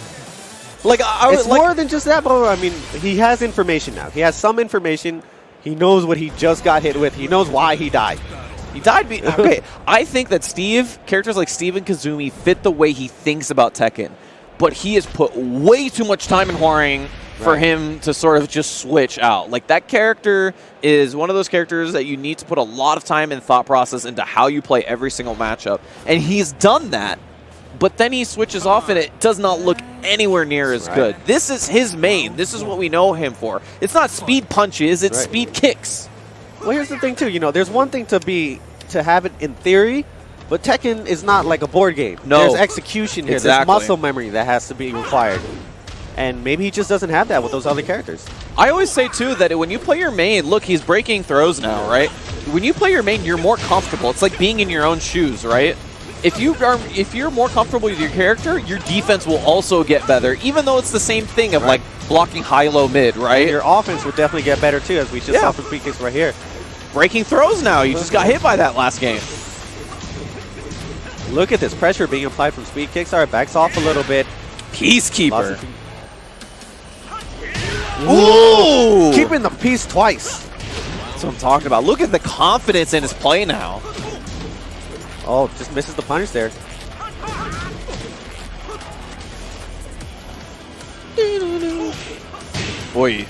Speaker 7: Like
Speaker 8: it's more than just that, but I mean, he has information now. He has some information. He knows what he just got hit with. He knows why he died.
Speaker 7: He died. Okay, I think that characters like Steve and Kazumi fit the way he thinks about Tekken, but he has put way too much time in Hwoarang for him to sort of just switch out. Like, that character is one of those characters that you need to put a lot of time and thought process into how you play every single matchup, and he's done that. But then he switches off, and it does not look anywhere near as good. This is his main. This is what we know him for. It's not speed punches, it's speed kicks.
Speaker 8: Well, here's the thing, too. You know, there's one thing to have it in theory, but Tekken is not like a board game.
Speaker 7: No.
Speaker 8: There's execution here. There's muscle memory that has to be required. And maybe he just doesn't have that with those other characters.
Speaker 7: I always say, too, that when you play your main, look, he's breaking throws now, right? When you play your main, you're more comfortable. It's like being in your own shoes, right? If you're more comfortable with your character, your defense will also get better, even though it's the same thing of like blocking high, low, mid, right?
Speaker 8: And your offense will definitely get better too, as we just saw from Speedkicks right here.
Speaker 7: Breaking throws now. You just got hit by that last game.
Speaker 8: Look at this pressure being applied from Speedkicks. All right, backs off a little bit.
Speaker 7: Peacekeeper.
Speaker 8: Ooh! Keeping the peace twice.
Speaker 7: That's what I'm talking about. Look at the confidence in his play now.
Speaker 8: Oh, just misses the punish there.
Speaker 7: Boy.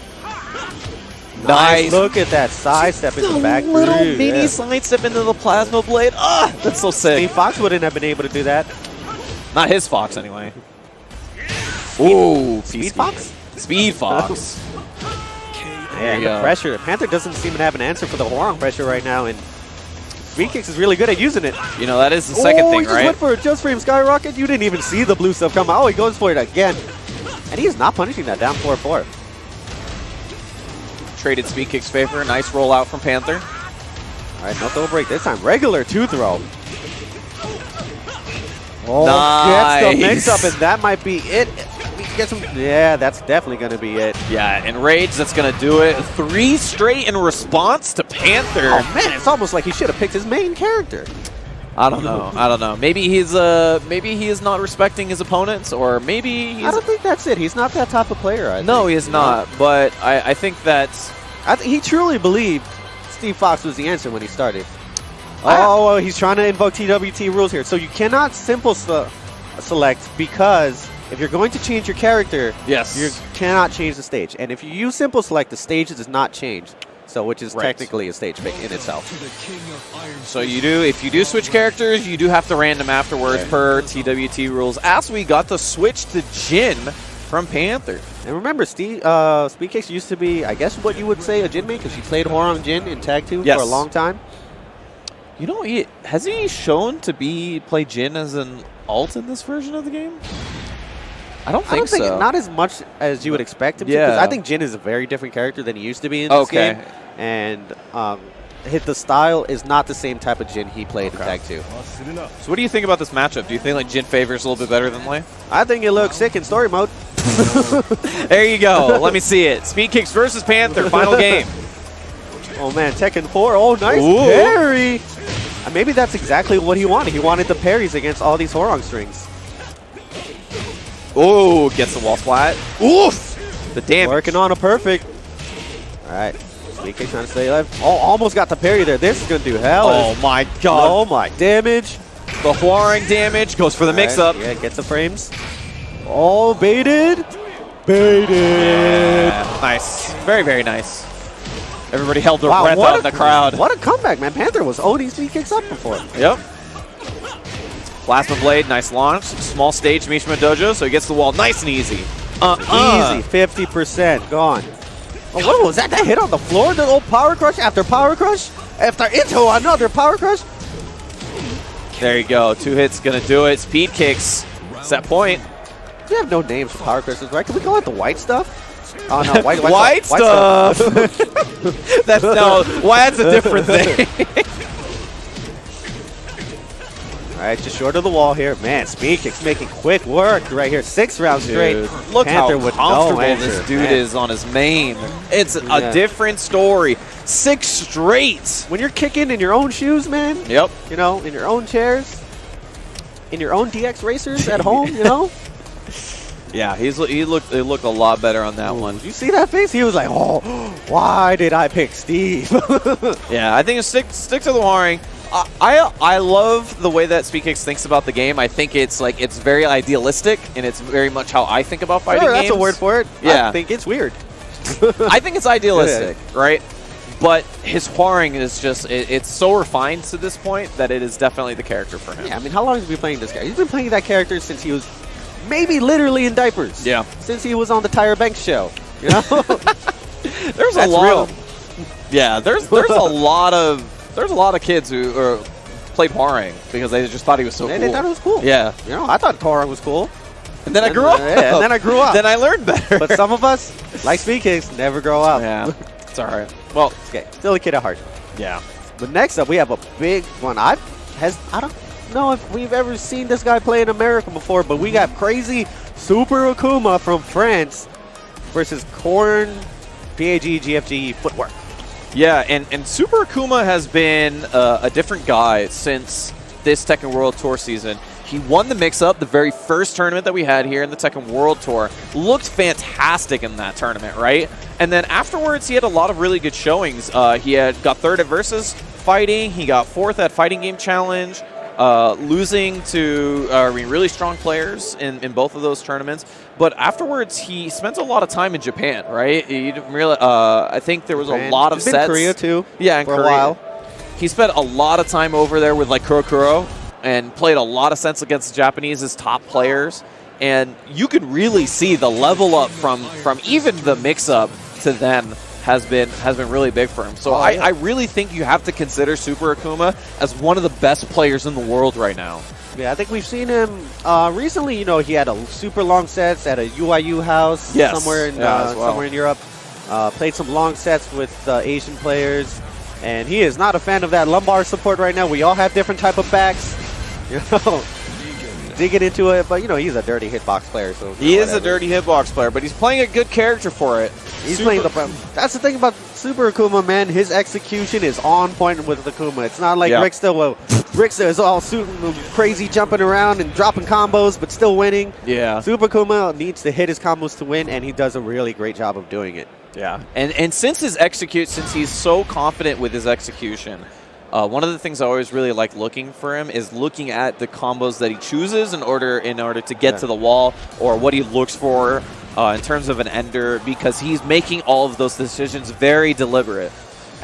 Speaker 7: Nice.
Speaker 8: Look at that sidestep in the back.
Speaker 7: Little mini sidestep into the plasma blade. Ah, that's so sick.
Speaker 8: Steve Fox wouldn't have been able to do that.
Speaker 7: Not his Fox, anyway. Ooh,
Speaker 8: Speed Fox?
Speaker 7: Speed Fox.
Speaker 8: Yeah, the pressure. Panther doesn't seem to have an answer for the Hwoarang pressure right now, and Speedkicks is really good at using it.
Speaker 7: You know, that is the second thing,
Speaker 8: he just went for a just frame skyrocket. You didn't even see the blue stuff come out. Oh, he goes for it again. And he's not punishing that down 4-4.
Speaker 7: Traded Speedkicks favor. Nice rollout from Panther.
Speaker 8: All right, no throw break this time. Regular 2-throw. Oh,
Speaker 7: nice.
Speaker 8: Gets the mix-up, and that might be it. Yeah, that's definitely going to be it.
Speaker 7: Yeah, and Rage, that's going to do it. 3 straight in response to Panther.
Speaker 8: Oh, man, it's almost like he should have picked his main character.
Speaker 7: I don't know. I don't know. Maybe he is not respecting his opponents, or maybe he's...
Speaker 8: I don't think that's it. He's not that type of player.
Speaker 7: No, he is not. But I think that...
Speaker 8: he truly believed Steve Fox was the answer when he started. Oh, he's trying to invoke TWT rules here. So you cannot simple select, because if you're going to change your character, you cannot change the stage. And if you use simple select, the stage does not change. So, which is technically a stage pick in itself.
Speaker 7: So if you do switch characters, you do have to random afterwards per TWT rules. As we got the switch to Jin from Panther.
Speaker 8: And remember, Speedkicks used to be, I guess, what you would say a Jin main, because he played Hwoarang Jin in Tag 2 for a long time.
Speaker 7: You know, has he shown to play Jin as an alt in this version of the game? I don't think so.
Speaker 8: Not as much as you would expect him to, because I think Jin is a very different character than he used to be in this game. And the style is not the same type of Jin he played in Tag 2.
Speaker 7: So what do you think about this matchup? Do you think like Jin favors a little bit better than Lei?
Speaker 8: I think it looks sick in story mode.
Speaker 7: There you go. Let me see it. Speedkicks versus Panther, final game.
Speaker 8: Oh, man, Tekken 4. Oh, nice parry. Maybe that's exactly what he wanted. He wanted the parries against all these Hwoarang strings.
Speaker 7: Oh, gets the wall splat. Oof! The damage.
Speaker 8: Working on a perfect. All right. Speedkicks trying to stay alive. Oh, almost got the parry there. This is going to do hell.
Speaker 7: Oh, my God.
Speaker 8: Oh, my damage.
Speaker 7: The Hwoarang damage goes for the mix-up.
Speaker 8: Yeah, gets the frames. Oh, baited. Baited.
Speaker 7: Yeah. Nice. Very, very nice. Everybody held their breath out in the crowd.
Speaker 8: What a comeback, man. Panther was owning Speedkicks up before.
Speaker 7: Yep. Plasma Blade, nice launch. Small stage, Mishima Dojo, so he gets the wall nice and easy.
Speaker 8: Easy, 50% gone. Oh, what was that? That hit on the floor? The old power crush after power crush? After into another power crush?
Speaker 7: There you go. 2 hits gonna do it. Speedkicks. Set point.
Speaker 8: We have no names for power crushes, right? Can we call it the white stuff? Oh no,
Speaker 7: white stuff. That's that's a different thing.
Speaker 8: All right, just short of the wall here. Man, Speedkicks making quick work right here. 6 rounds straight.
Speaker 7: Look
Speaker 8: Panther
Speaker 7: how
Speaker 8: with
Speaker 7: comfortable
Speaker 8: no
Speaker 7: this
Speaker 8: answer.
Speaker 7: dude
Speaker 8: Man.
Speaker 7: is on his main. It's a different story. 6 straight.
Speaker 8: When you're kicking in your own shoes, man.
Speaker 7: Yep.
Speaker 8: You know, in your own chairs, in your own DX racers at home. You know.
Speaker 7: Yeah, he looked a lot better on that one.
Speaker 8: Did you see that face? He was like, "Oh, why did I pick Steve?"
Speaker 7: Yeah, I think it's stick to the wiring. I love the way that Speedkicks thinks about the game. I think it's very idealistic, and it's very much how I think about fighting games.
Speaker 8: That's a word for it.
Speaker 7: Yeah.
Speaker 8: I think it's weird.
Speaker 7: I think it's idealistic, right? But his sparring is just, it's so refined to this point that it is definitely the character for him.
Speaker 8: Yeah, I mean, how long has he been playing this guy? He's been playing that character since he was maybe literally in diapers.
Speaker 7: Yeah.
Speaker 8: Since he was on the Tyra Banks show. You know?
Speaker 7: There's a lot of, yeah, there's a lot of kids who played Parang because they just thought he was so cool.
Speaker 8: They thought it was cool.
Speaker 7: Yeah.
Speaker 8: You know, I thought Parang was cool.
Speaker 7: And then I grew up.
Speaker 8: Yeah, and then I grew up.
Speaker 7: Then I learned better.
Speaker 8: But some of us, like Speedkicks, never grow up.
Speaker 7: Yeah. It's all right. Well,
Speaker 8: okay. Still a kid at heart.
Speaker 7: Yeah.
Speaker 8: But next up, we have a big one. I don't know if we've ever seen this guy play in America before, but we got crazy Super Akouma from France versus Korn, PAG, GFG, Footwork.
Speaker 7: Yeah, and Super Akouma has been a different guy since this Tekken World Tour season. He won the mix-up, the very first tournament that we had here in the Tekken World Tour. Looked fantastic in that tournament, right? And then afterwards, he had a lot of really good showings. He got 3rd at Versus Fighting. He got 4th at Fighting Game Challenge, losing to really strong players in both of those tournaments. But afterwards, he spent a lot of time in Japan, right? He didn't really, I think there was a lot of sets.
Speaker 8: In Korea, too.
Speaker 7: Yeah, in
Speaker 8: for
Speaker 7: Korea.
Speaker 8: a while.
Speaker 7: He spent a lot of time over there with like Kurokuro and played a lot of sets against the Japanese as top players. And you could really see the level up from even the mix-up to them has been really big for him. So I really think you have to consider Super Akouma as one of the best players in the world right now.
Speaker 8: Yeah, I think we've seen him recently. You know, he had a super long sets at a UIU house somewhere in somewhere in Europe. Played some long sets with Asian players, and he is not a fan of that lumbar support right now. We all have different type of backs, you know. Digging into it, but you know he's a dirty hitbox player. So
Speaker 7: he is a dirty hitbox player, but he's playing a good character for it.
Speaker 8: He's playing the. That's the thing about Super Akouma, man. His execution is on point with Akouma. It's not like Rick still. Well, Rick still is all crazy, jumping around and dropping combos, but still winning.
Speaker 7: Yeah.
Speaker 8: Super Akouma needs to hit his combos to win, and he does a really great job of doing it.
Speaker 7: Yeah. And since he's so confident with his execution. One of the things I always really like looking for him is looking at the combos that he chooses in order to get to the wall, or what he looks for in terms of an ender, because he's making all of those decisions very deliberate.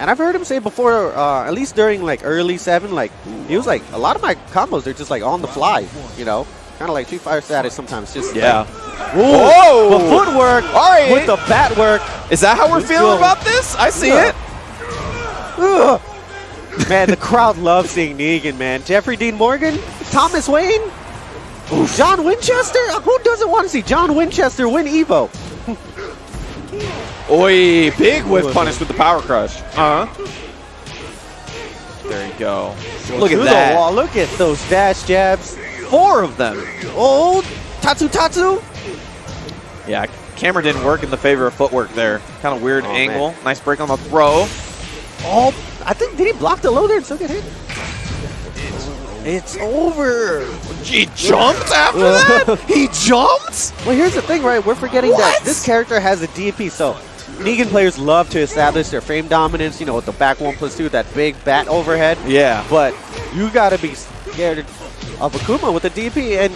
Speaker 8: And I've heard him say before, at least during like early 7, like he was like, a lot of my combos are just like on the fly, you know, kind of like Street Fighter status sometimes. Just like,
Speaker 7: whoa!
Speaker 8: The footwork with the bat work.
Speaker 7: Is that how we're feeling about this? I see it.
Speaker 8: Man, the crowd loves seeing Negan, man. Jeffrey Dean Morgan, Thomas Wayne, John Winchester. Who doesn't want to see John Winchester win Evo?
Speaker 7: Oi, big whiff punish with the power crush. There you go. Look at that.
Speaker 8: The wall. Look at those dash jabs.
Speaker 7: 4 of them.
Speaker 8: Oh, Tatsu.
Speaker 7: Yeah, camera didn't work in the favor of Footwork there. Kind of weird angle. Man. Nice break on the throw.
Speaker 8: Oh, I think, did he block the low there and still get hit? It's over.
Speaker 7: He jumped after that? He jumped?
Speaker 8: Well, here's the thing, right? We're forgetting that this character has a DP, so Negan players love to establish their frame dominance, you know, with the back 1+2, that big bat overhead.
Speaker 7: Yeah.
Speaker 8: But you got to be scared of Akouma with the DP, and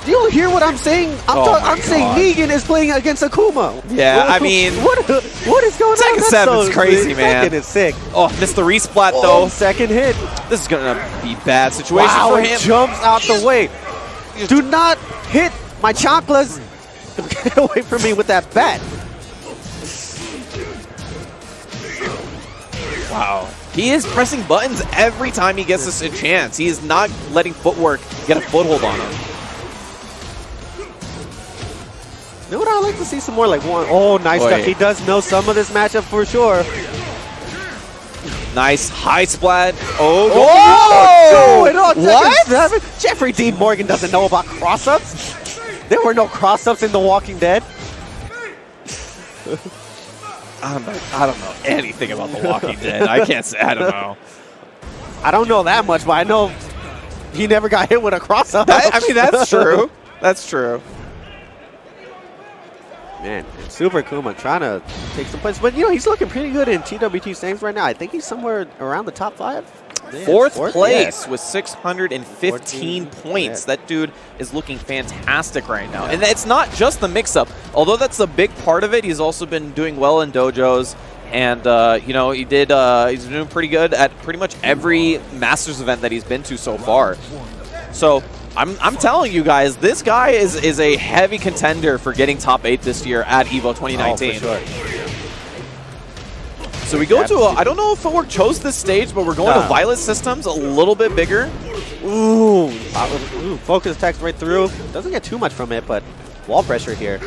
Speaker 8: do you hear what I'm saying? I'm saying Negan is playing against Akouma.
Speaker 7: Yeah, I mean,
Speaker 8: what is going on?
Speaker 7: Tekken 7's crazy, man.
Speaker 8: Tekken is sick.
Speaker 7: Oh, missed the resplat though.
Speaker 8: Second hit.
Speaker 7: This is gonna be a bad situation for him.
Speaker 8: Jumps out the way. Do not hit my chakras. Get away from me with that bat.
Speaker 7: Wow. He is pressing buttons every time he gets a chance. He is not letting Footwork get a foothold on him.
Speaker 8: You know what I'd like to see some more like one. Oh, nice stuff. He does know some of this matchup for sure.
Speaker 7: Nice high splat. Oh,
Speaker 8: what? JGReene Morgan doesn't know about cross-ups. There were no cross-ups in The Walking Dead.
Speaker 7: I don't know anything about The Walking Dead. I can't say. I don't know.
Speaker 8: I don't know that much, but I know he never got hit with a cross-up.
Speaker 7: I mean, that's true. That's true.
Speaker 8: Man, Super Akouma trying to take some points. But, you know, he's looking pretty good in TWT standings right now. I think he's somewhere around the top 5. Yeah,
Speaker 7: Fourth place with 615 points.
Speaker 8: Yeah.
Speaker 7: That dude is looking fantastic right now. And it's not just the mix-up. Although that's a big part of it, he's also been doing well in dojos. And, you know, he's doing pretty good at pretty much every Masters event that he's been to so far. So I'm telling you guys, this guy is a heavy contender for getting top 8 this year at EVO 2019.
Speaker 8: Oh, for sure.
Speaker 7: So we go to I don't know if Footwork chose this stage, but we're going to Violet Systems, a little bit bigger.
Speaker 8: Ooh, focus attacks right through. Doesn't get too much from it, but wall pressure here.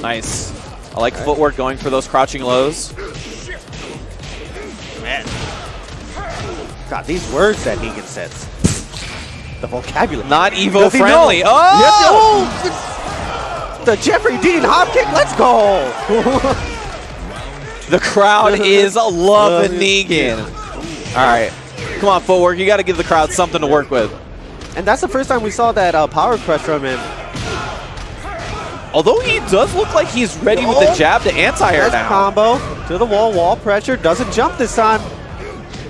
Speaker 7: Nice. I like Footwork going for those crouching lows.
Speaker 8: Man. God, these words that Negan says. The vocabulary.
Speaker 7: Not Evo friendly. Oh!
Speaker 8: Yes, the JGReene hop kick. Let's go.
Speaker 7: The crowd is loving Negan. All right. Come on, Footwork. You got to give the crowd something to work with.
Speaker 8: And that's the first time we saw that power crush from him.
Speaker 7: Although he does look like he's ready with the jab to anti-air now.
Speaker 8: Combo to the wall pressure. Doesn't jump this time.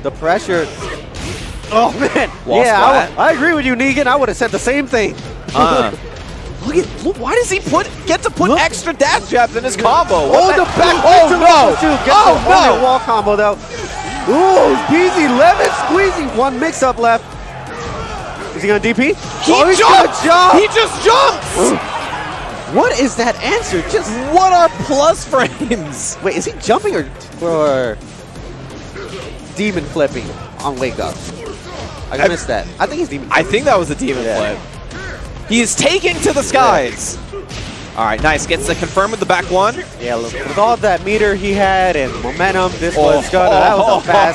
Speaker 8: The pressure. Oh, man. Yeah, I agree with you, Negan. I would have said the same thing.
Speaker 7: Look, why does he get to put extra dash jabs in his combo?
Speaker 8: The back. Oh, no. Wall combo, though. Ooh, easy lemon squeezy. One mix-up left. Is he going to DP?
Speaker 7: He just jumps.
Speaker 8: What is that answer? Just
Speaker 7: what are plus frames?
Speaker 8: Wait, is he jumping or demon flipping on wake up? I missed that. I think he's demon.
Speaker 7: I think that was a demon flip. He is taking to the skies. All right, nice. Gets the confirm with the back one.
Speaker 8: Yeah, look, with all that meter he had and momentum, this was gonna. That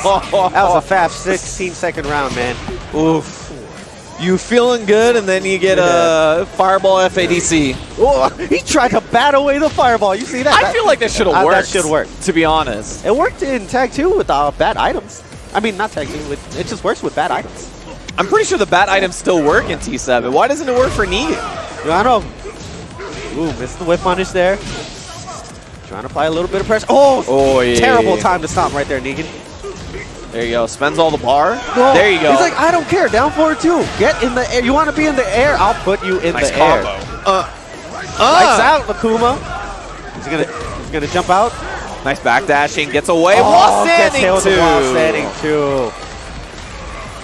Speaker 8: was a fast 16-second round, man.
Speaker 7: Oof. You feeling good, and then you get a fireball FADC.
Speaker 8: Oh, he tried to bat away the fireball. You see that?
Speaker 7: I feel like that should have worked.
Speaker 8: That should work.
Speaker 7: To be honest.
Speaker 8: It worked in Tag 2 with bad items. I mean, not Tag 2. It just works with bad items.
Speaker 7: I'm pretty sure the bad items still work in T7. Why doesn't it work for Negan?
Speaker 8: I don't know. Ooh, missed the whip punish there. Trying to apply a little bit of pressure. Oh, yeah. Terrible time to stop right there, Negan.
Speaker 7: There you go. Spends all the bar.
Speaker 8: No,
Speaker 7: there you go.
Speaker 8: He's like, I don't care. Down 4-2. Get in the air. You want to be in the air? I'll put you in the air. Lights out, Akouma. He's gonna jump out.
Speaker 7: Nice backdashing. Gets away. While standing
Speaker 8: too.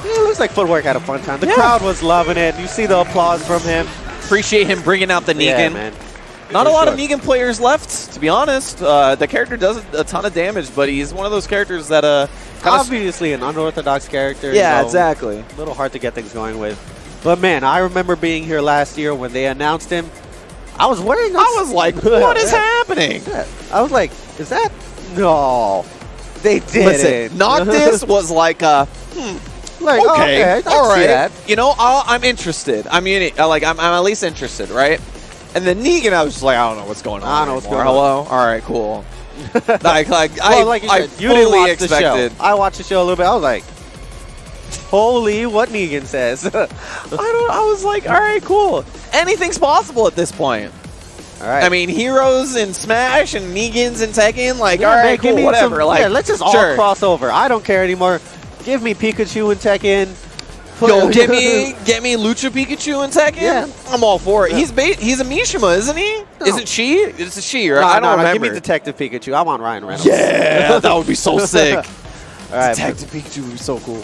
Speaker 8: It looks like Footwork had a fun time. The crowd was loving it. You see the applause from him.
Speaker 7: Appreciate him bringing out the Negan.
Speaker 8: Yeah, man.
Speaker 7: Not a lot of Negan players left, to be honest. The character does a ton of damage, but he's one of those characters that
Speaker 8: obviously an unorthodox character.
Speaker 7: Yeah, exactly.
Speaker 8: A little hard to get things going with. But man, I remember being here last year when they announced him. I was wondering.
Speaker 7: I was like, what is happening?
Speaker 8: I was like, is that? No, they did.
Speaker 7: Listen, Noctis was like,
Speaker 8: like, okay, all right.
Speaker 7: You know, I'm interested. I mean, like, I'm at least interested, right? And then Negan, I was just like, I don't know what's going on.
Speaker 8: I don't know what's going on.
Speaker 7: Hello? All right, cool. I
Speaker 8: you didn't watch
Speaker 7: expected.
Speaker 8: The show. I watched the show a little bit. I was like, holy, what Negan says.
Speaker 7: I was like, all right, cool. Anything's possible at this point.
Speaker 8: All right.
Speaker 7: I mean, Heroes in Smash and Negans in Tekken, like, all right, cool, whatever.
Speaker 8: Let's just all cross over. I don't care anymore. Give me Pikachu in Tekken.
Speaker 7: Yo, get me Lucha Pikachu in Tekken. Yeah. I'm all for it. He's a Mishima, isn't he? No. Is it she? It's a she, right? I don't remember.
Speaker 8: Give me Detective Pikachu. I want Ryan Reynolds.
Speaker 7: Yeah, that would be so sick.
Speaker 8: All right,
Speaker 7: Detective Pikachu would be so cool.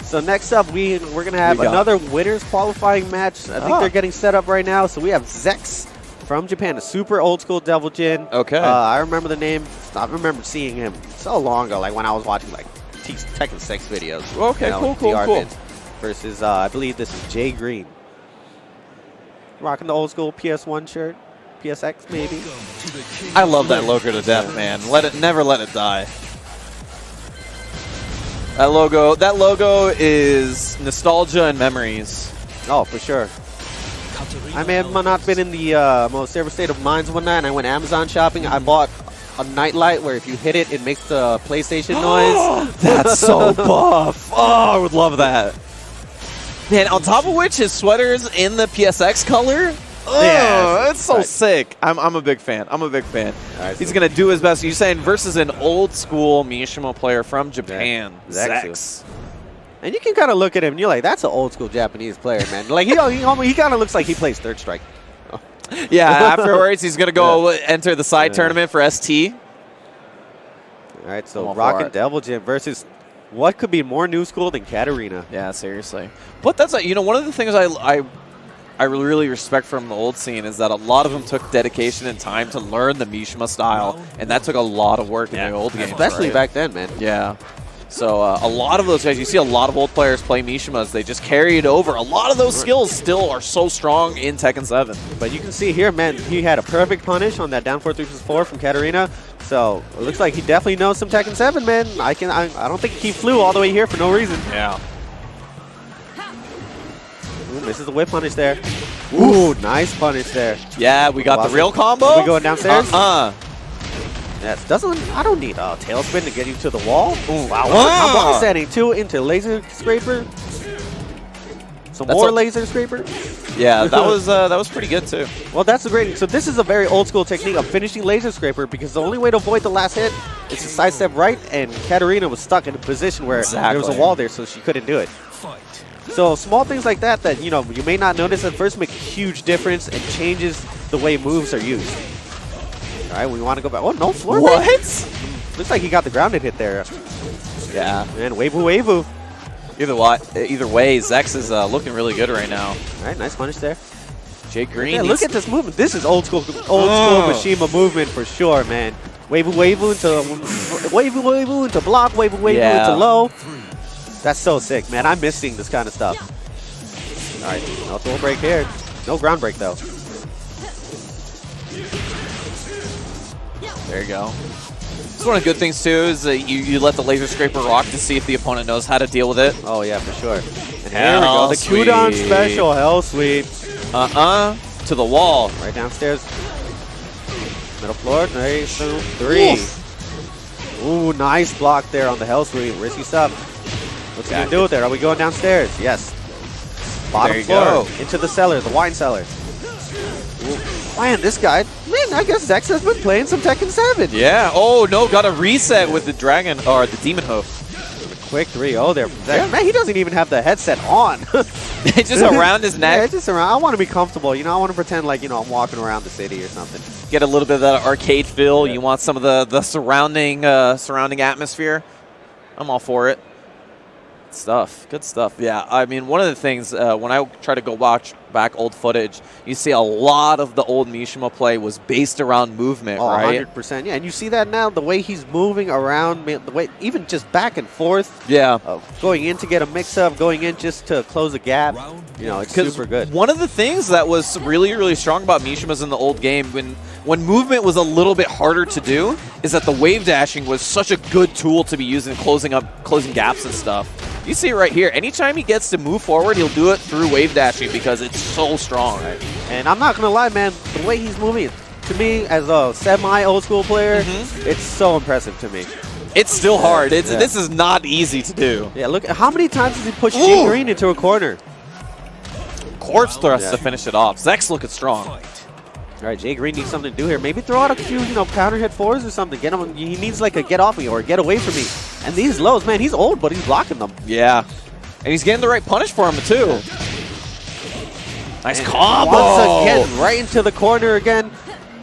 Speaker 8: So next up, we're going to have another winners qualifying match. I think they're getting set up right now. So we have Zech from Japan, a super old school DevilJin.
Speaker 7: Okay.
Speaker 8: I remember the name. I remember seeing him so long ago, like when I was watching like Tekken 6 videos.
Speaker 7: Okay, cool.
Speaker 8: Versus, I believe this is JGReene. Rocking the old school PS1 shirt. PSX, maybe.
Speaker 7: I love that logo to death, man. Never let it die. That logo is nostalgia and memories.
Speaker 8: Oh, for sure. I may have not been in the most ever state of minds one night, and I went Amazon shopping. I bought a nightlight where if you hit it, it makes the PlayStation noise.
Speaker 7: That's so buff. Oh, I would love that. Man, on top of which, his sweater's in the PSX color. Oh, yeah, it's so sick. I'm a big fan. I'm a big fan. Right, he's going to do his best. You're saying versus an old school Mishima player from Japan, Zech.
Speaker 8: And you can kind of look at him and you're like, that's an old school Japanese player, man. Like he kind of looks like he plays Third Strike.
Speaker 7: Yeah, afterwards he's going to go enter the side tournament for ST.
Speaker 8: All right, so Rockin' Devil Jim versus what could be more new school than Katarina?
Speaker 7: Yeah, seriously. But that's one of the things I really respect from the old scene is that a lot of them took dedication and time to learn the Mishima style, and that took a lot of work in the old games.
Speaker 8: Especially back then, man.
Speaker 7: Yeah. So a lot of those guys, you see a lot of old players play Mishimas, they just carry it over. A lot of those skills still are so strong in Tekken 7.
Speaker 8: But you can see here, man, he had a perfect punish on that down 4-3-4 from Katarina. So it looks like he definitely knows some Tekken 7, man. I don't think he flew all the way here for no reason.
Speaker 7: Yeah.
Speaker 8: Ooh, misses the whip punish there. Ooh, nice punish there.
Speaker 7: Yeah, we got the real combo.
Speaker 8: Are we going downstairs?
Speaker 7: Yes,
Speaker 8: I don't need a tailspin to get you to the wall. Ooh, wow. Combo setting 2 into laser scraper. Some more laser scraper.
Speaker 7: Yeah, that was pretty good too.
Speaker 8: Well, that's the great. So this is a very old school technique of finishing laser scraper because the only way to avoid the last hit is to sidestep right, and Katarina was stuck in a position where there was a wall there, so she couldn't do it. So small things like that you may not notice at first make a huge difference and changes the way moves are used. All right, we want to go back. Oh, no floor.
Speaker 7: What?
Speaker 8: Looks like he got the grounded hit there.
Speaker 7: Yeah.
Speaker 8: And Wavu.
Speaker 7: Either way, Zex is looking really good right now.
Speaker 8: All right, nice punish there.
Speaker 7: JGReene.
Speaker 8: Yeah, look at this movement. This is old school Mishima movement for sure, man. Wavu into block, Wavu into low. That's so sick, man. I miss seeing this kind of stuff. All right, no throw break here. No ground break, though.
Speaker 7: There you go. It's one of the good things, too, is that you let the laser scraper rock to see if the opponent knows how to deal with it.
Speaker 8: Oh, yeah, for sure. And here we go. The Q-down special, Hell Sweep.
Speaker 7: To the wall.
Speaker 8: Right downstairs. Middle floor. 3. Ooh, nice block there on the Hell Sweep. Risky stuff. What's he going to do with it? Are we going downstairs? Yes. Bottom floor. Into the cellar, the wine cellar. Ooh. Man, this guy, I guess Zech has been playing some Tekken 7.
Speaker 7: Yeah. Oh, no, got a reset with the dragon, or the demon hoof.
Speaker 8: Quick 3-0 there from Zech. Yeah. Man, he doesn't even have the headset on.
Speaker 7: It's just around his neck.
Speaker 8: Yeah, just around. I want to be comfortable. I want to pretend like, I'm walking around the city or something.
Speaker 7: Get a little bit of that arcade feel. Yeah. You want some of the surrounding atmosphere. I'm all for it. Good stuff. Yeah, I mean, one of the things, when I try to go watch back old footage, you see a lot of the old Mishima play was based around movement, right?
Speaker 8: 100%. Yeah, and you see that now, the way he's moving around, the way even just back and forth.
Speaker 7: Yeah.
Speaker 8: Going in to get a mix-up, going in just to close a gap. It's super good.
Speaker 7: One of the things that was really, really strong about Mishimas in the old game, when movement was a little bit harder to do, is that the wave dashing was such a good tool to be used in closing gaps and stuff. You see it right here. Anytime he gets to move forward, he'll do it through wave dashing because it's so strong. Right?
Speaker 8: And I'm not going to lie, man, the way he's moving, to me, as a semi-old school player, it's so impressive to me.
Speaker 7: It's still hard. This is not easy to do.
Speaker 8: Yeah, look, how many times has he pushed JGReene into a corner?
Speaker 7: Corpse thrust to finish it off. Zech's looking strong.
Speaker 8: All right, JGReene needs something to do here. Maybe throw out a few, counter hit 4s or something. Get him. He needs like a get off me or get away from me. And these lows, man, he's old, but he's blocking them.
Speaker 7: Yeah, and he's getting the right punish for him too. Nice combo.
Speaker 8: Once again, right into the corner again.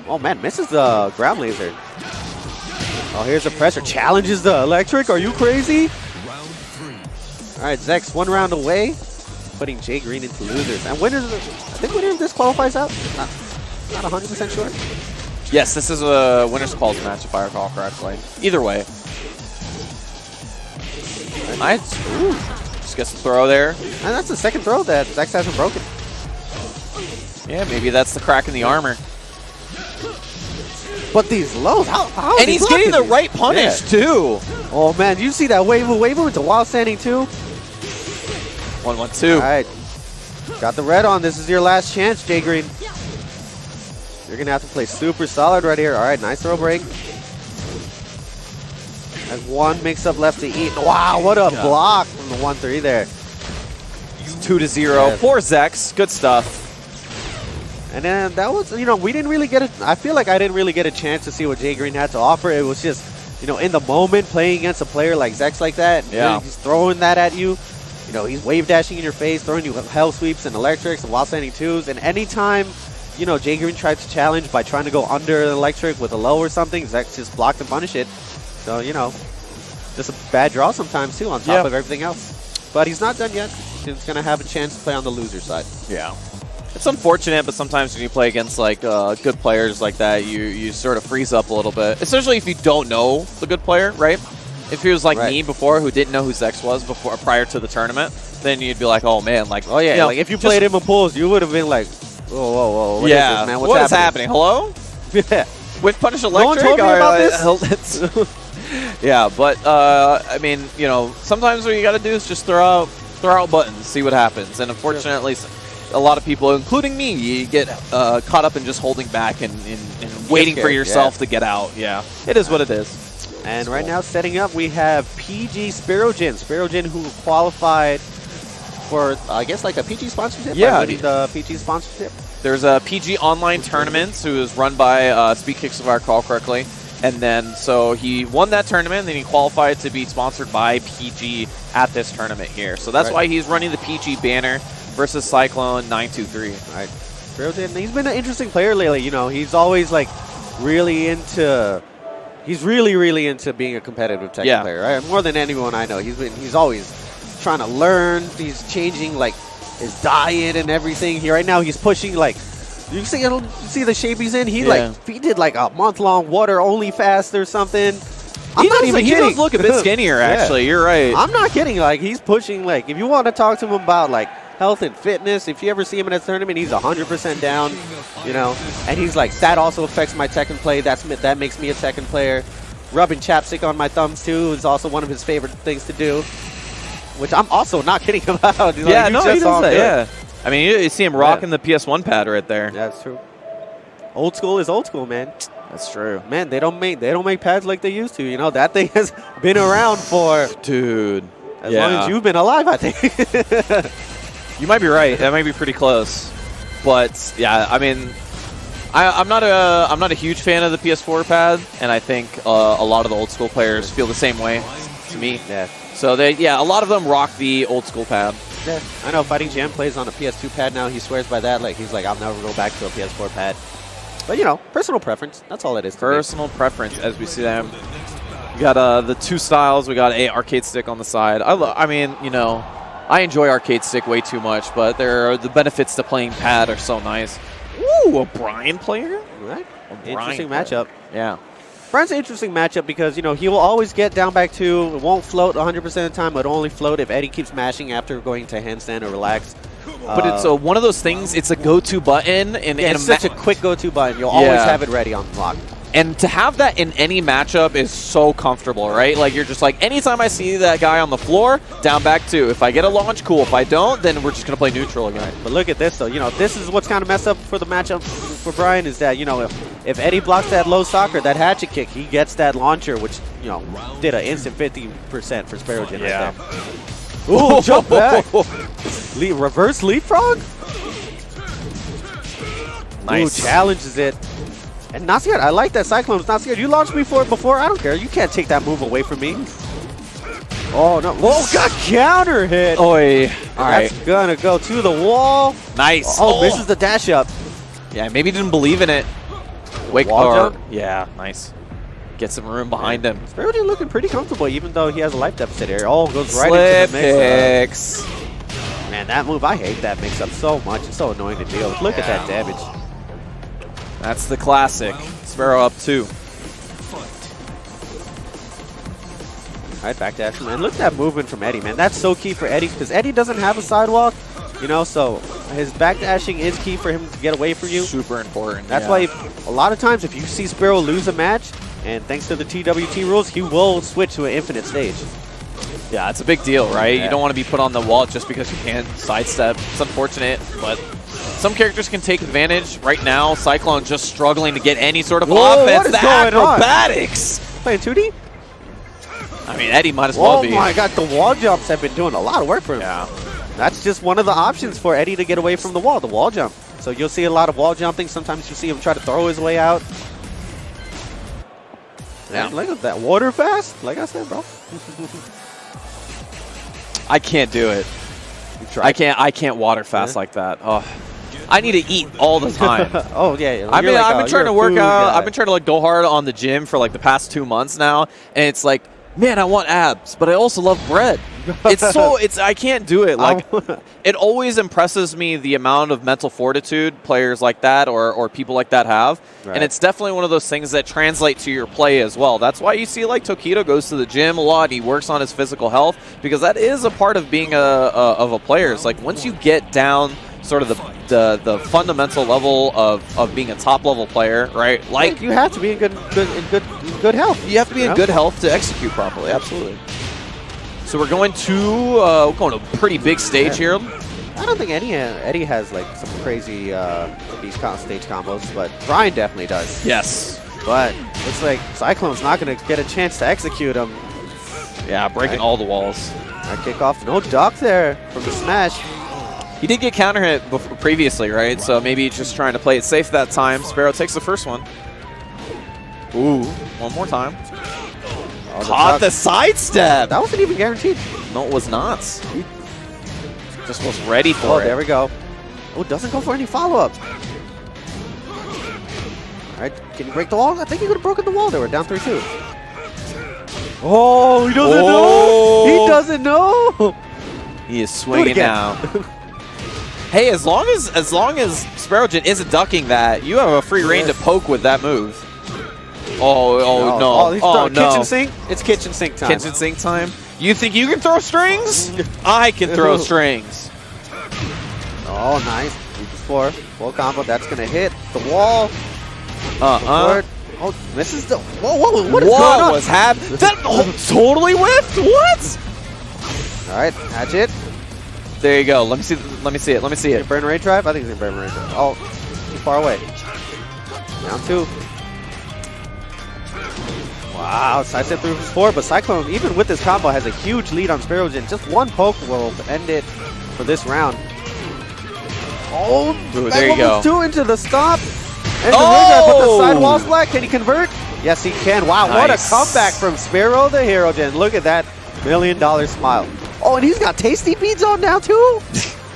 Speaker 8: Oh man, misses the ground laser. Oh, here's the pressure. Challenges the electric. Are you crazy? All right, Zech's 1 round away, putting JGReene into losers. And winner, I think winner of this qualifies out. Not 100% sure.
Speaker 7: Yes, this is a winner's calls match if I recall correctly. Either way. Nice. Just gets the throw there.
Speaker 8: And that's the second throw that Zech hasn't broken.
Speaker 7: Yeah, maybe that's the crack in the armor.
Speaker 8: But these lows, how
Speaker 7: and he's getting the right punish, too.
Speaker 8: Oh, man, you see that wave with the wild standing, too?
Speaker 7: 1-1-2.
Speaker 8: All right. Got the red on. This is your last chance, JGReene. You're going to have to play super solid right here. All right, nice throw break. Has one mix-up left to eat. Wow, what a block from the 1-3 there.
Speaker 7: 2-0 for Zex. Good stuff.
Speaker 8: And then that was, you know, we didn't really get I feel like I didn't really get a chance to see what JGReene had to offer. It was just, you know, in the moment playing against a player like Zech like that.
Speaker 7: Yeah.
Speaker 8: He's throwing that at you. You know, he's wave dashing in your face, throwing you hell sweeps and electrics and wild standing twos. And anytime, you know, JGReene tried to challenge by trying to go under an electric with a low or something, Zech just blocked and punished it. So, you know, just a bad draw sometimes too on top of everything else. But he's not done yet. He's going to have a chance to play on the loser side.
Speaker 7: Yeah. It's unfortunate, but sometimes when you play against like good players like that, you sort of freeze up a little bit. Especially if you don't know the good player, right? If he was like me before, who didn't know who Zech was prior to the tournament, then you'd be like, oh man, like,
Speaker 8: oh yeah, you know, like if you played him in pools, you would have been like, whoa, what is this, man?
Speaker 7: What is happening? Hello?
Speaker 8: Yeah.
Speaker 7: With punish electric.
Speaker 8: No one told me about this.
Speaker 7: Yeah, but I mean, you know, sometimes what you got to do is just throw out buttons, see what happens, and unfortunately. A lot of people, including me, you get caught up in just holding back and waiting for yourself to get out. Yeah, it is what it is.
Speaker 8: And right now, setting up, we have PG SperoJin, who qualified for, I guess, like a PG sponsorship?
Speaker 7: Yeah.
Speaker 8: Winning the PG sponsorship?
Speaker 7: There's a PG online tournament who is run by Speedkicks, if I recall correctly. And then, so he won that tournament, and then he qualified to be sponsored by PG at this tournament here. So that's why he's running the PG banner versus Cyclone 923.
Speaker 8: All right. SperoJin, he's been an interesting player lately. You know, he's always like really into, he's really into being a competitive Tekken player, right? More than anyone I know. He's always trying to learn. He's changing like his diet and everything. Right now he's pushing like, you see the shape he's in? He did like a month-long water only fast or something. I'm not even kidding. He does
Speaker 7: look a bit skinnier, actually. You're right.
Speaker 8: I'm not kidding. Like, he's pushing, like, if you want to talk to him about, like, health and fitness, if you ever see him in a tournament, he's 100% down, you know. And he's like, that also affects my Tekken play. That makes me a Tekken player. Rubbing chapstick on my thumbs, too, is also one of his favorite things to do, which I'm also not kidding about.
Speaker 7: He does that, yeah. I mean, you see him rocking the PS1 pad right there.
Speaker 8: Yeah, that's true. Old school is old school, man.
Speaker 7: That's true.
Speaker 8: Man, they don't make pads like they used to. You know, that thing has been around for as long as you've been alive, I think.
Speaker 7: You might be right. That might be pretty close. But yeah, I mean, I'm not a huge fan of the PS4 pad, and I think a lot of the old school players feel the same way. To me, So a lot of them rock the old school pad.
Speaker 8: Yeah, I know Fighting Jam plays on a PS2 pad now. He swears by that. Like, he's like, I'll never go back to a PS4 pad. But, you know, personal preference. That's all it is.
Speaker 7: Personal preference, as we see them. We got the two styles. We got a arcade stick on the side. I mean, you know, I enjoy arcade stick way too much, but the benefits to playing pad are so nice. Ooh, a Brian player?
Speaker 8: Right. Interesting matchup.
Speaker 7: Yeah.
Speaker 8: Brian's an interesting matchup because, you know, he will always get down back two. It won't float 100% of the time. It'll only float if Eddie keeps mashing after going to handstand or relax.
Speaker 7: But it's one of those things, it's a go-to button.
Speaker 8: It's such a quick go-to button. You'll always have it ready on the block.
Speaker 7: And to have that in any matchup is so comfortable, right? Like, you're just like, anytime I see that guy on the floor, down back two. If I get a launch, cool. If I don't, then we're just going to play neutral again.
Speaker 8: Right. But look at this, though. You know, this is what's kind of messed up for the matchup for Brian is that, you know, if Eddie blocks that low soccer, that hatchet kick, he gets that launcher, which, you know, did an instant 50% for SperoJin right there. Ooh, jump back. Reverse leapfrog? Nice. Ooh, challenges it. And not scared. I like that Cyclone. Not scared. You launched me for it before. I don't care. You can't take that move away from me. Oh, no. Whoa, got counter hit.
Speaker 7: Oi. All right.
Speaker 8: That's going to go to the wall.
Speaker 7: Nice.
Speaker 8: Oh, misses the dash up.
Speaker 7: Yeah, maybe didn't believe in it.
Speaker 8: Wall jump?
Speaker 7: Yeah, nice. Get some room behind him.
Speaker 8: SperoJin looking pretty comfortable, even though he has a life deficit here. Oh, goes right into the mix. Man, that move, I hate that mix-up so much. It's so annoying to deal with. Look at that damage.
Speaker 7: That's the classic. Spero up 2.
Speaker 8: All right, back to action. And look at that movement from Eddie, man. That's so key for Eddie because Eddie doesn't have a sidewalk, you know, so his backdashing is key for him to get away from you.
Speaker 7: Super important.
Speaker 8: That's why a lot of times if you see Spero lose a match, and thanks to the TWT rules, he will switch to an infinite stage.
Speaker 7: Yeah, it's a big deal, right?
Speaker 8: Yeah.
Speaker 7: You don't want to be put on the wall just because you can't sidestep. It's unfortunate, but some characters can take advantage. Right now, Cyclone just struggling to get any sort of offense.
Speaker 8: What is
Speaker 7: The
Speaker 8: going on?
Speaker 7: acrobatics!
Speaker 8: Playing 2D?
Speaker 7: I mean, Eddie might as well be.
Speaker 8: Oh my god, the wall jumps have been doing a lot of work for him.
Speaker 7: Yeah.
Speaker 8: That's just one of the options for Eddie to get away from the wall jump. So you'll see a lot of wall jumping. Sometimes you see him try to throw his way out.
Speaker 7: Yeah.
Speaker 8: Look at that. Water fast, like I said, bro.
Speaker 7: I can't do it. I can't water fast like that. Oh. I need to eat all the time.
Speaker 8: Oh yeah.
Speaker 7: I've been trying to work out.
Speaker 8: Guy.
Speaker 7: I've been trying to like go hard on the gym for like the past 2 months now, and it's like, man, I want abs, but I also love bread. I can't do it. Like, it always impresses me the amount of mental fortitude players like that or people like that have. Right. And it's definitely one of those things that translate to your play as well. That's why you see like Tokido goes to the gym a lot. He works on his physical health because that is a part of being a player. It's like once you get down sort of the fundamental level of being a top level player, right? Like
Speaker 8: you have to be in good health.
Speaker 7: You have to be in good health to execute properly. Absolutely. So we're going to a pretty big stage here.
Speaker 8: I don't think Eddie has like some crazy these stage combos, but Brian definitely does.
Speaker 7: Yes.
Speaker 8: But looks like Cyclone's not going to get a chance to execute him.
Speaker 7: Yeah, breaking all the walls.
Speaker 8: Kick off. No duck there from the smash.
Speaker 7: He did get counter hit previously, right? So maybe just trying to play it safe that time. Spero takes the first one. Ooh, one more time.
Speaker 8: Oh,
Speaker 7: Caught the sidestep.
Speaker 8: That wasn't even guaranteed.
Speaker 7: No, it was not. He just was ready for it.
Speaker 8: Oh, there we go. Oh, doesn't go for any follow-up. All right, can you break the wall? I think he could have broken the wall there. We're down 3-2. Oh, he doesn't know. He doesn't know.
Speaker 7: He is swinging now. Hey, as long as SperoJin isn't ducking that, you have a free reign to poke with that move. Oh no. Oh, no.
Speaker 8: Kitchen sink? It's kitchen sink time.
Speaker 7: Kitchen sink time? You think you can throw strings? I can throw strings.
Speaker 8: Oh, nice. 3-4. Full combo. That's going to hit the wall. Oh, misses the... Whoa, what is going on?
Speaker 7: What was happening? That totally whiffed? What?
Speaker 8: All right, hatchet.
Speaker 7: There you go. Let me see it.
Speaker 8: Burn Ray Drive? I think he's going to burn Ray Drive. Oh, too far away. Down 2. Wow, sidestep through 4, but Cyclone, even with this combo, has a huge lead on SperoJin. Just one poke will end it for this round. Oh,
Speaker 7: there you go.
Speaker 8: 2 into the stop. And the Ray Drive, but the sidewall slack. Can he convert? Yes, he can. Wow,
Speaker 7: nice.
Speaker 8: What a comeback from Spero the Hero Gen. Look at that $1 million smile. Oh, and he's got tasty beads on now too?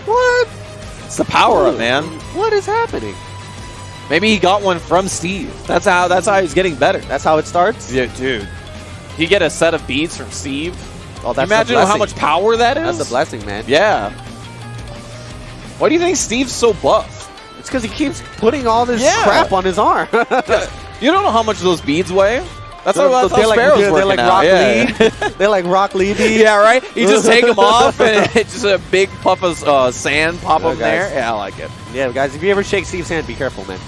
Speaker 8: What?
Speaker 7: It's the power up, man.
Speaker 8: What is happening?
Speaker 7: Maybe he got one from Steve. That's how he's getting better.
Speaker 8: That's how it starts?
Speaker 7: Yeah, dude. You get a set of beads from Steve.
Speaker 8: Oh, that's
Speaker 7: imagine how much power that is?
Speaker 8: That's a blessing, man.
Speaker 7: Yeah. Why do you think Steve's so buff?
Speaker 8: It's because he keeps putting all this crap on his arm.
Speaker 7: You don't know how much those beads weigh? That's how Spero's working
Speaker 8: like
Speaker 7: out.
Speaker 8: Rock Lee. They're like Rock Lee beads.
Speaker 7: Yeah, right? You just take them off and it's just a big puff of sand pop up there. Yeah, I like it.
Speaker 8: Yeah, guys, if you ever shake Steve's hand, be careful, man.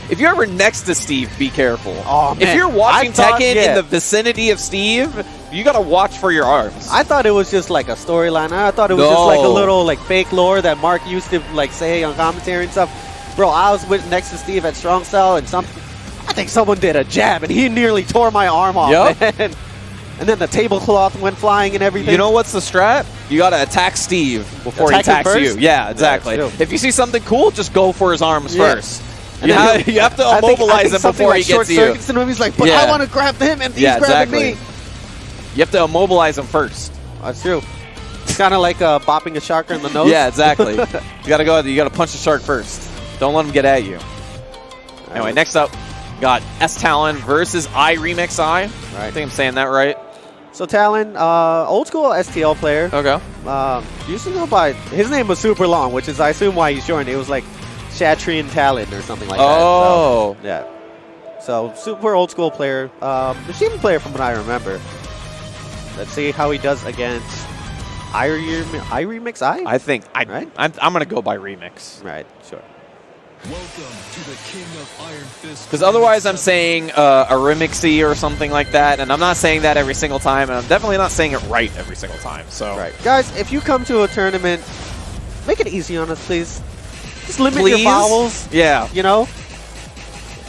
Speaker 7: If you're ever next to Steve, be careful.
Speaker 8: Oh, man.
Speaker 7: If you're watching Tekken in the vicinity of Steve, you gotta watch for your arms.
Speaker 8: I thought it was just like a storyline. I thought it was just like a little like fake lore that Mark used to like say on commentary and stuff. Bro, I was next to Steve at Strong Cell and I think someone did a jab and he nearly tore my arm off, man. And then the tablecloth went flying and everything.
Speaker 7: You know what's the strat? You gotta attack Steve before he attacks you. Yeah, exactly.
Speaker 8: Yeah,
Speaker 7: if you see something cool, just go for his arms first.
Speaker 8: And
Speaker 7: you have to immobilize him before he gets to you.
Speaker 8: And he's like, but I want to grab him and he's grabbing me.
Speaker 7: You have to immobilize him first.
Speaker 8: That's true. It's kind of like bopping a shark in the nose.
Speaker 7: Yeah, exactly. You gotta punch the shark first. Don't let him get at you. Anyway, next up, got S.Talon versus Iremixi. Right. I think I'm saying that right.
Speaker 8: So Talon, old school STL player.
Speaker 7: Okay.
Speaker 8: Used to go by, his name was super long, which is I assume why he's joined. It was like Shatrian Talon or something like that.
Speaker 7: Oh.
Speaker 8: So, yeah. So super old school player. Machine player from what I remember. Let's see how he does against Iremix I?
Speaker 7: I think
Speaker 8: Right?
Speaker 7: I'm going to go by remix.
Speaker 8: Right, sure.
Speaker 3: Welcome to the King of Iron Fist.
Speaker 7: Because otherwise I'm saying Iremixi or something like that, and I'm not saying that every single time, and I'm definitely not saying it right every single time. So
Speaker 8: Right. Guys, if you come to a tournament, make it easy on us, please. Just limit your
Speaker 7: Please?
Speaker 8: vowels,
Speaker 7: yeah.
Speaker 8: you know?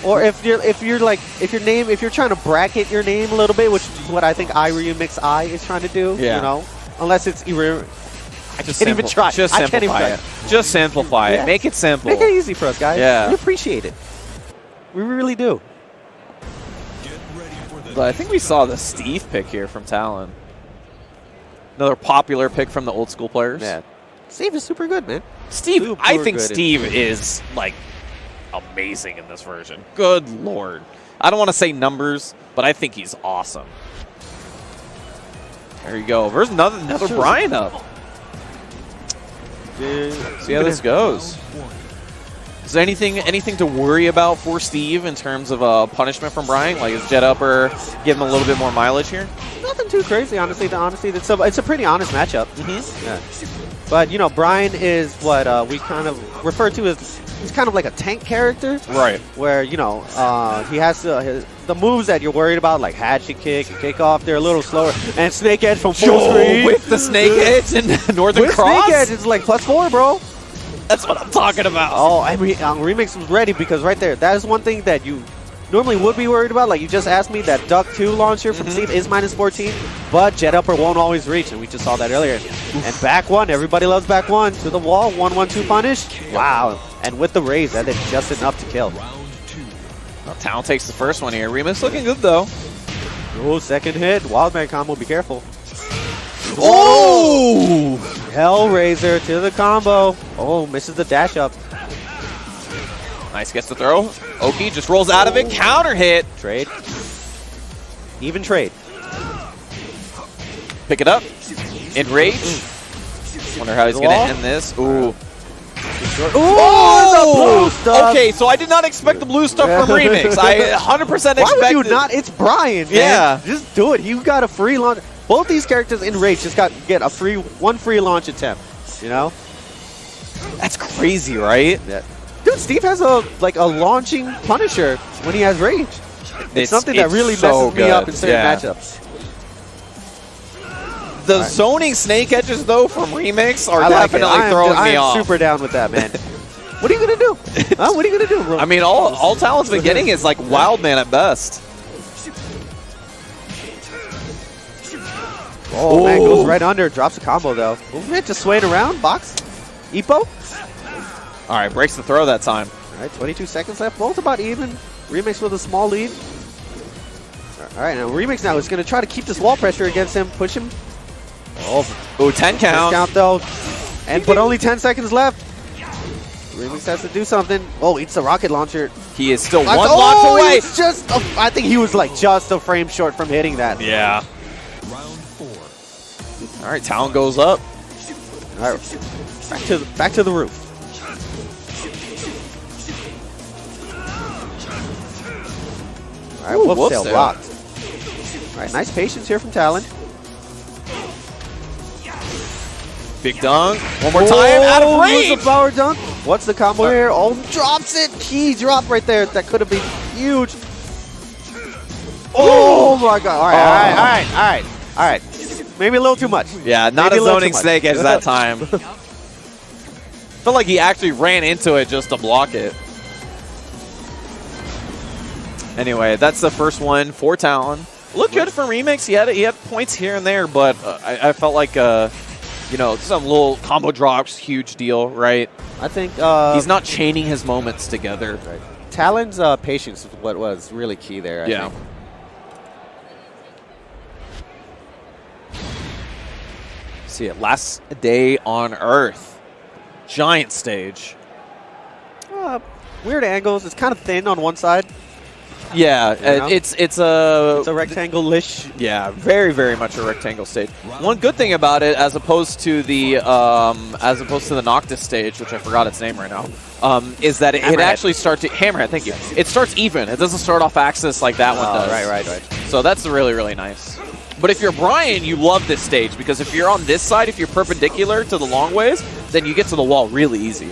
Speaker 8: Or if you're trying to bracket your name a little bit, which is what I think Iremix I is trying to do,
Speaker 7: Yeah.
Speaker 8: you know? Unless it's I
Speaker 7: Just
Speaker 8: can't even try.
Speaker 7: Just
Speaker 8: I can't even
Speaker 7: simplify
Speaker 8: try.
Speaker 7: it. Just simplify
Speaker 8: Yeah.
Speaker 7: it. Make it simple.
Speaker 8: Make it easy for us, guys.
Speaker 7: Yeah.
Speaker 8: We appreciate it. We really do.
Speaker 3: Get ready for the
Speaker 7: But I think we saw the Steve pick here from Talon. Another popular pick from the old school players.
Speaker 8: Yeah. Steve is super good, man.
Speaker 7: Steve,
Speaker 8: Super
Speaker 7: I think
Speaker 8: good.
Speaker 7: Steve is like amazing in this version. Good lord. I don't want to say numbers, but I think he's awesome. There you go. There's another Brian up. See how this goes. Is there anything to worry about for Steve in terms of punishment from Brian? Like, is Jet Upper give him a little bit more mileage here?
Speaker 8: Nothing too crazy, honestly. It's a pretty honest matchup. Yeah. But, you know, Brian is what we kind of refer to as, he's kind of like a tank character.
Speaker 7: Right.
Speaker 8: Where, you know, he has the moves that you're worried about, like hatchet kick and kick off, they're a little slower. And Snake Edge from full screen.
Speaker 7: With the Snake Edge and Northern
Speaker 8: With
Speaker 7: Cross?
Speaker 8: Snake Edge, it's like +4, bro.
Speaker 7: That's what I'm talking about.
Speaker 8: Oh, I mean, Remix was ready because right there, that is one thing that you normally would be worried about. Like you just asked me, that Duck 2 launcher from Steve is -14, but Jet Upper won't always reach, and we just saw that earlier. And back one, everybody loves back one to the wall, 1-1-2 punish. Wow, and with the raise, that is just enough to kill.
Speaker 7: Well, Talon takes the first one here. Remus looking good though.
Speaker 8: Oh, second hit, Wildman combo, be careful.
Speaker 7: Oh!
Speaker 8: Hellraiser to the combo. Oh, misses the dash up.
Speaker 7: Nice, gets the throw. Oki just rolls out of it. Counter hit.
Speaker 8: Trade. Even trade.
Speaker 7: Pick it up. Enrage. Wonder how he's going to end this. Ooh.
Speaker 8: Oh, the blue stuff.
Speaker 7: Okay, so I did not expect the blue stuff from Remix. I 100% expected.
Speaker 8: Why would you not? It's Brian, man.
Speaker 7: Yeah.
Speaker 8: Just do it. You got a free launch. Both these characters in Rage just get a one free launch attempt. You know?
Speaker 7: That's crazy, right?
Speaker 8: Yeah. Dude, Steve has a launching Punisher when he has Rage. It's something that really
Speaker 7: so
Speaker 8: messes me up in certain matchups.
Speaker 7: The zoning Snake Edges, though, from Remix are
Speaker 8: I like
Speaker 7: definitely
Speaker 8: it.
Speaker 7: throwing
Speaker 8: I
Speaker 7: me
Speaker 8: am
Speaker 7: off.
Speaker 8: super down with that, man. What are you going to do? Huh? What are you going to do, bro?
Speaker 7: I mean, all Talon's been getting is like Wildman at best.
Speaker 8: Oh, man, goes right under. Drops a combo, though. Movement just swaying around. Box. Eboc.
Speaker 7: All right, breaks the throw that time.
Speaker 8: All right, 22 seconds left. Both about even. Remix with a small lead. All right, now Remix now is going to try to keep this wall pressure against him. Push him.
Speaker 7: Oh, 10 count.
Speaker 8: 10 count, though. But only 10 seconds left. Remix has to do something. Oh, eats the rocket launcher.
Speaker 7: He is still one launch away.
Speaker 8: It's just I think he was like just a frame short from hitting that.
Speaker 7: Yeah.
Speaker 3: round 4.
Speaker 7: All right, Talon goes up.
Speaker 8: All right, back to the roof. All right, whoop tail blocked. All right, nice patience here from Talon.
Speaker 7: Big dunk. One more time. Out of range.
Speaker 8: What's the power dunk? What's the combo here? Oh, drops it. Key drop right there. That could have been huge. Oh my God. All right. Maybe a little too much.
Speaker 7: Yeah, not
Speaker 8: Maybe
Speaker 7: a zoning
Speaker 8: too much.
Speaker 7: Snake Edge that time. Felt like he actually ran into it just to block it. Anyway, that's the first one for Talon. Looked good for Remix. He had points here and there, but I felt like some little combo drops, huge deal, right?
Speaker 8: I think
Speaker 7: he's not chaining his moments together.
Speaker 8: Right. Talon's patience is what was really key there. I think.
Speaker 7: See it. Last day on Earth. Giant stage.
Speaker 8: Weird angles. It's kind of thin on one side.
Speaker 7: Yeah,
Speaker 8: know?
Speaker 7: it's
Speaker 8: a rectangle-ish.
Speaker 7: Yeah, very, very much a rectangle stage. One good thing about it, as opposed to the Noctis stage, which I forgot its name right now, is that it actually starts to Hammerhead. Thank you. It starts even. It doesn't start off axis like that one does.
Speaker 8: Right.
Speaker 7: So that's really, really nice. But if you're Brian, you love this stage because if you're on this side, if you're perpendicular to the long ways, then you get to the wall really easy.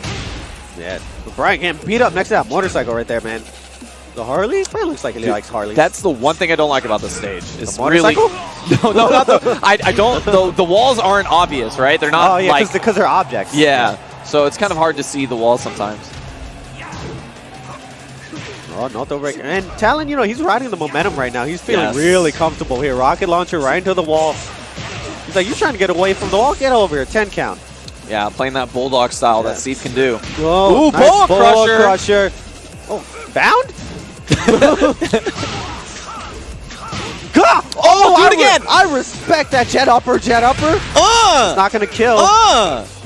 Speaker 8: Yeah, but Brian can't beat up next to that motorcycle right there, man. The Harley? Brian looks like he likes Harley.
Speaker 7: That's the one thing I don't like about this stage. It's
Speaker 8: the motorcycle?
Speaker 7: Really, no, not the. I don't. The walls aren't obvious, right? They're not.
Speaker 8: Oh yeah,
Speaker 7: like,
Speaker 8: because they're objects.
Speaker 7: Yeah, so it's kind of hard to see the walls sometimes.
Speaker 8: Oh, no throw break. And Talon, you know, he's riding the momentum right now. He's feeling really comfortable here. Rocket launcher right into the wall. He's like, you're trying to get away from the wall? Get over here. 10 count.
Speaker 7: Yeah, playing that bulldog style that Steve can do.
Speaker 8: Whoa,
Speaker 7: ooh,
Speaker 8: nice
Speaker 7: ball
Speaker 8: crusher. Oh, bound?
Speaker 7: Oh, out again!
Speaker 8: I respect that jet upper. It's not going to kill.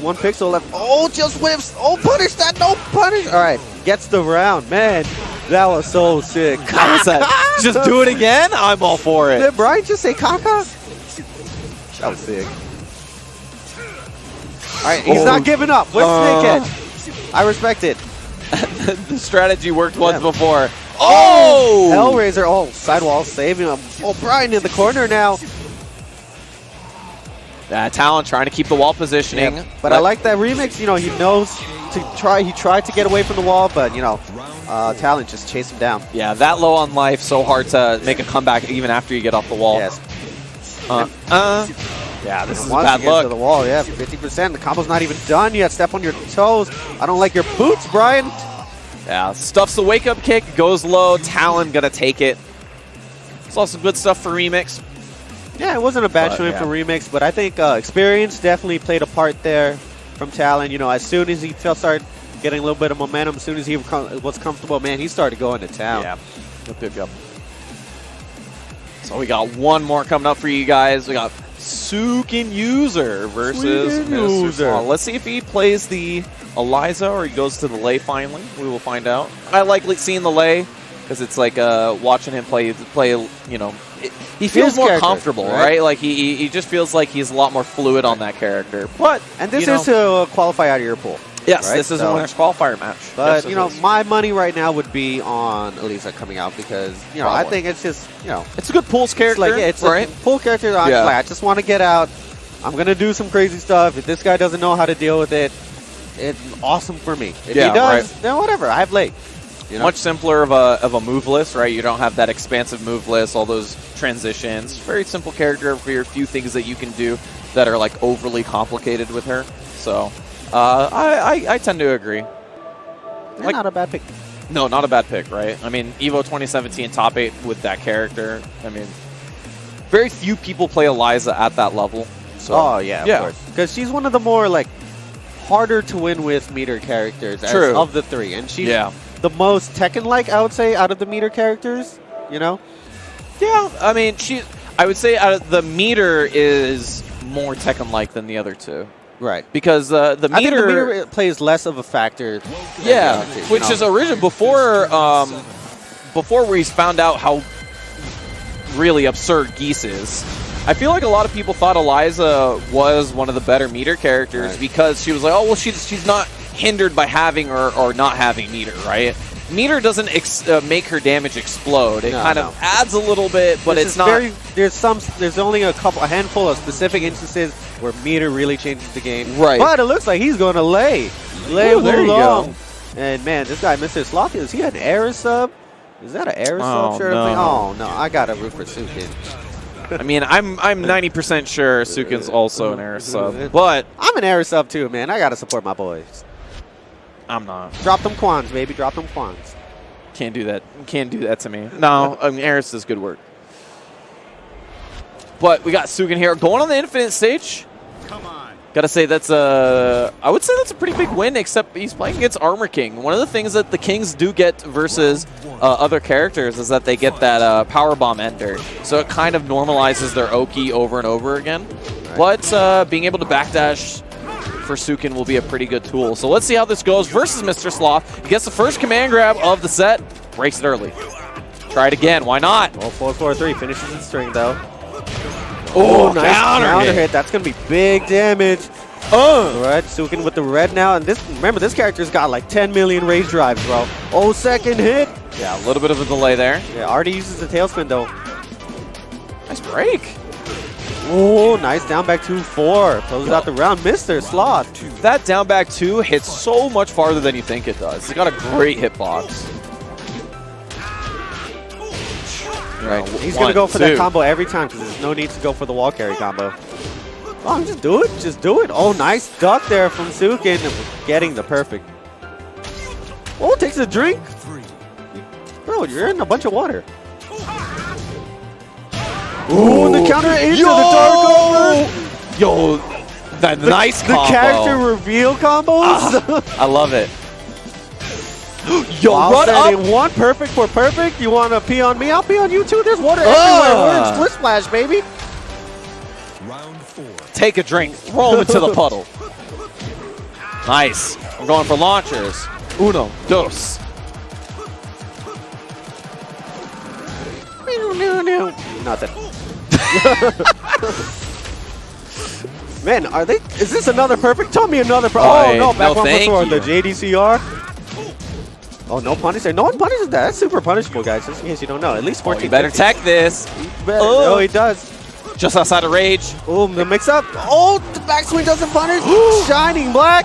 Speaker 8: One pixel left. Oh, just whiffs. Oh, punish that. No punish. All right, gets the round. Man, that was so sick.
Speaker 7: How was that? Just do it again? I'm all for it.
Speaker 8: Did Brian just say caca? That was sick. All right, he's not giving up. With Snake Edge. I respect it.
Speaker 7: The strategy worked once before. Oh!
Speaker 8: Hellraiser. Oh, sidewall saving him. Oh, Brian in the corner now.
Speaker 7: Talon trying to keep the wall positioning.
Speaker 8: Yeah, but I like that remix. You know, he knows to try. He tried to get away from the wall, but, you know, Talon just chased him down.
Speaker 7: Yeah, that low on life, so hard to make a comeback even after you get off the wall.
Speaker 8: Yes.
Speaker 7: Yeah, this is a
Speaker 8: Once
Speaker 7: bad
Speaker 8: you get
Speaker 7: look.
Speaker 8: to the wall, yeah, 50%. The combo's not even done yet. Step on your toes. I don't like your boots, Brian.
Speaker 7: Yeah, stuffs the wake-up kick, goes low. Talon gonna take it. It's also good stuff for Remix.
Speaker 8: Yeah, it wasn't a bad showing for Remix, but I think experience definitely played a part there from Talon. You know, as soon as he started getting a little bit of momentum, as soon as he was comfortable, man, he started going to town.
Speaker 7: Yeah, good. So we got one more coming up for you guys. We got Suiken User versus Mr.Sloth. Let's see if he plays the Eliza or he goes to the Lei finally. We will find out. I like seeing the Lei because it's like watching him play. You know, he feels more comfortable, right? Like he just feels like he's a lot more fluid on that character. But
Speaker 8: and this is to qualify out of your pool.
Speaker 7: Yes,
Speaker 8: right?
Speaker 7: this is a winner's qualifier match.
Speaker 8: But,
Speaker 7: yes,
Speaker 8: you know, my money right now would be on Eliza coming out because, you know, I think it's just, you know.
Speaker 7: It's a good pools character.
Speaker 8: It's a pool character. I just want to get out. I'm going to do some crazy stuff. If this guy doesn't know how to deal with it, it's awesome for me. If he does, then whatever. I have late. You know?
Speaker 7: Much simpler of a move list, right? You don't have that expansive move list, all those transitions. Very simple character for your few things that you can do that are, like, overly complicated with her. So... I tend to agree.
Speaker 8: Like, not a bad pick.
Speaker 7: No, not a bad pick, right? I mean, Evo 2017 top 8 with that character. I mean, very few people play Eliza at that level. So,
Speaker 8: of course. Because she's one of the more, like, harder to win with meter characters of the three. And she's the most Tekken-like, I would say, out of the meter characters, you know?
Speaker 7: Yeah, I mean, I would say out of the meter is more Tekken-like than the other two.
Speaker 8: Right.
Speaker 7: Because the meter...
Speaker 8: I think the meter plays less of a factor.
Speaker 7: Yeah, which is original before we found out how really absurd Geese is. I feel like a lot of people thought Eliza was one of the better meter characters because she was like, oh, well, she's not hindered by having or not having meter, right? Meter doesn't make her damage explode. It kind of adds a little bit, but it's not.
Speaker 8: There's only a handful of specific instances where meter really changes the game.
Speaker 7: Right.
Speaker 8: But it looks like he's going to lay.
Speaker 7: Ooh, there you go.
Speaker 8: And man, this guy, Mr.Sloth, is he an Air sub? Is that an Air sub shirt?
Speaker 7: No.
Speaker 8: Oh no, I got to root for Suiken.
Speaker 7: I mean, I'm 90% sure Suiken's also an Air sub, but
Speaker 8: I'm an Air sub too, man. I got to support my boys.
Speaker 7: I'm not.
Speaker 8: Drop them quans, baby. Drop them quans.
Speaker 7: Can't do that. Can't do that to me. No, I mean, Erns does good work. But we got Suiken here going on the Infinite stage.
Speaker 9: Come on.
Speaker 7: Gotta say I would say that's a pretty big win, except he's playing against Armor King. One of the things that the Kings do get versus other characters is that they get that Power Bomb Ender. So it kind of normalizes their Oki over and over again. But being able to backdash for Suiken will be a pretty good tool. So let's see how this goes versus Mr.Sloth. He gets the first command grab of the set. Breaks it early. Try it again. Why not?
Speaker 8: Oh, 4-4-3. Finishes the string, though.
Speaker 7: Oh,
Speaker 8: nice counter hit. That's going to be big damage. All right, Suiken with the red now. And remember, this character's got like 10 million rage drives, bro. Oh, second hit.
Speaker 7: Yeah, a little bit of a delay there.
Speaker 8: Yeah, already uses the tailspin, though.
Speaker 7: Nice break.
Speaker 8: Oh, nice down back 2-4. Closes out the round. Mr.Sloth.
Speaker 7: That down back 2 hits so much farther than you think it does. It's got a great hitbox. Right.
Speaker 8: He's going to go for that combo every time because there's no need to go for the wall carry combo. Oh, just do it. Just do it. Oh, nice duck there from Suiken. Getting the perfect. Oh, takes a drink. Bro, you're in a bunch of water. Ooh, the counter into the dark over.
Speaker 7: Yo, that nice combo.
Speaker 8: The character reveal combos.
Speaker 7: I love it. Yo,
Speaker 8: I'll
Speaker 7: run
Speaker 8: send
Speaker 7: up.
Speaker 8: in one perfect for perfect. You want to pee on me? I'll pee on you too. There's water everywhere. We're in Split Splash, baby.
Speaker 3: Round 4.
Speaker 7: Take a drink. Throw him into the puddle. Nice. I'm going for launchers. Uno, dos.
Speaker 8: Nothing. Man, are they? Is this another perfect? Tell me another perfect. Oh no, back one before the JDCR. Oh, no punish there. No one punishes that. That's super punishable, guys. Just in case you don't know. At least 14.
Speaker 7: You better tech this.
Speaker 8: Oh, he does.
Speaker 7: Just outside of rage.
Speaker 8: Oh, the mix up. Oh, the backswing doesn't punish. Shining black.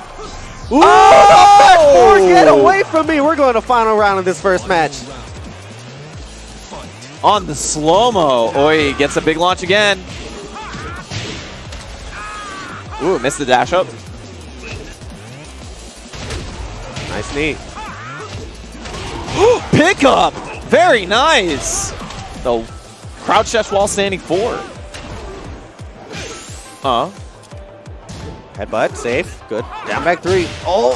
Speaker 8: Ooh,
Speaker 7: oh!
Speaker 8: Back 4, get away from me. We're going to final round of this first match.
Speaker 7: On the slow-mo. Oi, gets a big launch again. Ooh, missed the dash up.
Speaker 8: Nice knee.
Speaker 7: Pick up. Very nice. The crouch dash while standing 4.
Speaker 8: Headbutt, safe, good. Down back 3. Oh,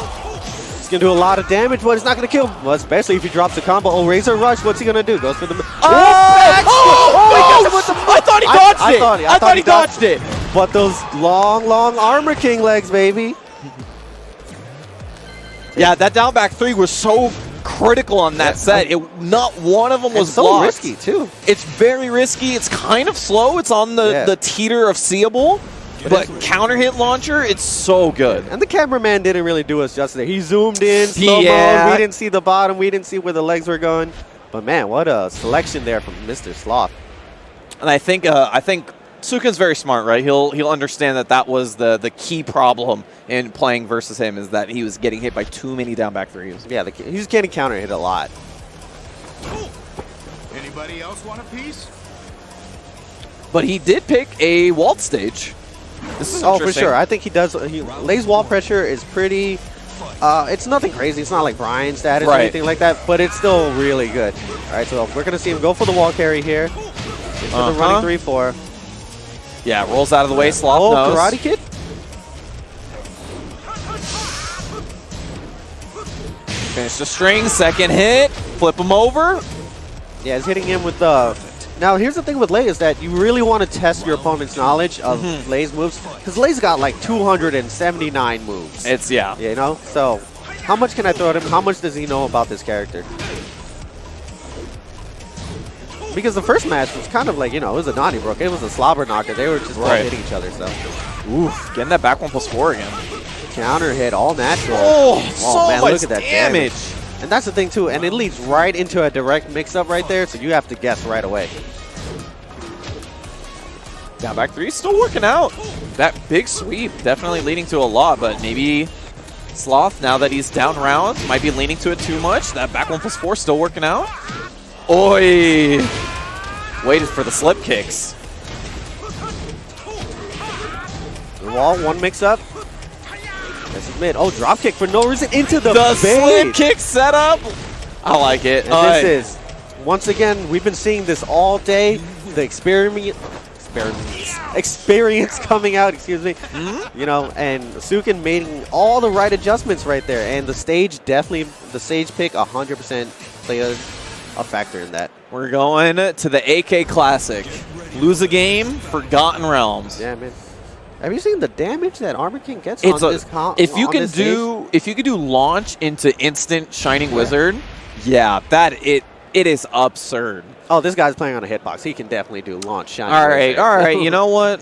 Speaker 8: it's gonna do a lot of damage, but it's not gonna kill him. Well, especially if he drops the combo. Oh, Razor Rush, what's he gonna do? Goes for the.
Speaker 7: I thought he dodged it. I thought he dodged it.
Speaker 8: But those long Armor King legs, baby.
Speaker 7: Yeah, that down back 3 was so critical on that set. Not one of them was
Speaker 8: so
Speaker 7: blocked.
Speaker 8: risky too.
Speaker 7: It's very risky. It's kind of slow. It's on the teeter of seeable. But counter hit launcher, it's so good.
Speaker 8: And the cameraman didn't really do us justice there. He zoomed in, slow-mo. We didn't see the bottom. We didn't see where the legs were going. But man, what a selection there from Mr.Sloth.
Speaker 7: And I think Suiken's very smart, right? He'll understand that was the key problem in playing versus him is that he was getting hit by too many down back 3s.
Speaker 8: Yeah, he's getting counter hit a lot.
Speaker 9: Anybody else want a piece?
Speaker 7: But he did pick a walled stage. This is
Speaker 8: for sure. I think he does. Lay's wall pressure is pretty. It's nothing crazy. It's not like Brian status or anything like that, but it's still really good. All right, so we're gonna see him go for the wall carry here. Into the running 3-4.
Speaker 7: Yeah, rolls out of the way. Sloth knows.
Speaker 8: Karate Kid.
Speaker 7: Finish the string. Second hit. Flip him over.
Speaker 8: Yeah, he's hitting him with the. Now, here's the thing with Lay is that you really want to test your opponent's knowledge of Lay's moves because Lay's got like 279 moves. You know, so how much can I throw at him? How much does he know about this character? Because the first match was kind of like, you know, it was a Donnybrook. It was a slobber knocker. They were just both hitting each other. So,
Speaker 7: oof, getting that back 1+4 again.
Speaker 8: Counter hit, all natural.
Speaker 7: Oh, so
Speaker 8: man,
Speaker 7: much
Speaker 8: look at that damage. And that's the thing, too. And it leads right into a direct mix-up right there, so you have to guess right away.
Speaker 7: Down back 3 still working out. That big sweep definitely leading to a lot, but maybe Sloth, now that he's down round, might be leaning to it too much. That back 1+4 still working out. Oi! Waited for the slip kicks.
Speaker 8: The wall, one mix-up. This is mid. Oh, drop kick for no reason into the
Speaker 7: slip kick setup. I like it.
Speaker 8: And this is, once again, we've been seeing this all day. The experience coming out, excuse me. You know, and Suiken making all the right adjustments right there. And the stage definitely, the stage pick 100% played a factor in that.
Speaker 7: We're going to the AK Classic. Lose a game, Forgotten Realms.
Speaker 8: Yeah, man. Have you seen the damage that Armor King gets on this
Speaker 7: if you can do launch into instant Shining Wizard, yeah, it is absurd.
Speaker 8: Oh, this guy's playing on a hitbox. He can definitely do launch Shining Wizard.
Speaker 7: All right. You know what?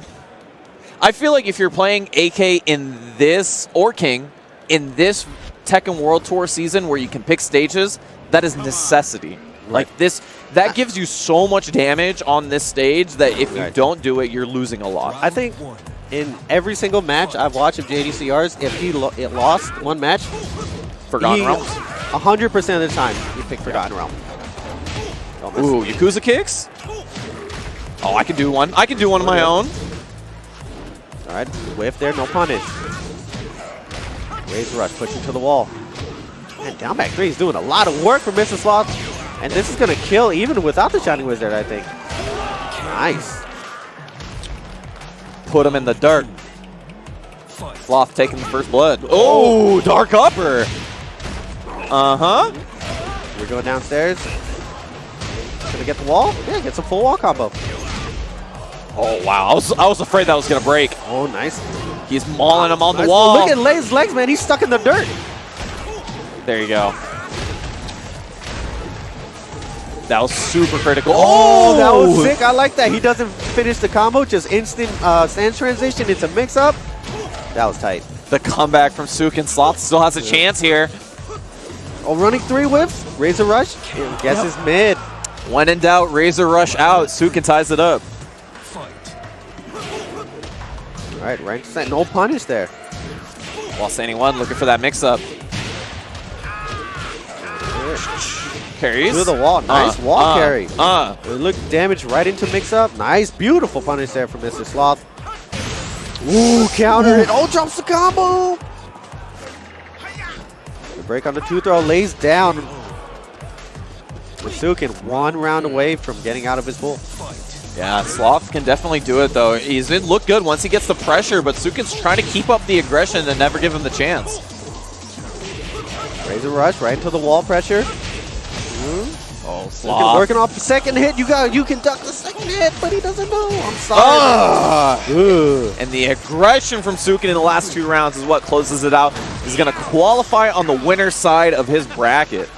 Speaker 7: I feel like if you're playing AK in this, or King, in this Tekken World Tour season where you can pick stages, that is necessity. Like this, that gives you so much damage on this stage that if you don't do it, you're losing a lot.
Speaker 8: I think in every single match I've watched of JDCR's, if he lost one match,
Speaker 7: Forgotten Realms.
Speaker 8: 100% of the time, he picked Forgotten Realm.
Speaker 7: Ooh, Yakuza kicks. Oh, I can do one. I can do one on my own.
Speaker 8: All right, whiff there, no punish. Raise rush, pushing to the wall. And down back 3 is doing a lot of work for Mr.Sloth. And this is going to kill even without the Shining Wizard, I think. Nice.
Speaker 7: Put him in the dirt. Sloth taking the first blood. Oh, dark upper. Uh-huh.
Speaker 8: We're going downstairs. Gonna get the wall? Yeah, gets a full wall combo.
Speaker 7: Oh, wow. I was afraid that was going to break.
Speaker 8: Oh, nice.
Speaker 7: He's mauling him on the wall.
Speaker 8: Look at Lay's legs, man. He's stuck in the dirt.
Speaker 7: There you go. That was super critical.
Speaker 8: Oh, that was sick. I like that. He doesn't finish the combo, just instant stance transition. It's a mix-up. That was tight.
Speaker 7: The comeback from Suiken. Sloth still has a chance here.
Speaker 8: Oh, running 3 whips. Razor rush. Guesses mid.
Speaker 7: When in doubt, Razor rush out. Suiken ties it up.
Speaker 8: All right, rank set. No punish there.
Speaker 7: While standing 1, looking for that mix-up. Carries.
Speaker 8: To the wall. Nice wall carry. Look, damage right into mix-up. Nice, beautiful punish there from Mr. Sloth. Ooh, counter it. Oh, drops the combo. The break on the 2-throw lays down. With Suiken 1 round away from getting out of his pool.
Speaker 7: Yeah, Sloth can definitely do it, though. He's been look good once he gets the pressure, but Suiken's trying to keep up the aggression and never give him the chance.
Speaker 8: Razor rush right into the wall pressure.
Speaker 7: Oh, Sloth.
Speaker 8: Working off the second hit. You can duck the second hit, but he doesn't know. I'm sorry.
Speaker 7: And the aggression from Suiken in the last 2 rounds is what closes it out. He's going to qualify on the winner's side of his bracket.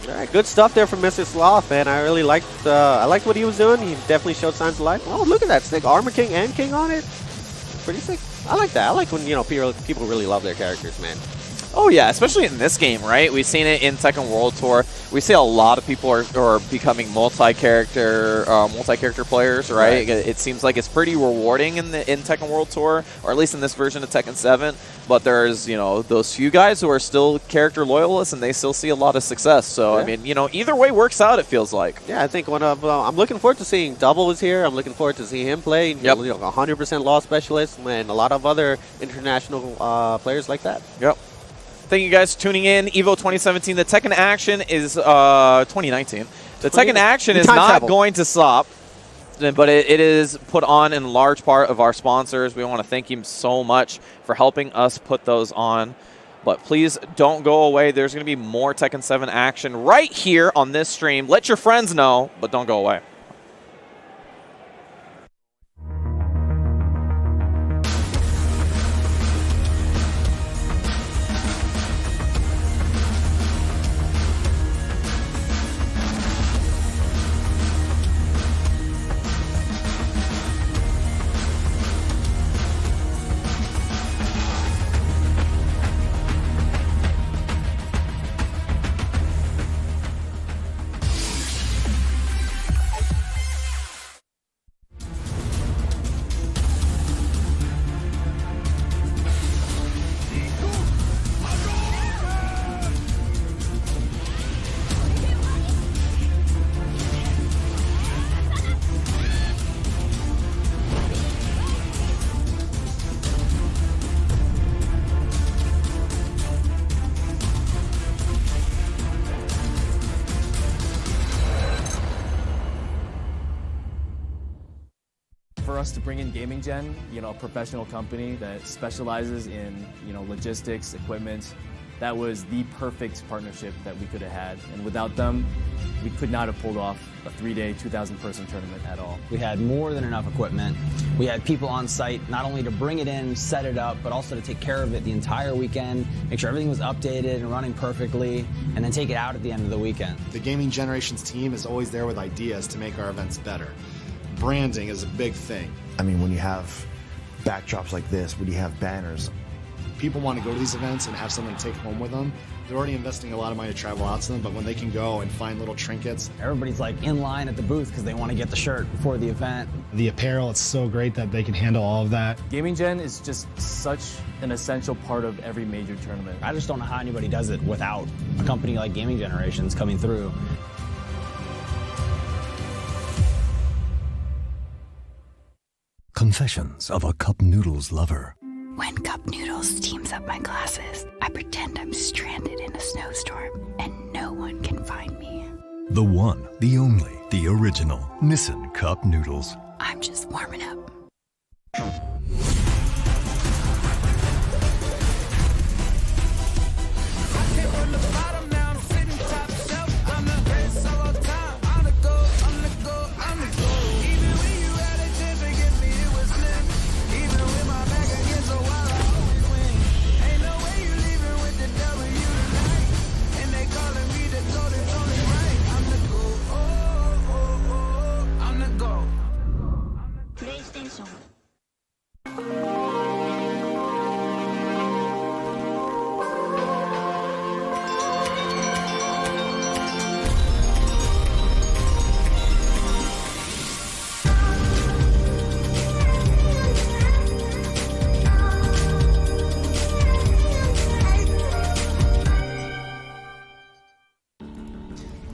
Speaker 8: All right, good stuff there from Mr. Sloth, man. I really liked what he was doing. He definitely showed signs of life. Oh, look at that stick. Armor King and King on it. Pretty sick. I like that. I like when, people really love their characters, man.
Speaker 7: Oh yeah, especially in this game, right? We've seen it in Tekken World Tour. We see a lot of people are becoming multi-character players, right? It seems like it's pretty rewarding in Tekken World Tour, or at least in this version of Tekken 7. But there's those few guys who are still character loyalists, and they still see a lot of success. So I mean, either way works out. It feels like.
Speaker 8: Yeah, I think I'm looking forward to seeing Double is here. I'm looking forward to seeing him play.
Speaker 7: Yep.
Speaker 8: 100% law specialist, and a lot of other international players like that.
Speaker 7: Yep. Thank you guys for tuning in. EVO 2017. The Tekken action is 2019. The Tekken action is not going to stop, but it is put on in large part of our sponsors. We want to thank him so much for helping us put those on. But please don't go away. There's going to be more Tekken 7 action right here on this stream. Let your friends know, but don't go away.
Speaker 10: For us to bring in Gaming Gen, a professional company that specializes in, logistics, equipment, that was the perfect partnership that we could have had. And without them, we could not have pulled off a 3-day, 2,000-person tournament at all.
Speaker 11: We had more than enough equipment. We had people on site not only to bring it in, set it up, but also to take care of it the entire weekend, make sure everything was updated and running perfectly, and then take it out at the end of the weekend.
Speaker 12: The Gaming Generations team is always there with ideas to make our events better. Branding is a big thing.
Speaker 13: I mean, when you have backdrops like this, when you have banners,
Speaker 12: people want to go to these events and have something to take home with them, they're already investing a lot of money to travel out to them, but when they can go and find little trinkets.
Speaker 11: Everybody's like in line at the booth because they want to get the shirt before the event.
Speaker 12: The apparel, it's so great that they can handle all of that.
Speaker 10: Gaming Gen is just such an essential part of every major tournament.
Speaker 11: I just don't know how anybody does it without a company like Gaming Generations coming through.
Speaker 3: Confessions of a Cup Noodles lover.
Speaker 13: When Cup Noodles teams up my glasses, I pretend I'm stranded in a snowstorm and no one can find me.
Speaker 3: The one, the only, the original Nissan Cup Noodles.
Speaker 13: I'm just warming up.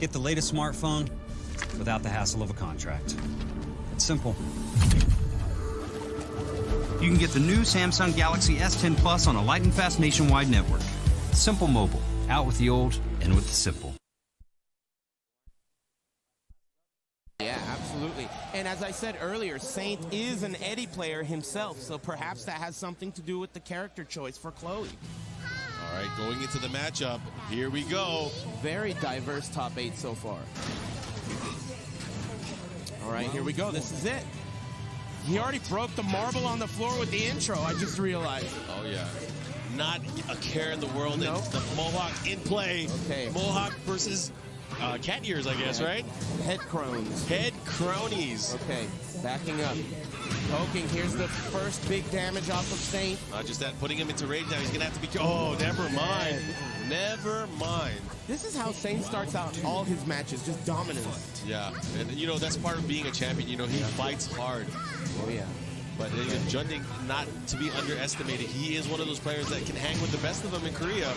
Speaker 4: Get the latest smartphone without the hassle of a contract. It's simple. You can get the new Samsung Galaxy S10 Plus on a light and fast nationwide network. Simple mobile, out with the old, in with the simple.
Speaker 5: Yeah, absolutely. And as I said earlier, Saint is an Eddie player himself, so perhaps that has something to do with the character choice for Chloe.
Speaker 6: All right, going into the matchup, here we go.
Speaker 5: Very diverse top 8 so far. All right, here we go. This is it. He already broke the marble on the floor with the intro, I just realized.
Speaker 6: Oh, yeah. Not a care in the world.
Speaker 5: Nope.
Speaker 6: The Mohawk in play.
Speaker 5: Okay.
Speaker 6: Mohawk versus cat ears, I guess, right?
Speaker 5: Head crones.
Speaker 6: Head cronies.
Speaker 5: Okay, backing up. Poking, here's the first big damage off of Saint.
Speaker 6: Not just that, putting him into rage now. He's going to have to be... Oh, never mind. Never mind.
Speaker 5: This is how Saint starts out all his matches, just dominance.
Speaker 6: Yeah, and you know, that's part of being a champion. You know, he fights hard.
Speaker 5: Oh, yeah.
Speaker 6: But Junding, not to be underestimated, he is one of those players that can hang with the best of them in Korea.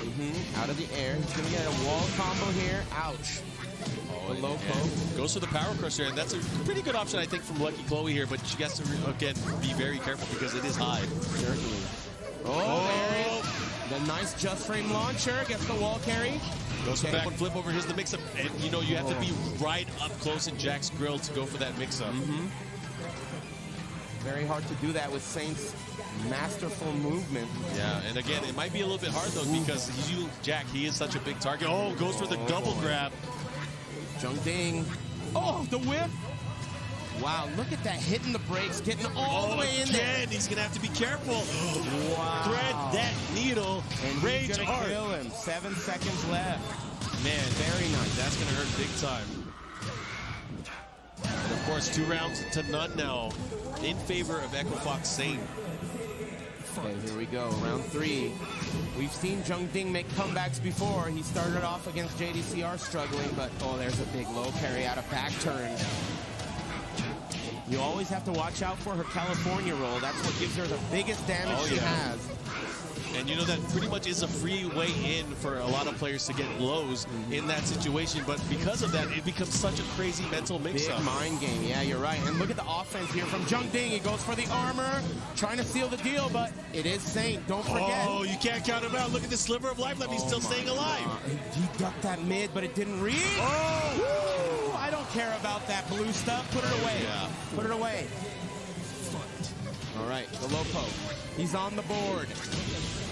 Speaker 5: Out of the air, he's going to get a wall combo here. Ouch.
Speaker 6: The low poke. Goes for the power crusher, and that's a pretty good option, I think, from Lucky Chloe here, but she has to, again, be very careful because it is high.
Speaker 5: Certainly. The nice just frame launcher, gets the wall carry.
Speaker 6: Goes for that one flip over, here's the mix-up, and you know, you have to be right up close in Jack's grill to go for that mix-up.
Speaker 5: Very hard to do that with Saint's masterful movement.
Speaker 6: Yeah, and again, it might be a little bit hard, though, because Jack, he is such a big target. Oh, goes for the double grab.
Speaker 5: Jungding. Oh, the whip. Wow, look at that, hitting the brakes, getting all the way in there.
Speaker 6: He's going to have to be careful.
Speaker 5: Wow.
Speaker 6: Thread that needle.
Speaker 5: And
Speaker 6: rage
Speaker 5: he's going
Speaker 6: hard.
Speaker 5: to kill him. 7 seconds left.
Speaker 6: Man,
Speaker 5: very nice.
Speaker 6: That's going to hurt big time. And of course, 2 rounds to none now in favor of Echo Fox Saint.
Speaker 5: Okay, here we go, round 3. We've seen Jungding make comebacks before. He started off against JDCR struggling, but oh, there's a big low carry out of back turn. You always have to watch out for her California roll. That's what gives her the biggest damage she has.
Speaker 6: And you know, that pretty much is a free way in for a lot of players to get lows in that situation. But because of that, it becomes such a crazy mental mix-up.
Speaker 5: Big mind game. Yeah, you're right. And look at the offense here from Jungding. He goes for the armor, trying to seal the deal, but it is Saint. Don't forget.
Speaker 6: Oh, you can't count him out. Look at this sliver of life left. He's still staying alive.
Speaker 5: He ducked that mid, but it didn't reach.
Speaker 6: Oh!
Speaker 5: Woo! I don't care about that blue stuff. Put it away.
Speaker 6: Yeah.
Speaker 5: Put it away. All right, the low poke. He's on the board.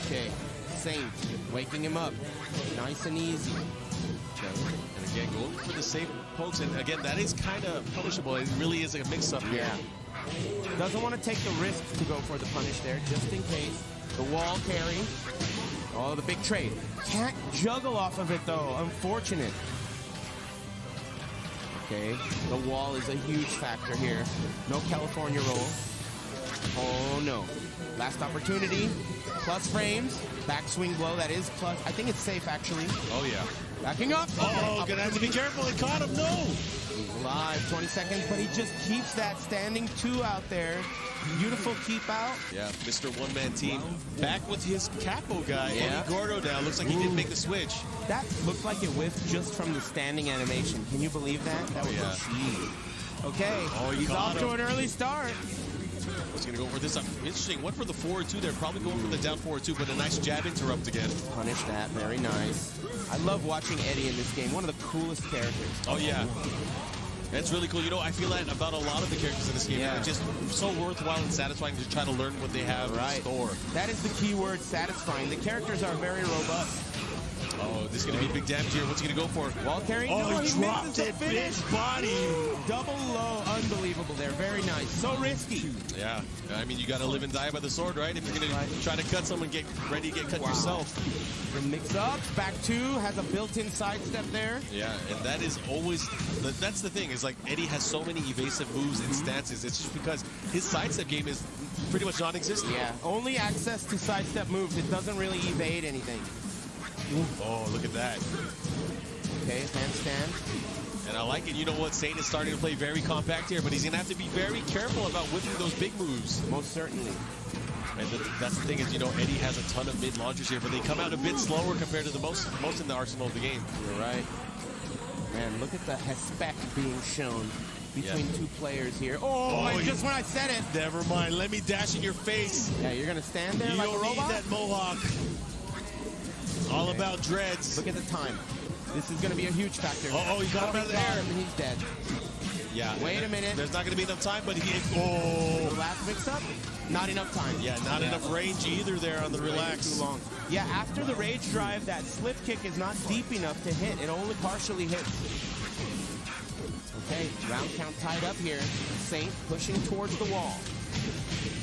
Speaker 5: Okay, Saint waking him up. Nice and easy.
Speaker 6: Okay. And again, going for the safe pokes. And again, that is kind of punishable. It really is a mix-up here.
Speaker 5: Yeah. Doesn't want to take the risk to go for the punish there, just in case. The wall carry. Oh, the big trade. Can't juggle off of it, though. Unfortunate. Okay, the wall is a huge factor here. No California roll. Oh no. Last opportunity. Plus frames. Backswing blow. That is plus. I think it's safe actually.
Speaker 6: Oh yeah.
Speaker 5: Backing up.
Speaker 6: Oh, gonna have to be careful. It caught him. No.
Speaker 5: He's alive. 20 seconds, but he just keeps that standing 2 out there. Beautiful keep out.
Speaker 6: Yeah, Mr. One-Man Team. Back with his Capo guy.
Speaker 5: Yeah.
Speaker 6: Eddie Gordo now. Looks like he didn't make the switch.
Speaker 5: That looked like it whiffed just from the standing animation. Can you believe that? That was cheap. Okay.
Speaker 6: Oh,
Speaker 5: he's off to an early start.
Speaker 6: He's going to go for this. Interesting. Went for the forward 2 there. Probably going for the down forward 2, but a nice jab interrupt again.
Speaker 5: Punish that. Very nice. I love watching Eddie in this game. One of the coolest characters.
Speaker 6: Oh, yeah. That's really cool. You know, I feel that about a lot of the characters in this game.
Speaker 5: Yeah.
Speaker 6: It's just so worthwhile and sasatisfying to try to learn what they have in store.
Speaker 5: That is the key word, satisfying. The characters are very robust.
Speaker 6: Oh, this is going to be big damage here. What's he going to go for?
Speaker 5: Wall carry?
Speaker 6: Oh,
Speaker 5: no,
Speaker 6: he dropped
Speaker 5: misses
Speaker 6: it.
Speaker 5: the finish.
Speaker 6: Big body.
Speaker 5: Double low. Unbelievable there. Very nice. So risky.
Speaker 6: Yeah. I mean, you got to live and die by the sword, right? If you're going to try to cut someone, get ready to get cut yourself.
Speaker 5: The mix-ups. Back 2 has a built-in sidestep there.
Speaker 6: Yeah, and that is always... That's the thing, is like Eddie has so many evasive moves and stances. It's just because his sidestep game is pretty much non-existent.
Speaker 5: Yeah, only access to sidestep moves. It doesn't really evade anything.
Speaker 6: Oh, look at that.
Speaker 5: Okay, handstand.
Speaker 6: And I like it. You know what? Saint is starting to play very compact here, but he's going to have to be very careful about whipping those big moves.
Speaker 5: Most certainly.
Speaker 6: And that's the thing is, you know, Eddie has a ton of mid launchers here, but they come out a bit slower compared to the most in the arsenal of the game.
Speaker 5: You're right. Man, look at the spec being shown between 2 players here. Just when I said it.
Speaker 6: Never mind. Let me dash in your face.
Speaker 5: Yeah, you're going to stand there
Speaker 6: you
Speaker 5: like a
Speaker 6: don't
Speaker 5: robot?
Speaker 6: need that mohawk. All about dreads.
Speaker 5: Look at the time. This is going to be a huge factor.
Speaker 6: Oh, he got him out of the air.
Speaker 5: And he's dead.
Speaker 6: Yeah.
Speaker 5: Wait a minute.
Speaker 6: There's not going to be enough time, but he...
Speaker 5: The last mix-up? Not enough time.
Speaker 6: Yeah, not enough range either there on the relax.
Speaker 5: Too long. Yeah, after the rage drive, that slip kick is not deep enough to hit. It only partially hits. Okay, round count tied up here. Saint pushing towards the wall.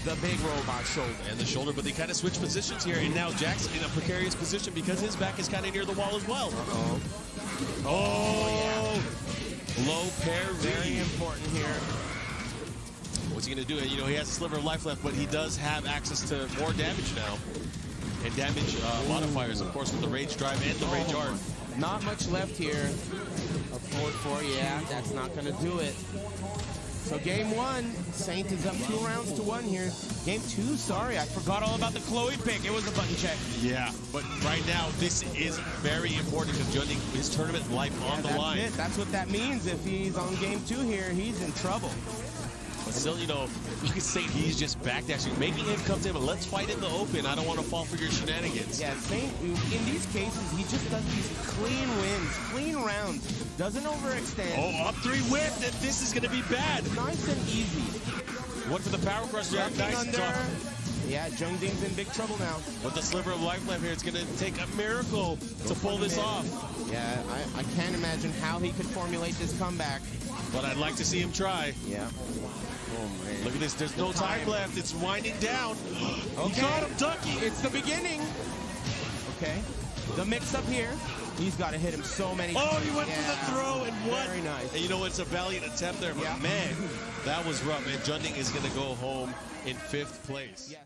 Speaker 5: The big robot shoulder.
Speaker 6: And the shoulder, but they kind of switch positions here, and now Jack's in a precarious position because his back is kind of near the wall as well. Low parry.
Speaker 5: Very important here.
Speaker 6: What's he going to do? You know, he has a sliver of life left, but he does have access to more damage now. And damage modifiers, of course, with the rage drive and the rage art.
Speaker 5: Not much left here. A forward 4, yeah, that's not going to do it. So game 1, Saint is up 2 rounds to 1 here. Game 2, sorry, I forgot all about the Chloe pick. It was a button check.
Speaker 6: Yeah, but right now, this is very important because judging his tournament life on the line.
Speaker 5: That's it. That's what that means. If he's on game 2 here, he's in trouble.
Speaker 6: But still, you know, you can say he's just backdashing, making him come to him, and let's fight in the open. I don't want to fall for your shenanigans.
Speaker 5: Yeah, Saint, in these cases, he just does these clean wins, clean rounds, doesn't overextend.
Speaker 6: Oh, up 3 whip, and this is going to be bad.
Speaker 5: Nice and easy.
Speaker 6: One for the power crush there. Nice
Speaker 5: under. Yeah, Jung Ding's in big trouble now.
Speaker 6: With the sliver of life left here, it's going to take a miracle to pull this off.
Speaker 5: Yeah, I can't imagine how he could formulate this comeback.
Speaker 6: But I'd like to see him try.
Speaker 5: Yeah.
Speaker 6: Oh, man. Look at this. There's no time left. It's winding down.
Speaker 5: Okay.
Speaker 6: He caught him ducking.
Speaker 5: It's the beginning. Okay. The mix-up here. He's got to hit him so many times.
Speaker 6: Oh, he went for the throw and what?
Speaker 5: Very nice.
Speaker 6: And you know, it's a valiant attempt there, but man, that was rough. And Junding is going to go home in 5th place.
Speaker 5: Yeah.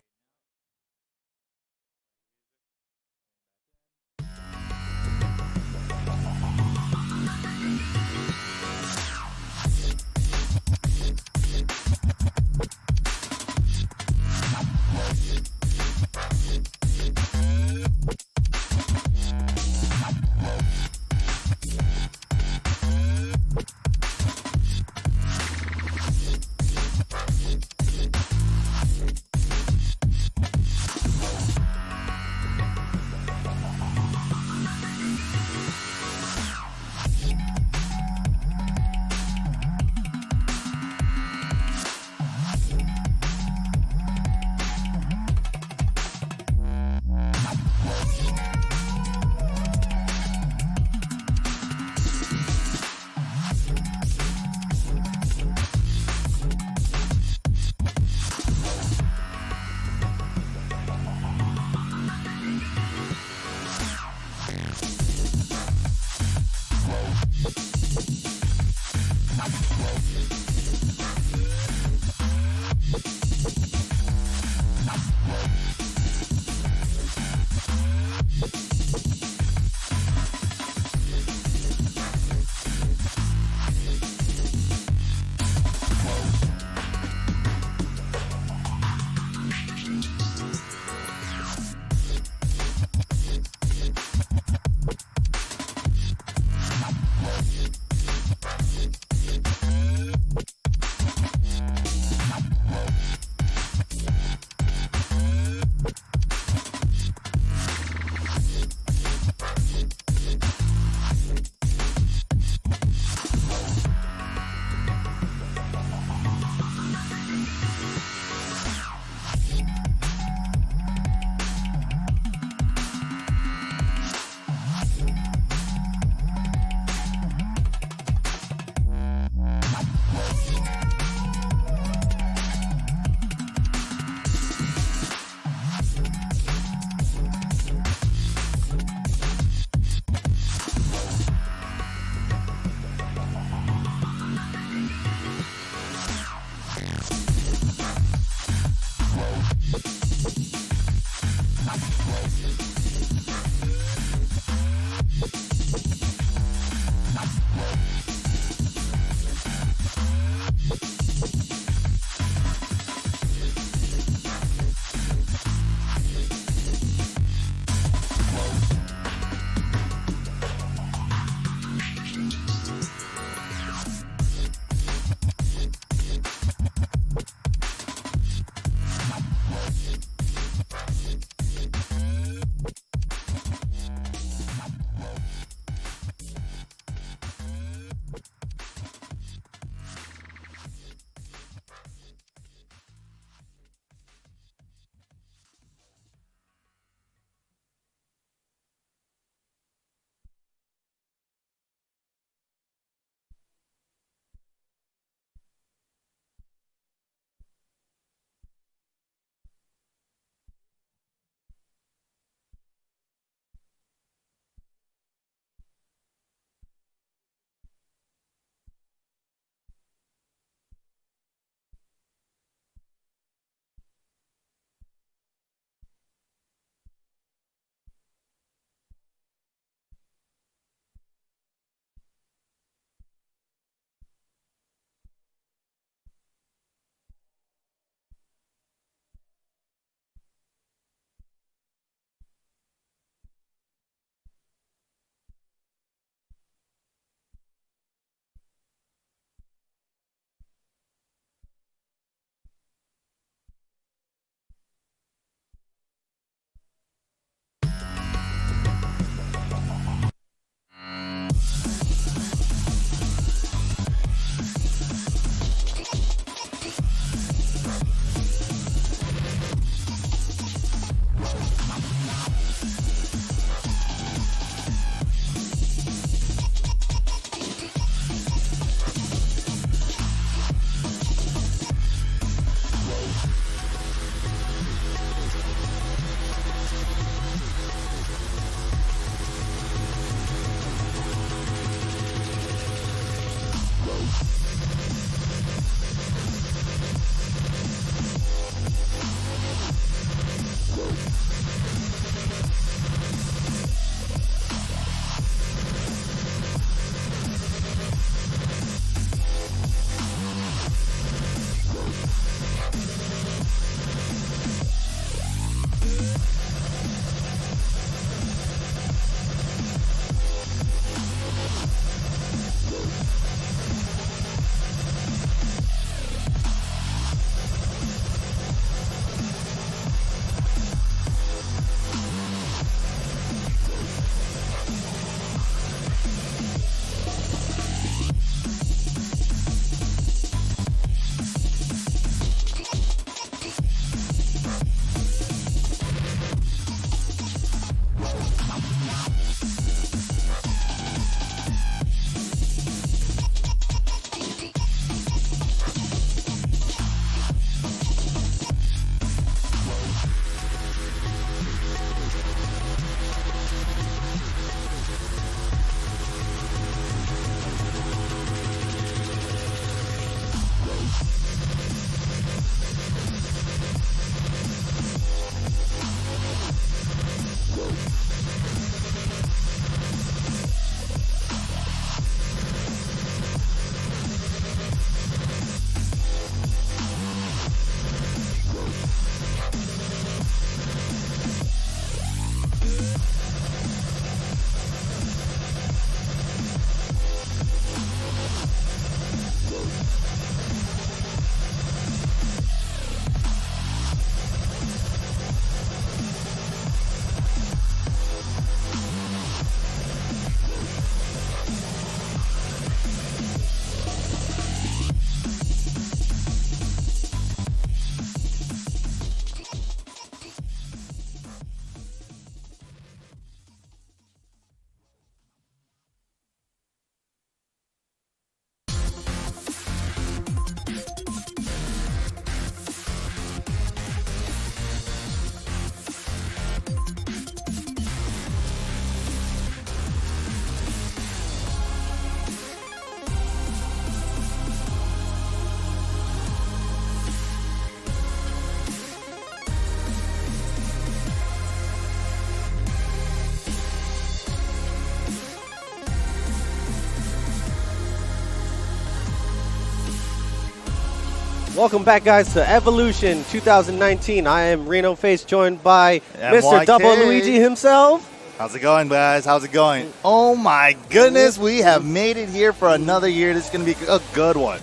Speaker 8: Welcome back, guys, to Evolution 2019. I am Reno Face, joined by
Speaker 14: MYK.
Speaker 8: Mr. Double Luigi himself.
Speaker 14: How's it going, guys? How's it going? Oh my goodness, we have made it here for another year. This is going to be a good one.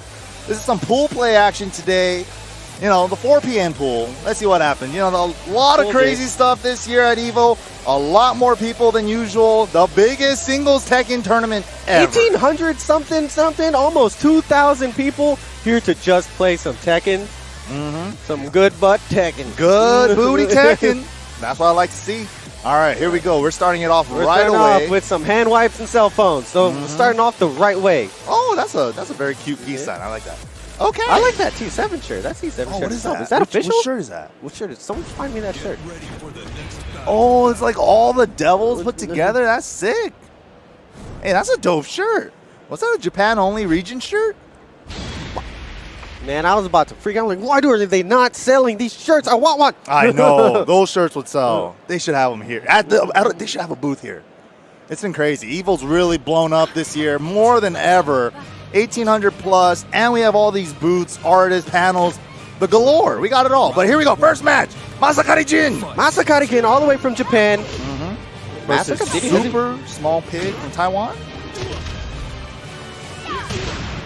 Speaker 14: This is some pool play action today. You know, the 4 p.m. pool. Let's see what happens. You know, a lot of crazy stuff this year at EVO. A lot more people than usual. The biggest singles Tekken tournament ever.
Speaker 8: 1,800 something, almost 2,000 people here to just play some Tekken. Some good butt Tekken.
Speaker 14: Good booty Tekken. That's what I like to see. All right, here we go. We're starting it off
Speaker 8: We're
Speaker 14: right
Speaker 8: starting
Speaker 14: away.
Speaker 8: off with some hand wipes and cell phones. So we're starting off the right way.
Speaker 14: Oh, that's a very cute peace sign. I like that. Okay.
Speaker 8: I like that T7 shirt. That T7 shirt.
Speaker 14: What is that?
Speaker 8: Is that official?
Speaker 14: What shirt is that?
Speaker 8: What shirt is? Someone find me that shirt.
Speaker 14: Oh, it's like all the devils put together. That's sick. Hey, that's a dope shirt. Was that a Japan-only region shirt?
Speaker 8: Man, I was about to freak out. Like, why are they not selling these shirts? I want one.
Speaker 14: I know. Those shirts would sell. They should have them here. They should have a booth here. It's been crazy. EVO's really blown up this year, more than ever. 1,800 plus, and we have all these booths, artists, panels, the galore. We got it all. But here we go. First match. Masakarijin.
Speaker 8: Masakarijin all the way from Japan.
Speaker 14: Versus SuperSmallPig from Taiwan.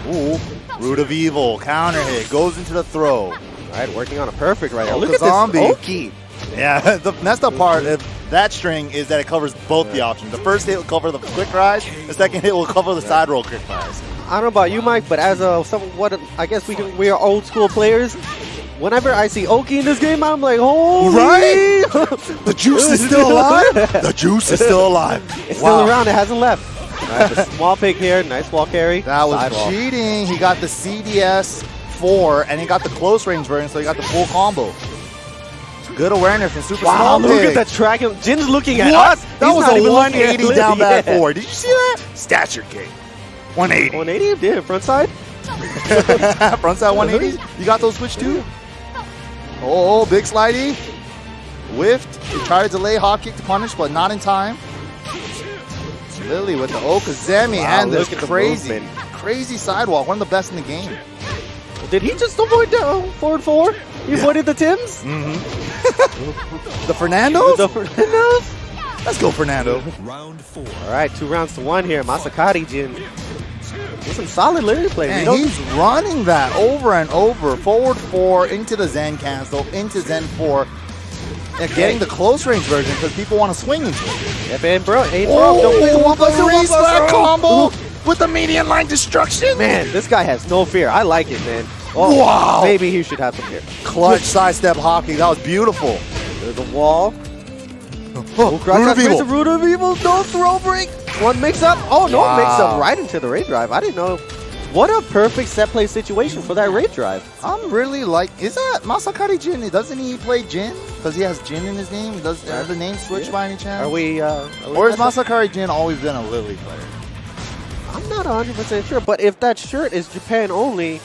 Speaker 14: Ooh. Root of Evil. Counter hit. Goes into the throw.
Speaker 8: All right, working on a perfect right now.
Speaker 14: Oh,
Speaker 8: Look at
Speaker 14: zombie.
Speaker 8: this Oki.
Speaker 14: Yeah, the messed up part of that string is that it covers both the options. The first hit will cover the quick rise. The second hit will cover the side roll quick rise.
Speaker 8: I don't know about you, Mike, but as I guess we are old school players. Whenever I see Oki in this game, I'm like, holy!
Speaker 14: Right? The juice is still alive. The juice is still alive.
Speaker 8: It's still around. It hasn't left. All right, the small pig here, nice wall carry.
Speaker 14: That was cheating. He got the CDS 4 and he got the close range version, so he got the full combo. Good awareness from SuperSmallPig.
Speaker 8: Wow, look at that track. Jin's looking at
Speaker 14: What?
Speaker 8: us.
Speaker 14: That was a 180 down back
Speaker 8: Yeah.
Speaker 14: 4. Did you see that? Stature gate. 180.
Speaker 8: 180? Yeah, front side.
Speaker 14: Front side 180. You got those switch too? Oh, big slidey. Whiffed. He tried to delay hot kick to punish, but not in time. Lily with the Okazemi and this crazy sidewalk. One of the best in the game.
Speaker 8: Did he just avoid down forward 4? He avoided the Tims?
Speaker 14: The Fernandos?
Speaker 8: The Fernandos?
Speaker 14: Let's go, Fernando.
Speaker 3: Round 4.
Speaker 8: All right, 2 rounds to 1 here. Masakarijin. There's some solid Larry play.
Speaker 14: And he's running that over and over. Forward 4 into the Zen cancel, into Zen 4. And getting the close range version because people want to swing into it.
Speaker 8: Yep, and bro,
Speaker 14: don't play the reset combo with the median line destruction.
Speaker 8: Man, this guy has no fear. I like it, man. Oh,
Speaker 14: wow.
Speaker 8: Maybe he should have some fear.
Speaker 14: Clutch sidestep hockey. That was beautiful.
Speaker 8: There's a wall.
Speaker 14: Root of Evil.
Speaker 8: Root of Evil. No throw break. One mix up. Oh, no mix up right into the raid drive. I didn't know. What a perfect set play situation for that raid drive.
Speaker 14: I'm really like, is that Masakarijin? Doesn't he play Jin? Because he has Jin in his name. Does the name switch by any chance?
Speaker 8: Are we
Speaker 14: or has Masakarijin always been a Lily player?
Speaker 8: I'm not 100% sure, but if that shirt is Japan only,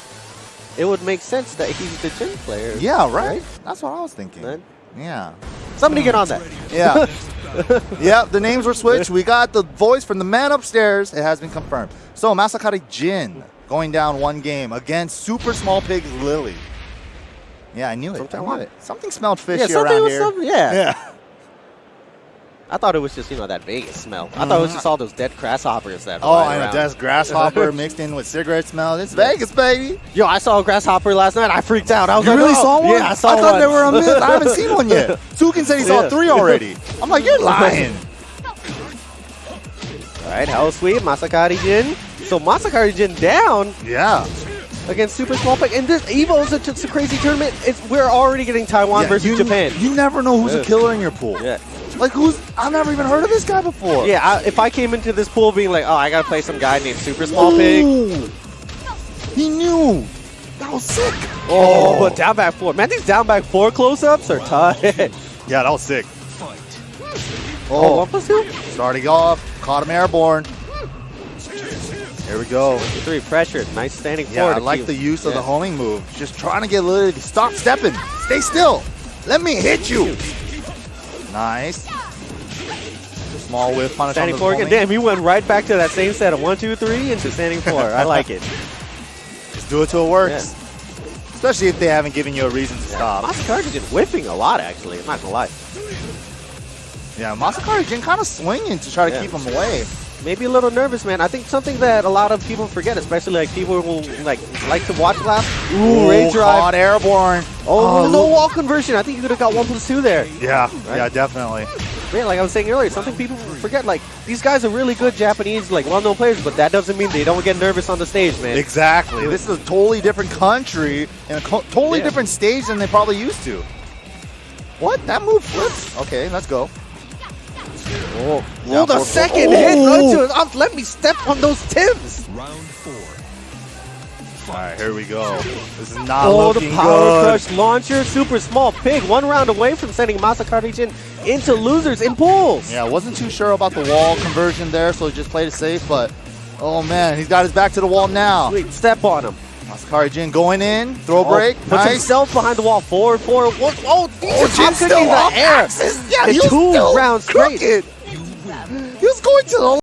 Speaker 8: it would make sense that he's the Jin player.
Speaker 14: Yeah, right? That's what I was thinking.
Speaker 8: Then,
Speaker 14: yeah.
Speaker 8: Somebody get on that.
Speaker 14: Yeah. Yeah, the names were switched. We got the voice from the man upstairs. It has been confirmed. So Masakarijin going down 1 game against SuperSmallPig's Lily. Yeah, I knew it. I knew it. Something smelled fishy around here.
Speaker 8: Yeah. I thought it was just, that Vegas smell. I thought it was just all those dead grasshoppers that fly
Speaker 14: I know.
Speaker 8: around.
Speaker 14: That's grasshopper mixed in with cigarette smell. It's Vegas, baby.
Speaker 8: Yo, I saw a grasshopper last night. I freaked out. I was
Speaker 14: You
Speaker 8: like,
Speaker 14: really
Speaker 8: oh.
Speaker 14: saw one?
Speaker 8: Yeah, I saw one.
Speaker 14: I thought they were a myth. I haven't seen one yet. Suiken said he saw 3 already. I'm like, you're lying.
Speaker 8: All right, hell sweet. Masakarijin. So Masakarijin down.
Speaker 14: Yeah.
Speaker 8: Against SuperSmallPig. And this EVO is just a crazy tournament. We're already getting Taiwan versus Japan.
Speaker 14: You never know who's a killer in your pool.
Speaker 8: Yeah.
Speaker 14: Like, I've never even heard of this guy before.
Speaker 8: Yeah, if I came into this pool being like, oh, I got to play some guy named SuperSmallPig.
Speaker 14: He knew. That was sick.
Speaker 8: Oh, but down back 4. Man, these down back 4 close-ups are tight.
Speaker 14: Yeah, that was sick.
Speaker 8: Oh, 1+2?
Speaker 14: Starting off, caught him airborne. Here we go.
Speaker 8: 3 pressured. Nice standing
Speaker 14: Yeah,
Speaker 8: forward.
Speaker 14: I like the use of the homing move. Just trying to get Lily to stop stepping. Stay still. Let me hit you. Nice. Small whiff punish.
Speaker 8: Standing 4 again. Damn, he went right back to that same set of 1, 2, 3 into standing 4. I like it.
Speaker 14: Just do it till it works. Especially if they haven't given you a reason to stop.
Speaker 8: Masakarijin whiffing a lot, actually. I'm not gonna lie.
Speaker 14: Yeah, Masakarijin kind of swinging to try to keep him away.
Speaker 8: Maybe a little nervous, man. I think something that a lot of people forget, especially like people who like to watch lap. Ooh, Rage Drive.
Speaker 14: Caught airborne.
Speaker 8: Oh, no wall conversion. I think you could have got 1+2 there.
Speaker 14: Yeah,
Speaker 8: Right?
Speaker 14: yeah, definitely.
Speaker 8: Man, like I was saying earlier, something people forget, like, these guys are really good Japanese, like, well-known players, but that doesn't mean they don't get nervous on the stage, man.
Speaker 14: Exactly. This is a totally different country and a totally different stage than they probably used to. What? That move flips? Okay, let's go.
Speaker 8: Oh, the second hit right to it. Let me step on those Tims.
Speaker 9: Round 4.
Speaker 14: All right, here we go. This is not looking
Speaker 8: the power
Speaker 14: good.
Speaker 8: crush launcher, SuperSmallPig, 1 round away from sending Masakarijin into losers in pools.
Speaker 14: Yeah, wasn't too sure about the wall conversion there, so he just played it safe, but oh man, he's got his back to the wall now.
Speaker 8: Sweet, step on him.
Speaker 14: Masakarijin going in, throw break,
Speaker 8: Puts
Speaker 14: nice.
Speaker 8: himself behind the wall, forward, forward.
Speaker 14: Jin's still
Speaker 8: in the
Speaker 14: off
Speaker 8: air.
Speaker 14: axis. Yeah, he was
Speaker 8: 2
Speaker 14: still
Speaker 8: rounds straight.
Speaker 14: crooked. He was going to the